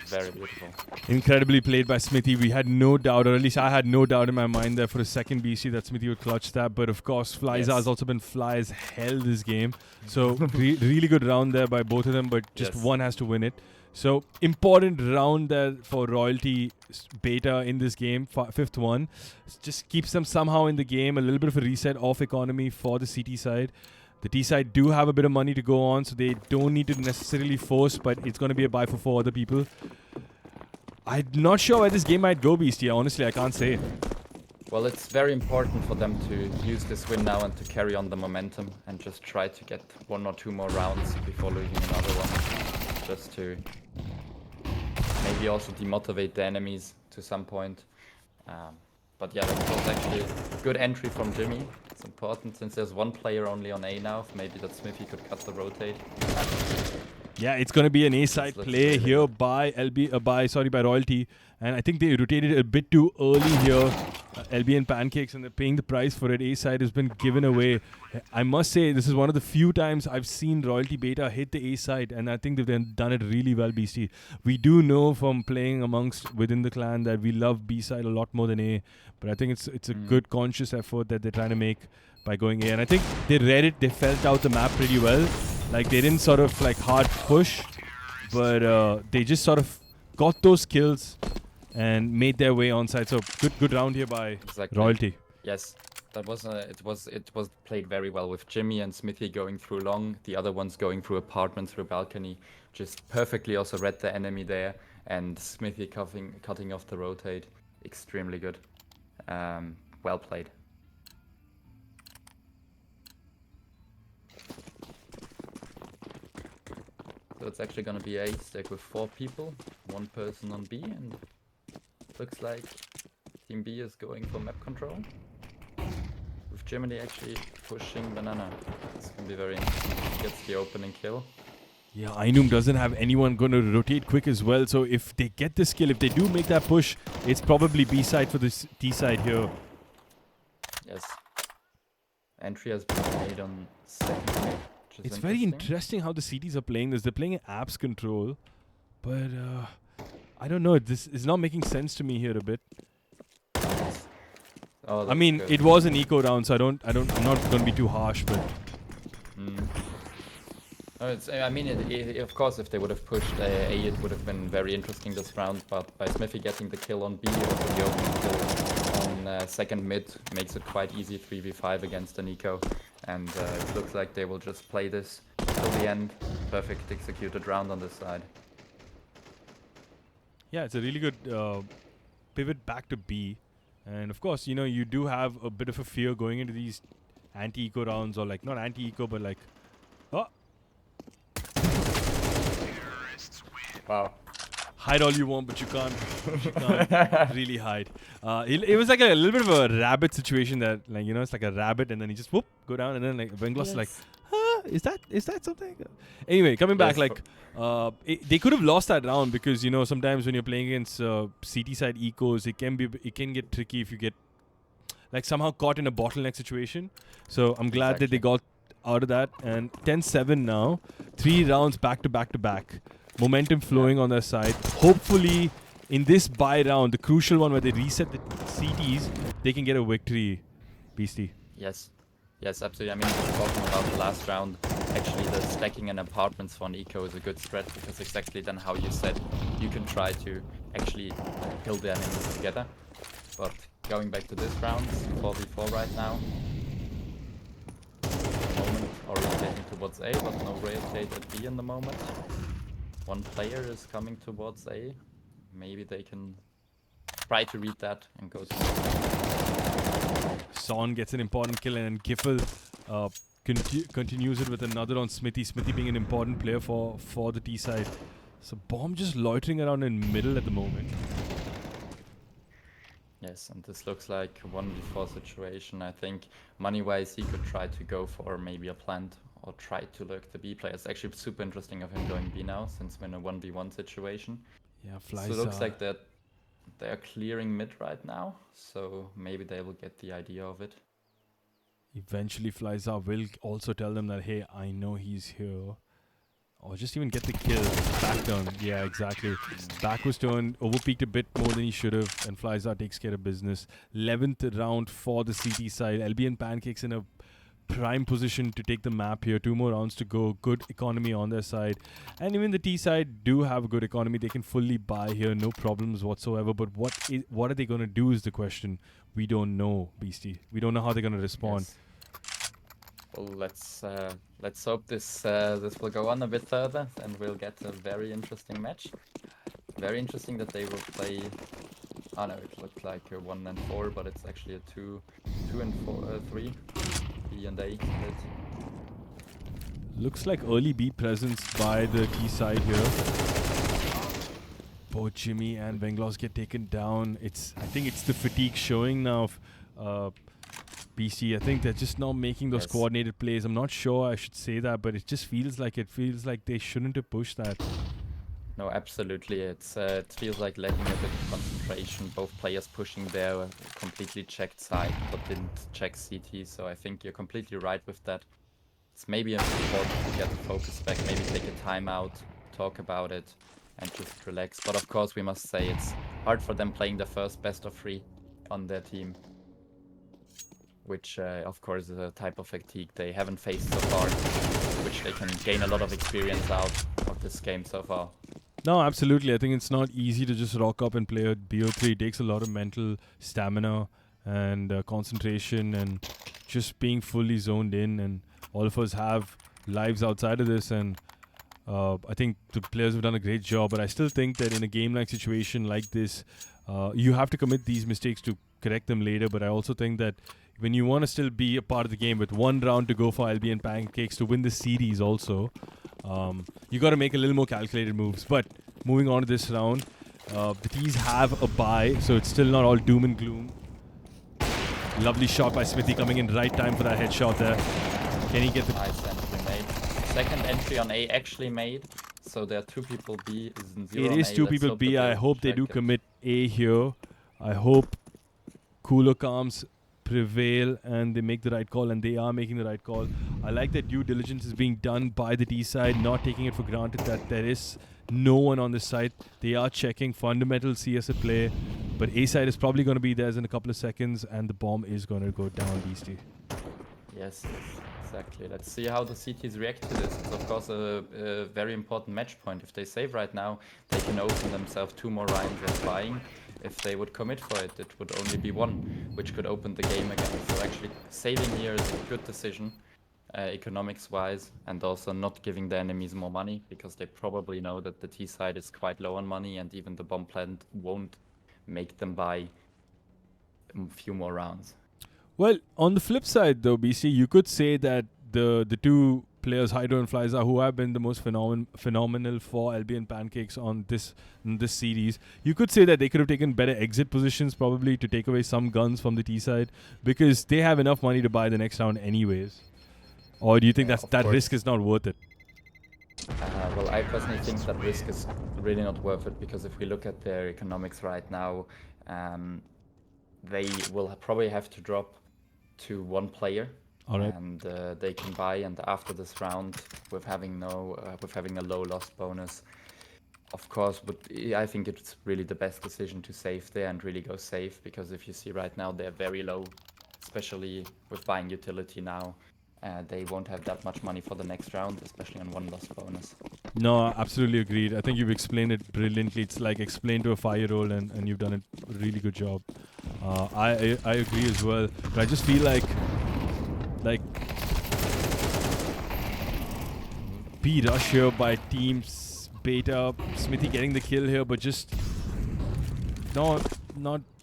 Very beautiful. Incredibly played by Smithy. We had no doubt, or at least I had no doubt in my mind there for a second BC that Smithy would clutch that. But of course, Flyza has also been fly as hell this game. So really good round there by both of them, but just one has to win it. So important round there for Royalty Beta in this game, 5th one. Just keeps them somehow in the game. A little bit of a reset off economy for the CT side. The T side do have a bit of money to go on, so they don't need to necessarily force, but it's going to be a buy for 4 other people. I'm not sure where this game might go, Beastie. Honestly, I can't say. Well, it's very important for them to use this win now and to carry on the momentum and just try to get 1 or 2 more rounds before losing another one. Just to maybe also demotivate the enemies to some point. But yeah, that was actually a good entry from Jimmy. It's important since there's 1 player only on A now. Maybe that Smithy could cut the rotate. Yeah, it's going to be an A-side Let's play see. here by by Royalty. And I think they rotated a bit too early here. LBN Pancakes, and they're paying the price for it. A-side has been given away. I must say, this is one of the few times I've seen Royalty Beta hit the A-side, and I think they've done it really well, BC. We do know from playing within the clan that we love B-side a lot more than A, but I think it's a good conscious effort that they're trying to make by going A. And I think they read it, they felt out the map pretty well. Like, they didn't sort of like hard push, but they just sort of got those kills and made their way on side. So good round here by Royalty. Yes, that was it was played very well with Jimmy and Smithy going through long, the other ones going through apartment, through balcony. Just perfectly also read the enemy there, and Smithy cutting off the rotate. Extremely good. Well played. So it's actually gonna be a stack with 4 people, 1 person on B, and looks like Team B is going for map control. With Germany actually pushing banana. It's gonna be very interesting. He gets the opening kill. Yeah, Ainum doesn't have anyone going to rotate quick as well. So if they get this kill, if they do make that push, it's probably B side for this T side here. Yes. Entry has been made on second mid. It's very interesting how the CTs are playing this. They're playing apps control, but I don't know. This is not making sense to me here a bit. Oh, I mean, it was an eco round, so I'm not going to be too harsh, but I mean, of course, if they would have pushed A, it would have been very interesting this round. But by Smithy getting the kill on B, also the opening kill on second mid, makes it quite easy 3v5 against an eco. And it looks like they will just play this till the end. Perfect executed round on this side. Yeah, it's a really good pivot back to B. And of course, you know, you do have a bit of a fear going into these anti-eco rounds, or like not anti-eco, but like, oh, Wow. hide all you want, but you can't really hide. It was like a little bit of a rabbit situation that, like, you know, it's like a rabbit and then he just whoop, go down, and then like Venglos is like, huh, is that something? Anyway, coming back, Yes, like, they could have lost that round because, you know, sometimes when you're playing against CT side ecos, it can get tricky if you get like somehow caught in a bottleneck situation. So I'm glad that they got out of that. And 10-7 now, 3 rounds back to back to back. Momentum flowing on their side. Hopefully, in this bye round, the crucial one where they reset the CTs, they can get a victory, Beastie. Yes. Yes, absolutely. I mean, talking about the last round, actually the stacking in apartments for an eco is a good strat because exactly then how you said, you can try to actually kill the enemies together. But going back to this round, 4v4 right now. Moment orientating towards A, but no rotate at B in the moment. One player is coming towards A. Maybe they can try to read that and go to Son gets an important kill, and Giffel continues it with another on Smithy. Smithy being an important player for the T side. So Bomb just loitering around in middle at the moment. Yes, and this looks like a 1v4 situation. I think money-wise he could try to go for maybe a plant or try to lurk the B player. It's actually super interesting of him going B now since we're in a 1v1 situation. Yeah, Flies. So it looks like that they're clearing mid right now, so maybe they will get the idea of it. Eventually Flies will also tell them that, hey, I know he's here. Or just even get the kill. Back down. Yeah, exactly. Back was turned, overpeaked a bit more than he should have, and Flyzar takes care of business. 11th round for the CT side. LBN Pancakes in a prime position to take the map here. 2 more rounds to go. Good economy on their side. And even the T side do have a good economy. They can fully buy here. No problems whatsoever. But what are they going to do is the question. We don't know, Beastie. We don't know how they're going to respond. Yes. Well, let's hope this will go on a bit further, and we'll get a very interesting match. Very interesting that they will play. Oh no, it looked like a 1 and 4, but it's actually a 2 and 3. B and A split. Looks like early B presence by the T side here. Both Jimmy and Venglos get taken down. I think it's the fatigue showing now of BC. I think they're just not making those coordinated plays. I'm not sure I should say that, but it just feels like they shouldn't have pushed that. No, absolutely. It feels like lacking a bit of concentration. Both players pushing their completely checked side, but didn't check CT. So I think you're completely right with that. It's maybe important to get the focus back, maybe take a timeout, talk about it, and just relax. But of course, we must say it's hard for them playing the first best of 3 on their team, which of course is a type of fatigue they haven't faced so far, which they can gain a lot of experience out of this game so far. No, absolutely. I think it's not easy to just rock up and play a BO3. It takes a lot of mental stamina and concentration and just being fully zoned in. And all of us have lives outside of this. And I think the players have done a great job. But I still think that in a game-like situation like this, you have to commit these mistakes to correct them later. But I also think that when you want to still be a part of the game with 1 round to go for LBN Pancakes to win the series also, you got to make a little more calculated moves. But moving on to this round, the T's have a bye, so it's still not all doom and gloom. Lovely shot by Smithy coming in right time for that headshot there. Can he get the... Nice entry made. Second entry on A actually made, so there are 2 people B. Is 0 It is 2 people B. I hope they do commit A here. I hope cooler calms prevail and they make the right call, and they are making the right call. I like that due diligence is being done by the T side, not taking it for granted that there is no one on this side. They are checking fundamental CSA play, but A side is probably going to be there in a couple of seconds, and the bomb is going to go down, Beastie. Yes, it's Exactly. Let's see how the CTs react to this. It's of course a very important match point. If they save right now, they can open themselves 2 more rounds of buying. If they would commit for it, it would only be 1, which could open the game again. So actually saving here is a good decision, economics-wise, and also not giving the enemies more money, because they probably know that the T side is quite low on money, and even the bomb plant won't make them buy a few more rounds. Well, on the flip side, though, BC, you could say that the two players, Hydro and Flyza, who have been the most phenomenal for LBN Pancakes on this series, you could say that they could have taken better exit positions probably to take away some guns from the T side, because they have enough money to buy the next round anyways. Or do you think that risk is not worth it? Well, I personally think that risk is really not worth it, because if we look at their economics right now, they will probably have to drop to 1 player. All right. And they can buy, and after this round, with having a low loss bonus, of course, I think it's really the best decision to save there and really go safe, because if you see right now, they're very low, especially with buying utility now. They won't have that much money for the next round, especially on 1 loss bonus. No, absolutely agreed. I think you've explained it brilliantly. It's like explain to a 5-year-old, and you've done a really good job. I agree as well. But I just feel like B rush here by teams Beta, Smithy getting the kill here, but just not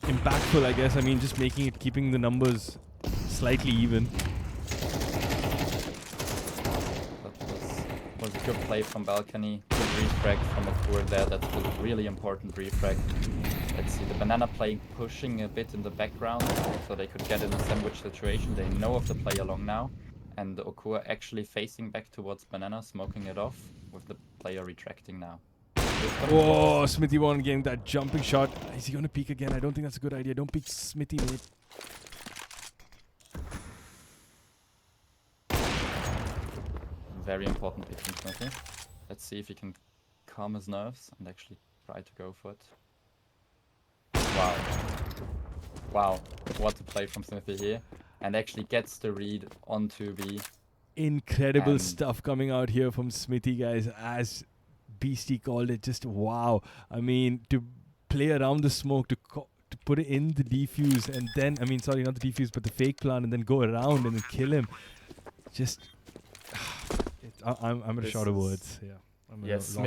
impactful, I guess. I mean, just keeping the numbers slightly even. That was a good play from balcony. Good refrag from a tour there. That's a really important refrag. Let's see, the banana playing, pushing a bit in the background, so they could get in a sandwich situation. They know of the play along now, and the Okur actually facing back towards banana, smoking it off, with the player retracting now. Oh, Smithy one getting that jumping shot. Is he going to peek again? I don't think that's a good idea. Don't peek Smithy, mate. Very important pick from Smithy. Let's see if he can calm his nerves and actually try to go for it. Wow. Wow. What a play from Smithy here. And actually gets the read onto B. Incredible stuff coming out here from Smithy, guys. As Beastie called it, just wow. I mean, to play around the smoke, to put it in the defuse, and then, I mean, sorry, not the defuse, but the fake plant, and then go around and then kill him. Just, I'm at a short of words. Yeah. Yes,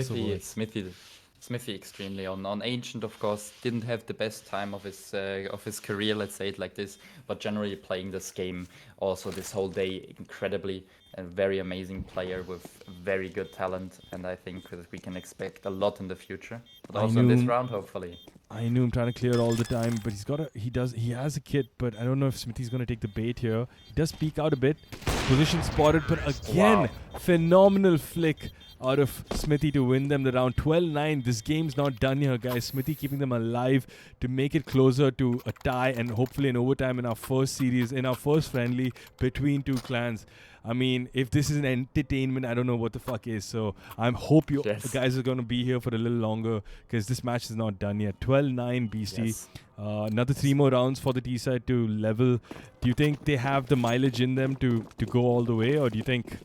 Smithy extremely on Ancient, of course, didn't have the best time of his career, let's say it like this, but generally playing this game also this whole day incredibly, a very amazing player with very good talent, and I think that we can expect a lot in the future, but also in this round, hopefully. I knew him trying to clear all the time, but he has a kit, but I don't know if Smithy's going to take the bait here. He does peek out a bit. Position spotted, but again, phenomenal flick out of Smithy to win them the round. 12-9. This game's not done here, guys. Smithy keeping them alive to make it closer to a tie and hopefully an overtime in our first series, in our first friendly between two clans. I mean, if this is an entertainment, I don't know what the fuck is. So I hope you guys are going to be here for a little longer, because this match is not done yet. 12-9, Beastie. Yes. Another 3 more rounds for the T side to level. Do you think they have the mileage in them to go all the way, or do you think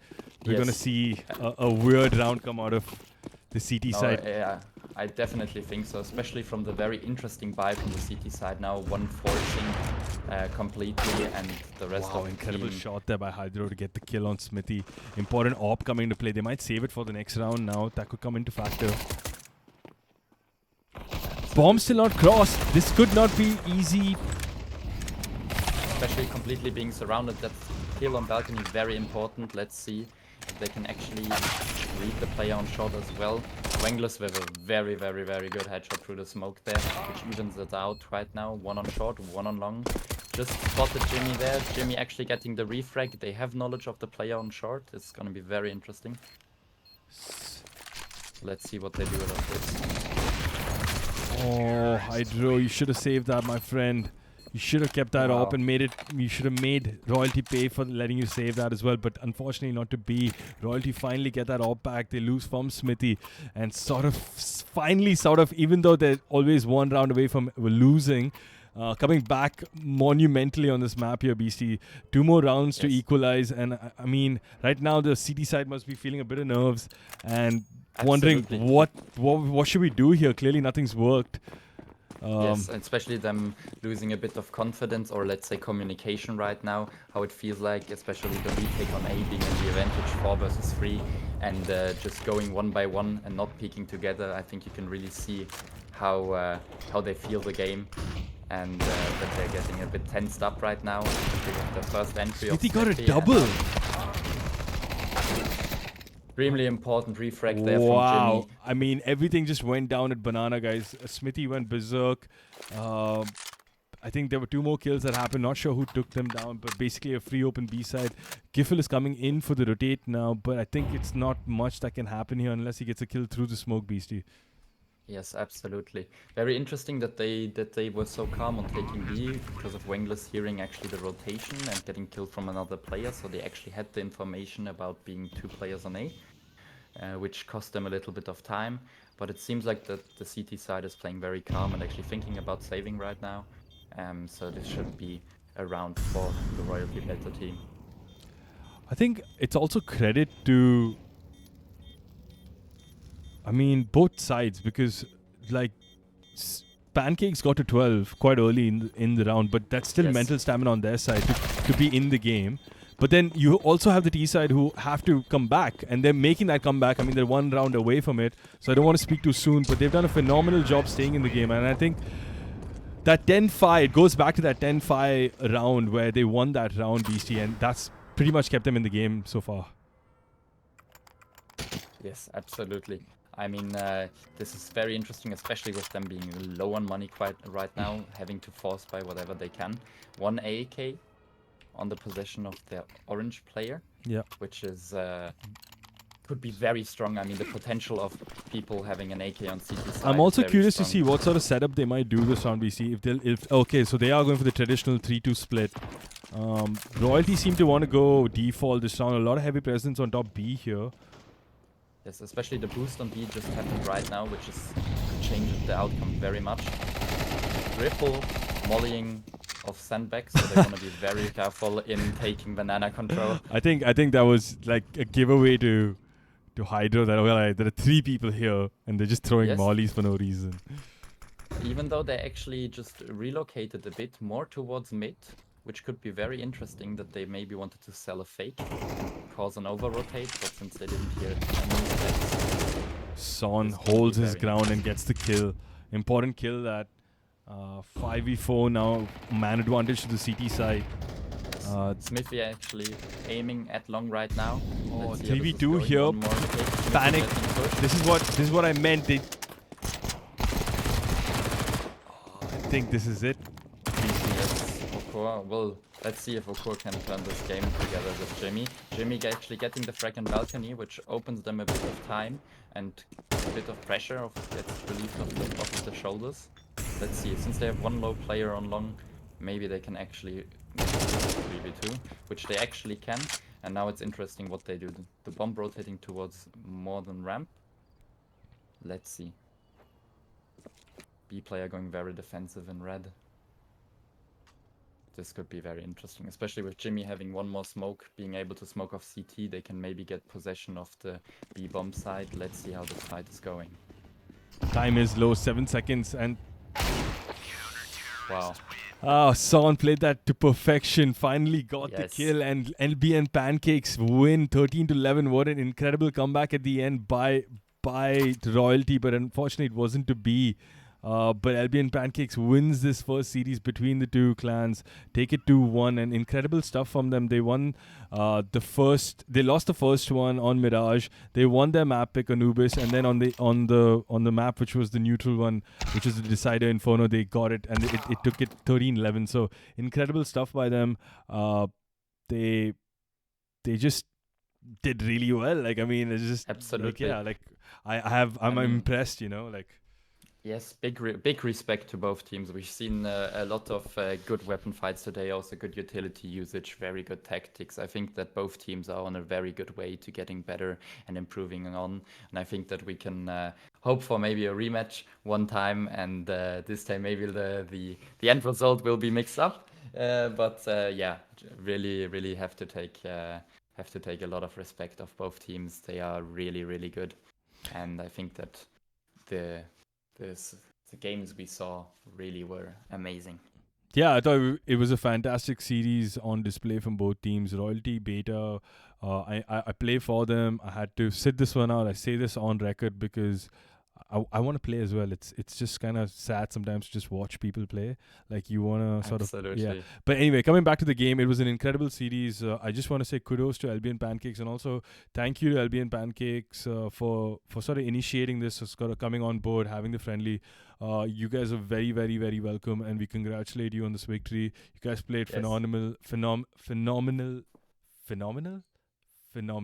we're going to see a weird round come out of the CT side? Yeah, I definitely think so, especially from the very interesting buy from the CT side now, one forcing completely, and the rest of the incredible team. shot there by Hydro to get the kill on Smithy. Important AWP coming into play. They might save it for the next round now. That could come into factor. Bomb still not crossed. This could not be easy. Especially completely being surrounded. That kill on balcony very important. Let's see if they can actually read the player on shot as well. Wengless with a very, very, very good headshot through the smoke there, which evens it out right now. 1 on short, 1 on long. Just spotted Jimmy there. Jimmy actually getting the refrag. They have knowledge of the player on short. It's going to be very interesting. Let's see what they do with this. Oh, Hydro, you should have saved that, my friend. You should have kept that up and made it. You should have made Royalty pay for letting you save that as well. But unfortunately, not to be. Royalty finally get that AWP back. They lose from Smithy, and finally, even though they're always 1 round away from losing, coming back monumentally on this map here, Beastie. 2 more rounds to Yes. equalize, and I mean, right now the CT side must be feeling a bit of nerves and wondering Absolutely. what should we do here. Clearly, nothing's worked. Yes, and especially them losing a bit of confidence, or let's say communication right now, how it feels like, especially the retake on A being in the advantage 4 versus 3, and just going one by one and not peeking together. I think you can really see how they feel the game, and that they're getting a bit tensed up right now. With the first entry of Smithy got a Smithy, double. Extremely important refrag there Wow. from Jimmy. I mean, everything just went down at Banana, guys. Smithy went berserk. I think there were 2 more kills that happened. Not sure who took them down, but basically a free open B side. Giffel is coming in for the rotate now, but I think it's not much that can happen here unless he gets a kill through the smoke, Beastie. Yes, absolutely. Very interesting that they were so calm on taking B because of Wengler's hearing actually the rotation and getting killed from another player. So they actually had the information about being 2 players on A, which cost them a little bit of time. But it seems like that the CT side is playing very calm and actually thinking about saving right now. So this should be a round for the Royalty Beta team. I think it's also credit to, I mean, both sides, because like Pancakes got to 12 quite early in the round, but that's still Yes. mental stamina on their side to be in the game. But then you also have the T side who have to come back, and they're making that comeback. I mean, they're 1 round away from it, so I don't want to speak too soon, but they've done a phenomenal job staying in the game. And I think that 10-5, it goes back to that 10-5 round where they won that round, Beastie, and that's pretty much kept them in the game so far. Yes, absolutely. I mean, this is very interesting, especially with them being low on money quite right now, having to force by whatever they can. 1 AK on the possession of their orange player, Yeah. which is could be very strong. I mean, the potential of people having an AK on CT side I'm is also very curious to strong. see what sort of setup they might do this round, BC. Okay, so they are going for the traditional 3-2 split. Royalty seem to want to go default this round. A lot of heavy presence on top B here. Yes, especially the boost on B just happened right now, which is changed the outcome very much. Triple volleying of sandbags, so they want to be very careful in taking banana control. I think that was like a giveaway to Hydro that, well, there are 3 people here and they're just throwing Yes. mollies for no reason. Even though they actually just relocated a bit more towards mid, which could be very interesting, that they maybe wanted to sell a fake and cause an over-rotate, but since they didn't hear any steps, Son This could be holds his very ground and gets the kill. Important kill that 5v4 now, man advantage to the CT side. Smithy actually aiming at long right now. Oh, Let's see how this is 3v2 going. here. One more kick. Smithy Panic. getting pushed. This is what I meant. I think this is it. Yes, Okur. Well, let's see if Okur can turn this game together with Jimmy. Jimmy actually getting the frag and balcony, which opens them a bit of time and a bit of pressure gets relieved off the shoulders. Let's see, since they have 1 low player on long, maybe they can actually 3v2, which they actually can. And now it's interesting what they do. The bomb rotating towards more than ramp. Let's see. B player going very defensive in red. This could be very interesting, especially with Jimmy having 1 more smoke, being able to smoke off CT. They can maybe get possession of the B bomb side. Let's see how the fight is going. Time is low, 7 seconds, and Wow. Son played that to perfection. Finally got the Yes. kill, and LBN Pancakes win 13-11. What an incredible comeback at the end by Royalty, but unfortunately it wasn't to be. But LBN Pancakes wins this first series between the 2 clans. Take it 2-1, and incredible stuff from them. They won they lost the first one on Mirage. They won their map pick Anubis, and then on the map which was the neutral one, which is the Decider Inferno, they got it, and it took it 13-11. So incredible stuff by them. They just did really well. Like, I mean, it's just Absolutely. Like, yeah, like I'm I mean, impressed. You know, like. Yes, big respect to both teams. We've seen a lot of good weapon fights today, also good utility usage, very good tactics. I think that both teams are on a very good way to getting better and improving on. And I think that we can hope for maybe a rematch one time, and this time maybe the end result will be mixed up. But yeah, really have to take a lot of respect of both teams. They are really good, and I think that the this the games we saw really were amazing. Yeah, I thought it was a fantastic series on display from both teams. Royalty, Beta, I play for them. I had to sit this one out. I say this on record because I want to play as well. It's just kind of sad sometimes to just watch people play. Like you want to sort of Absolutely. But anyway, coming back to the game, it was an incredible series. I just want to say kudos to LBN Pancakes and also thank you to LBN Pancakes for sort of initiating this, sort of coming on board, having the friendly. You guys are very welcome, and we congratulate you on this victory. You guys played Yes. phenomenal.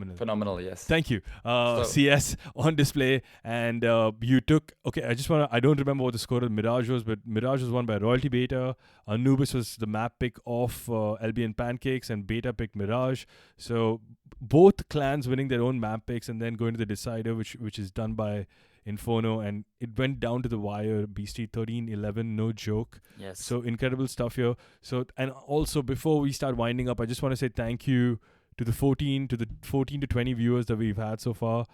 Phenomenal, yes. Thank you. So- CS on display, and you took. Okay, I don't remember what the score of Mirage was, but Mirage was won by Royalty Beta. Anubis was the map pick of LBN Pancakes, and Beta picked Mirage. So both clans winning their own map picks, and then going to the decider, which is done by Inferno, and it went down to the wire. Beastie 13-11, no joke. Yes. So incredible stuff here. So, and also before we start winding up, I just want to say thank you to the 14 to 20 viewers that we've had so far.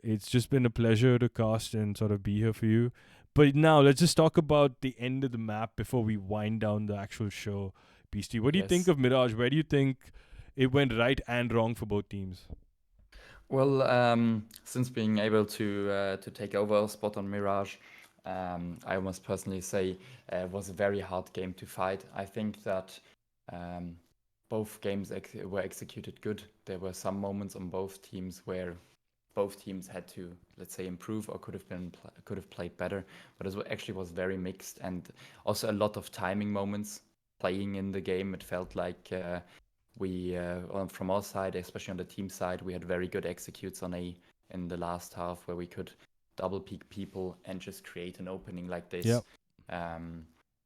It's just been a pleasure to cast and sort of be here for you. But now let's just talk about the end of the map before we wind down the actual show. Beastie, what do you Yes. think of Mirage? Where do you think it went right and wrong for both teams? Well, since being able to take over a spot on Mirage, I must personally say it was a very hard game to fight. I think that both games were executed good. There were some moments on both teams where both teams had to, let's say, improve or could have played better. But it actually was very mixed, and also a lot of timing moments playing in the game. It felt like from our side, especially on the team side, we had very good executes on A in the last half where we could double peek people and just create an opening like this. Yep.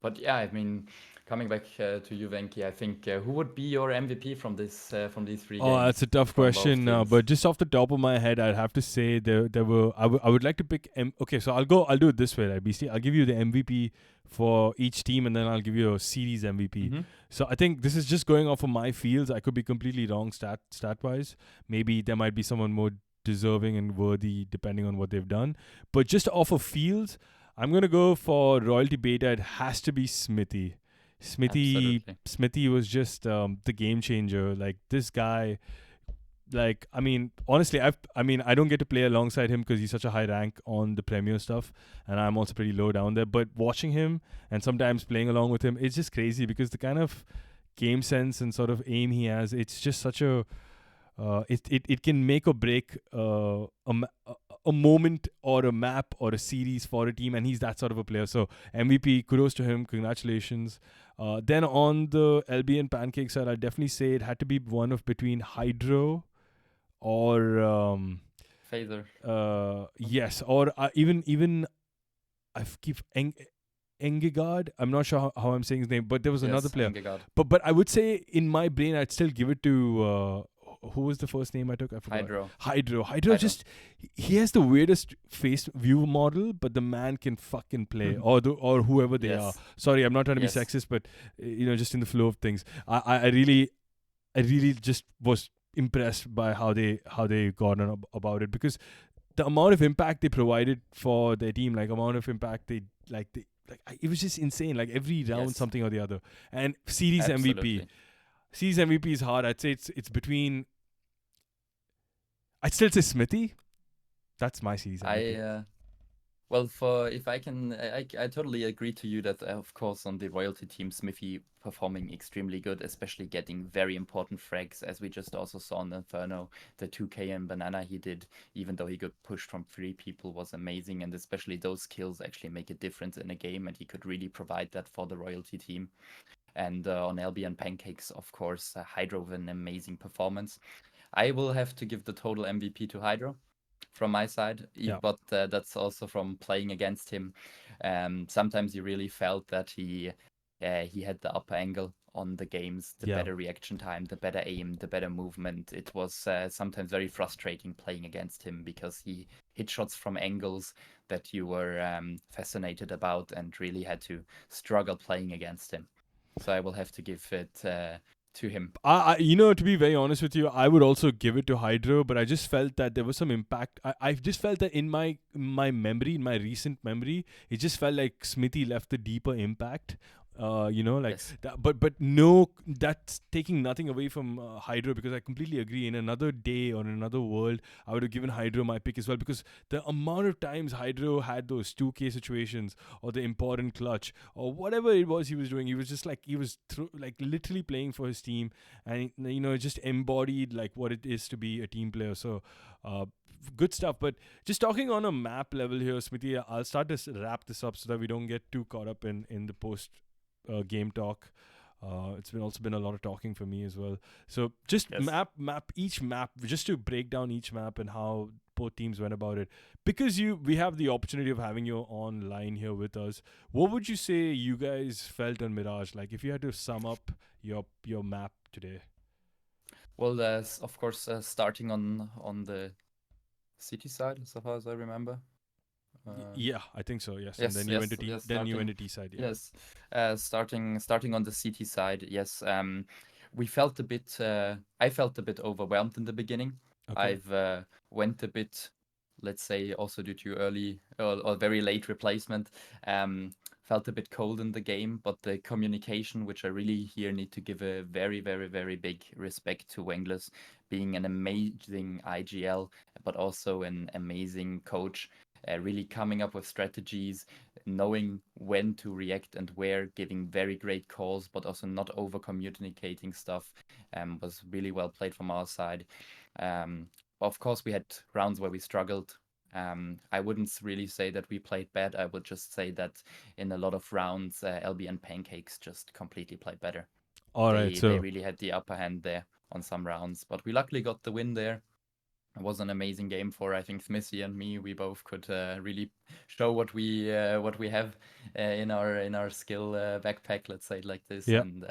But yeah, I mean, coming back to you, Venki, I think who would be your MVP from these 3 games? Oh, that's a tough from both question. teams? But just off the top of my head, I'd have to say there were. I would like to pick. Okay, so I'll do it this way, right, BC? I'll give you the MVP for each team, and then I'll give you a series MVP. Mhm. So I think this is just going off of my fields. I could be completely wrong stat wise. Maybe there might be someone more deserving and worthy depending on what they've done. But just off of fields, I'm gonna go for Royalty Beta. It has to be Smithy. Absolutely. Smithy was just the game changer. Like this guy, like I mean, honestly, I don't get to play alongside him because he's such a high rank on the Premier stuff, and I'm also pretty low down there. But watching him and sometimes playing along with him, it's just crazy because the kind of game sense and sort of aim he has, it's just such a it can make or break a moment or a map or a series for a team, and he's that sort of a player. So MVP, kudos to him, congratulations. Then on the LBN Pancake side, I'd definitely say it had to be one of between Hydro or Phaser. yes, or even I keep Engegard. I'm not sure how I'm saying his name, but there was another Yes, player. Engegard. But I would say in my brain, I'd still give it to who was the first name I took? I forgot. Hydro. Just he has the weirdest face view model, but the man can fucking play, or whoever they are. Yes. Sorry, I'm not trying to Yes. be sexist, but just in the flow of things, I really just was impressed by how they got on about it, because the amount of impact they provided for their team, like amount of impact it was just insane. Like every round, Yes. something or the other. And series Absolutely. MVP. Series MVP is hard. I'd say it's between. I'd still say Smithy. That's my series MVP. Well, if I can, I totally agree to you that, of course, on the royalty team, Smithy performing extremely good, especially getting very important frags, as we just also saw in Inferno. The 2K and Banana he did, even though he got pushed from 3 people, was amazing, and especially those kills actually make a difference in a game, and he could really provide that for the royalty team. And on LBN Pancakes, of course, Hydro with an amazing performance. I will have to give the total MVP to Hydro. from my side, Yeah. but that's also from playing against him. Sometimes you really felt that he had the upper angle on the games, the Yeah. better reaction time, the better aim, the better movement. It was sometimes very frustrating playing against him because he hit shots from angles that you were fascinated about and really had to struggle playing against him. So I will have to give it to him. To be very honest with you, I would also give it to Hydro, but I just felt that there was some impact. I just felt that in my memory, in my recent memory, it just felt like Smithy left the deeper impact. Yes. But no, that's taking nothing away from Hydro, because I completely agree. In another day or in another world, I would have given Hydro my pick as well, because the amount of times Hydro had those 2K situations or the important clutch or whatever it was he was doing, he was just like, he was literally playing for his team, and just embodied like what it is to be a team player. So good stuff. But just talking on a map level here, Smithy, I'll start to wrap this up so that we don't get too caught up in the post game talk. It's been a lot of talking for me as well. So just Yes. map each map, just to break down each map and how both teams went about it. Because we have the opportunity of having you online here with us. What would you say you guys felt on Mirage? Like, if you had to sum up your map today. Well, of course, starting on the city side, so far as I remember. Yeah, I think so. Yes, Yes, and then you went to yes, then you went starting- to T side. Yeah. Yes, starting on the CT side, yes. We felt a bit. I felt a bit overwhelmed in the beginning. Okay. I've went a bit, let's say, also due to early or very late replacement. Felt a bit cold in the game, but the communication, which I really here need to give a very, very, very big respect to Wenglis, being an amazing IGL, but also an amazing coach. Really coming up with strategies, knowing when to react and where, giving very great calls, but also not over communicating stuff, was really well played from our side. Of course, we had rounds where we struggled. I wouldn't really say that we played bad. I would just say that in a lot of rounds, LBN Pancakes just completely played better. All right. They So really had the upper hand there on some rounds, but we luckily got the win there. It was an amazing game for, I think, Smithy and me. We both could really show what we have in our skill backpack, let's say it like this. Yeah. And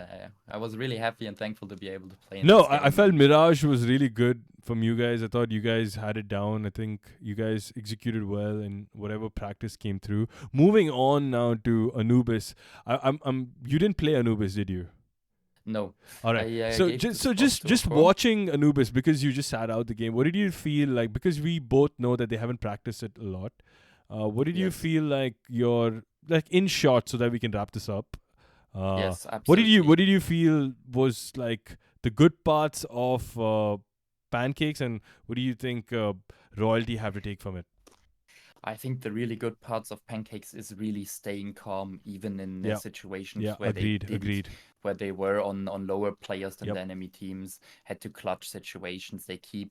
I was really happy and thankful to be able to play in No, this I game. felt And Mirage was really good from you guys. I thought you guys had it down. I think you guys executed well, and whatever practice came through. Moving on now to Anubis. You didn't play Anubis, did you? no, All right. I So gave the just spot to just Oko. watching Anubis, because you just sat out the game. What did you feel like? Because we both know that they haven't practiced it a lot. What did you Yes. feel like in short, so that we can wrap this up? Yes, What absolutely. did you feel was like the good parts of Pancakes, and what do you think Royalty have to take from it? I think the really good parts of Pancakes is really staying calm, even in Yeah. situations Yeah, where agreed, they didn't, agreed. where they were on lower players than Yep. the enemy teams, had to clutch situations. They keep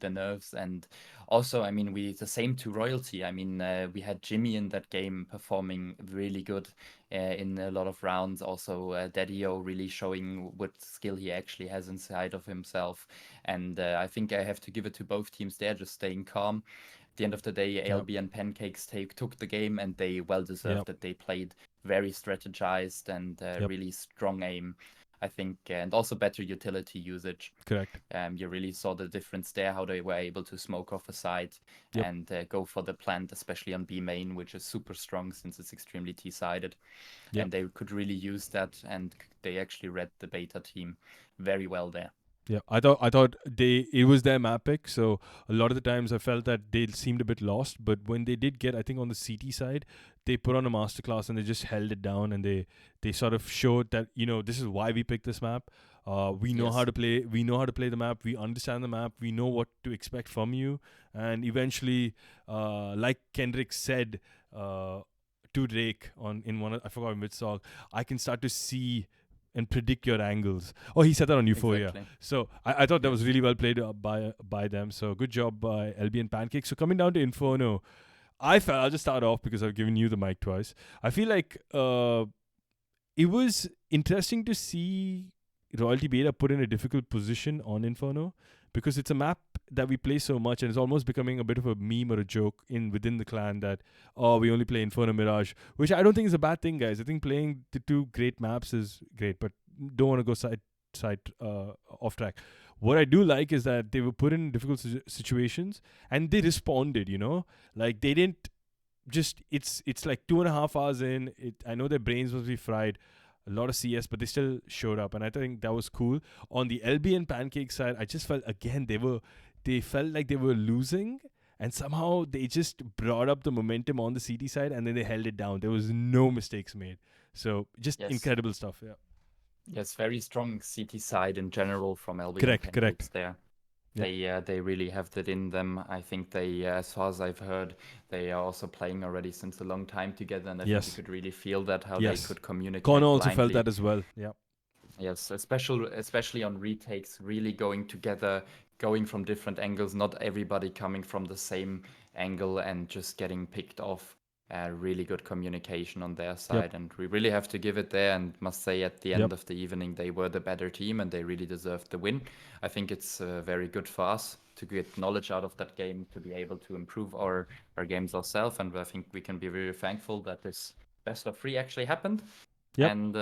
the nerves, and also, I mean, the same to Royalty. I mean, we had Jimmy in that game performing really good in a lot of rounds. Also, Daddy-O really showing what skill he actually has inside of himself, and I think I have to give it to both teams there, just staying calm. At the end of the day, ALB and Pancakes took the game, and they well deserved Yep. that. They played very strategized and Yep. really strong aim, I think, and also better utility usage. Correct. You really saw the difference there, how they were able to smoke off a side Yep. and go for the plant, especially on B main, which is super strong since it's extremely T-sided. Yep. And they could really use that, and they actually read the beta team very well there. Yeah, I thought it was their map pick, so a lot of the times I felt that they seemed a bit lost, but when they did get, I think on the CT side, they put on a masterclass and they just held it down, and they sort of showed that, this is why we picked this map. We know how Yes. to play. We know how to play the map. We understand the map. We know what to expect from you, and eventually, like Kendrick said to Drake in one, I forgot which song, I can start to see and predict your angles. Oh, he said that on Euphoria. Exactly. So I thought that was really well played by them. So good job by LBN Pancakes. So coming down to Inferno, I'll just start off because I've given you the mic twice. I feel like it was interesting to see Royalty Beta put in a difficult position on Inferno, because it's a map that we play so much, and it's almost becoming a bit of a meme or a joke within the clan that, oh, we only play Inferno Mirage, which I don't think is a bad thing, guys. I think playing the two great maps is great, but don't want to go side off track. What I do like is that they were put in difficult situations and they responded. Like they didn't just. It's like 2.5 hours in. I know their brains must be fried. A lot of CS, but they still showed up, and I think that was cool. On the LBN Pancakes side, I just felt again they felt like they were losing, and somehow they just brought up the momentum on the CT side, and then they held it down. There was no mistakes made, so just Yes. incredible stuff. Yeah, Yes, very strong CT side in general from LBN Correct. Pancakes there. Yeah. They really have that in them. I think they, as far as I've heard, they are also playing already since a long time together, and I Yes. think you could really feel that how Yes. they could communicate. Connor also felt blindly. that as well. Yeah, Yes, especially on retakes, really going together, going from different angles, not everybody coming from the same angle and just getting picked off. Really good communication on their side, and we really have to give it there. And must say, at the end Yep. of the evening, they were the better team, and they really deserved the win. I think it's very good for us to get knowledge out of that game, to be able to improve our games ourselves, and I think we can be very thankful that this best of 3 actually happened. Yep. And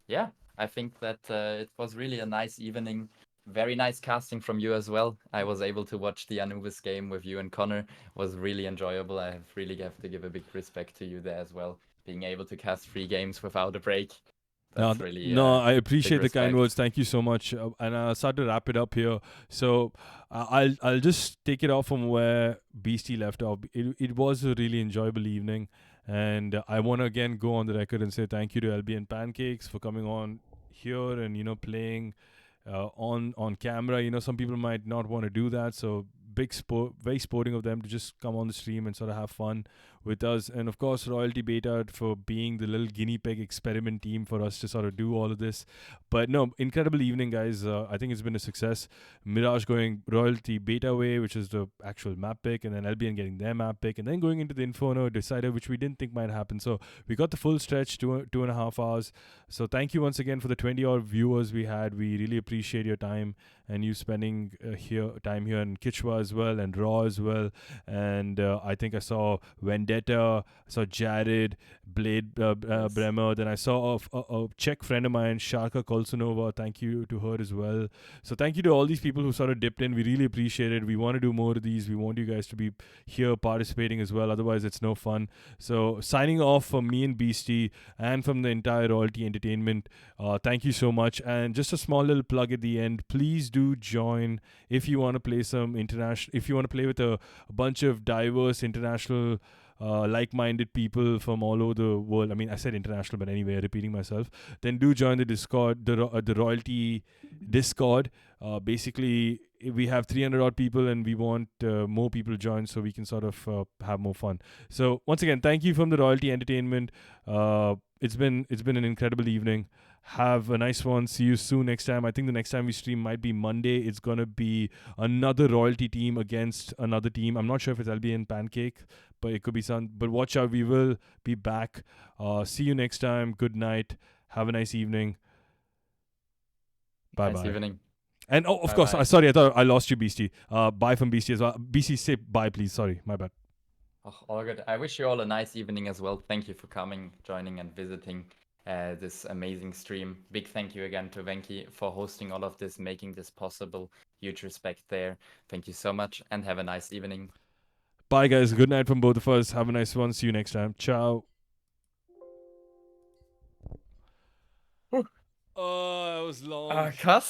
yeah, I think that it was really a nice evening. Very nice casting from you as well. I was able to watch the Anubis game with you and Connor. It was really enjoyable. I really have to give a big respect to you there as well. Being able to cast 3 games without a break. That's really I appreciate the kind respect. words. Thank you so much. And I'll start to wrap it up here. So I'll just take it off from where Beastie left off. It was a really enjoyable evening, and I want to again go on the record and say thank you to LBN Pancakes for coming on here and playing on camera. Some people might not want to do that, so very sporting of them to just come on the stream and sort of have fun with us. And of course, Royalty Beta for being the little guinea pig experiment team for us to sort of do all of this. But no, incredible evening, guys. I think it's been a success. Mirage going Royalty Beta way, which is the actual map pick, and then LBN getting their map pick, and then going into the Inferno Decider, which we didn't think might happen. So we got the full stretch, 2.5 hours. So thank you once again for the 20-odd viewers we had. We really appreciate your time and you spending time here, and Kichwa as well, and Raw as well. And I think I saw Vendetta, I saw Jared, Blade Bremer. Then I saw a Czech friend of mine, Sharka Kolsunova. Thank you to her as well. So thank you to all these people who sort of dipped in. We really appreciate it. We want to do more of these. We want you guys to be here participating as well. Otherwise, it's no fun. So signing off from me and Beastie and from the entire Royalty Entertainment. Thank you so much. And just a small little plug at the end. Please do join if you want to play some international. If you want to play with a bunch of diverse international like-minded people from all over the world. I mean, I said international, but anyway, repeating myself. Then do join the Discord, the Royalty Discord. Basically, we have 300 odd people, and we want more people to join so we can sort of have more fun. So once again, thank you from the Royalty Entertainment. It's been an incredible evening. Have a nice one. See you soon next time. I think the next time we stream might be Monday. It's going to be another Royalty team against another team. I'm not sure if it's LBN Pancake, but it could be some. But watch out. We will be back. See you next time. Good night. Have a nice evening. Bye-bye. Nice evening. And of Bye course, bye. sorry, I thought I lost you, Beastie. Bye from Beastie as well. Beastie, say bye, please. Sorry, my bad. Oh, all good. I wish you all a nice evening as well. Thank you for coming, joining, and visiting this amazing stream. Big thank you again to Venki for hosting all of this, making this possible. Huge respect there. Thank you so much, and have a nice evening. Bye, guys. Good night from both of us. Have a nice one. See you next time. Ciao. Oh, that was long. Krass.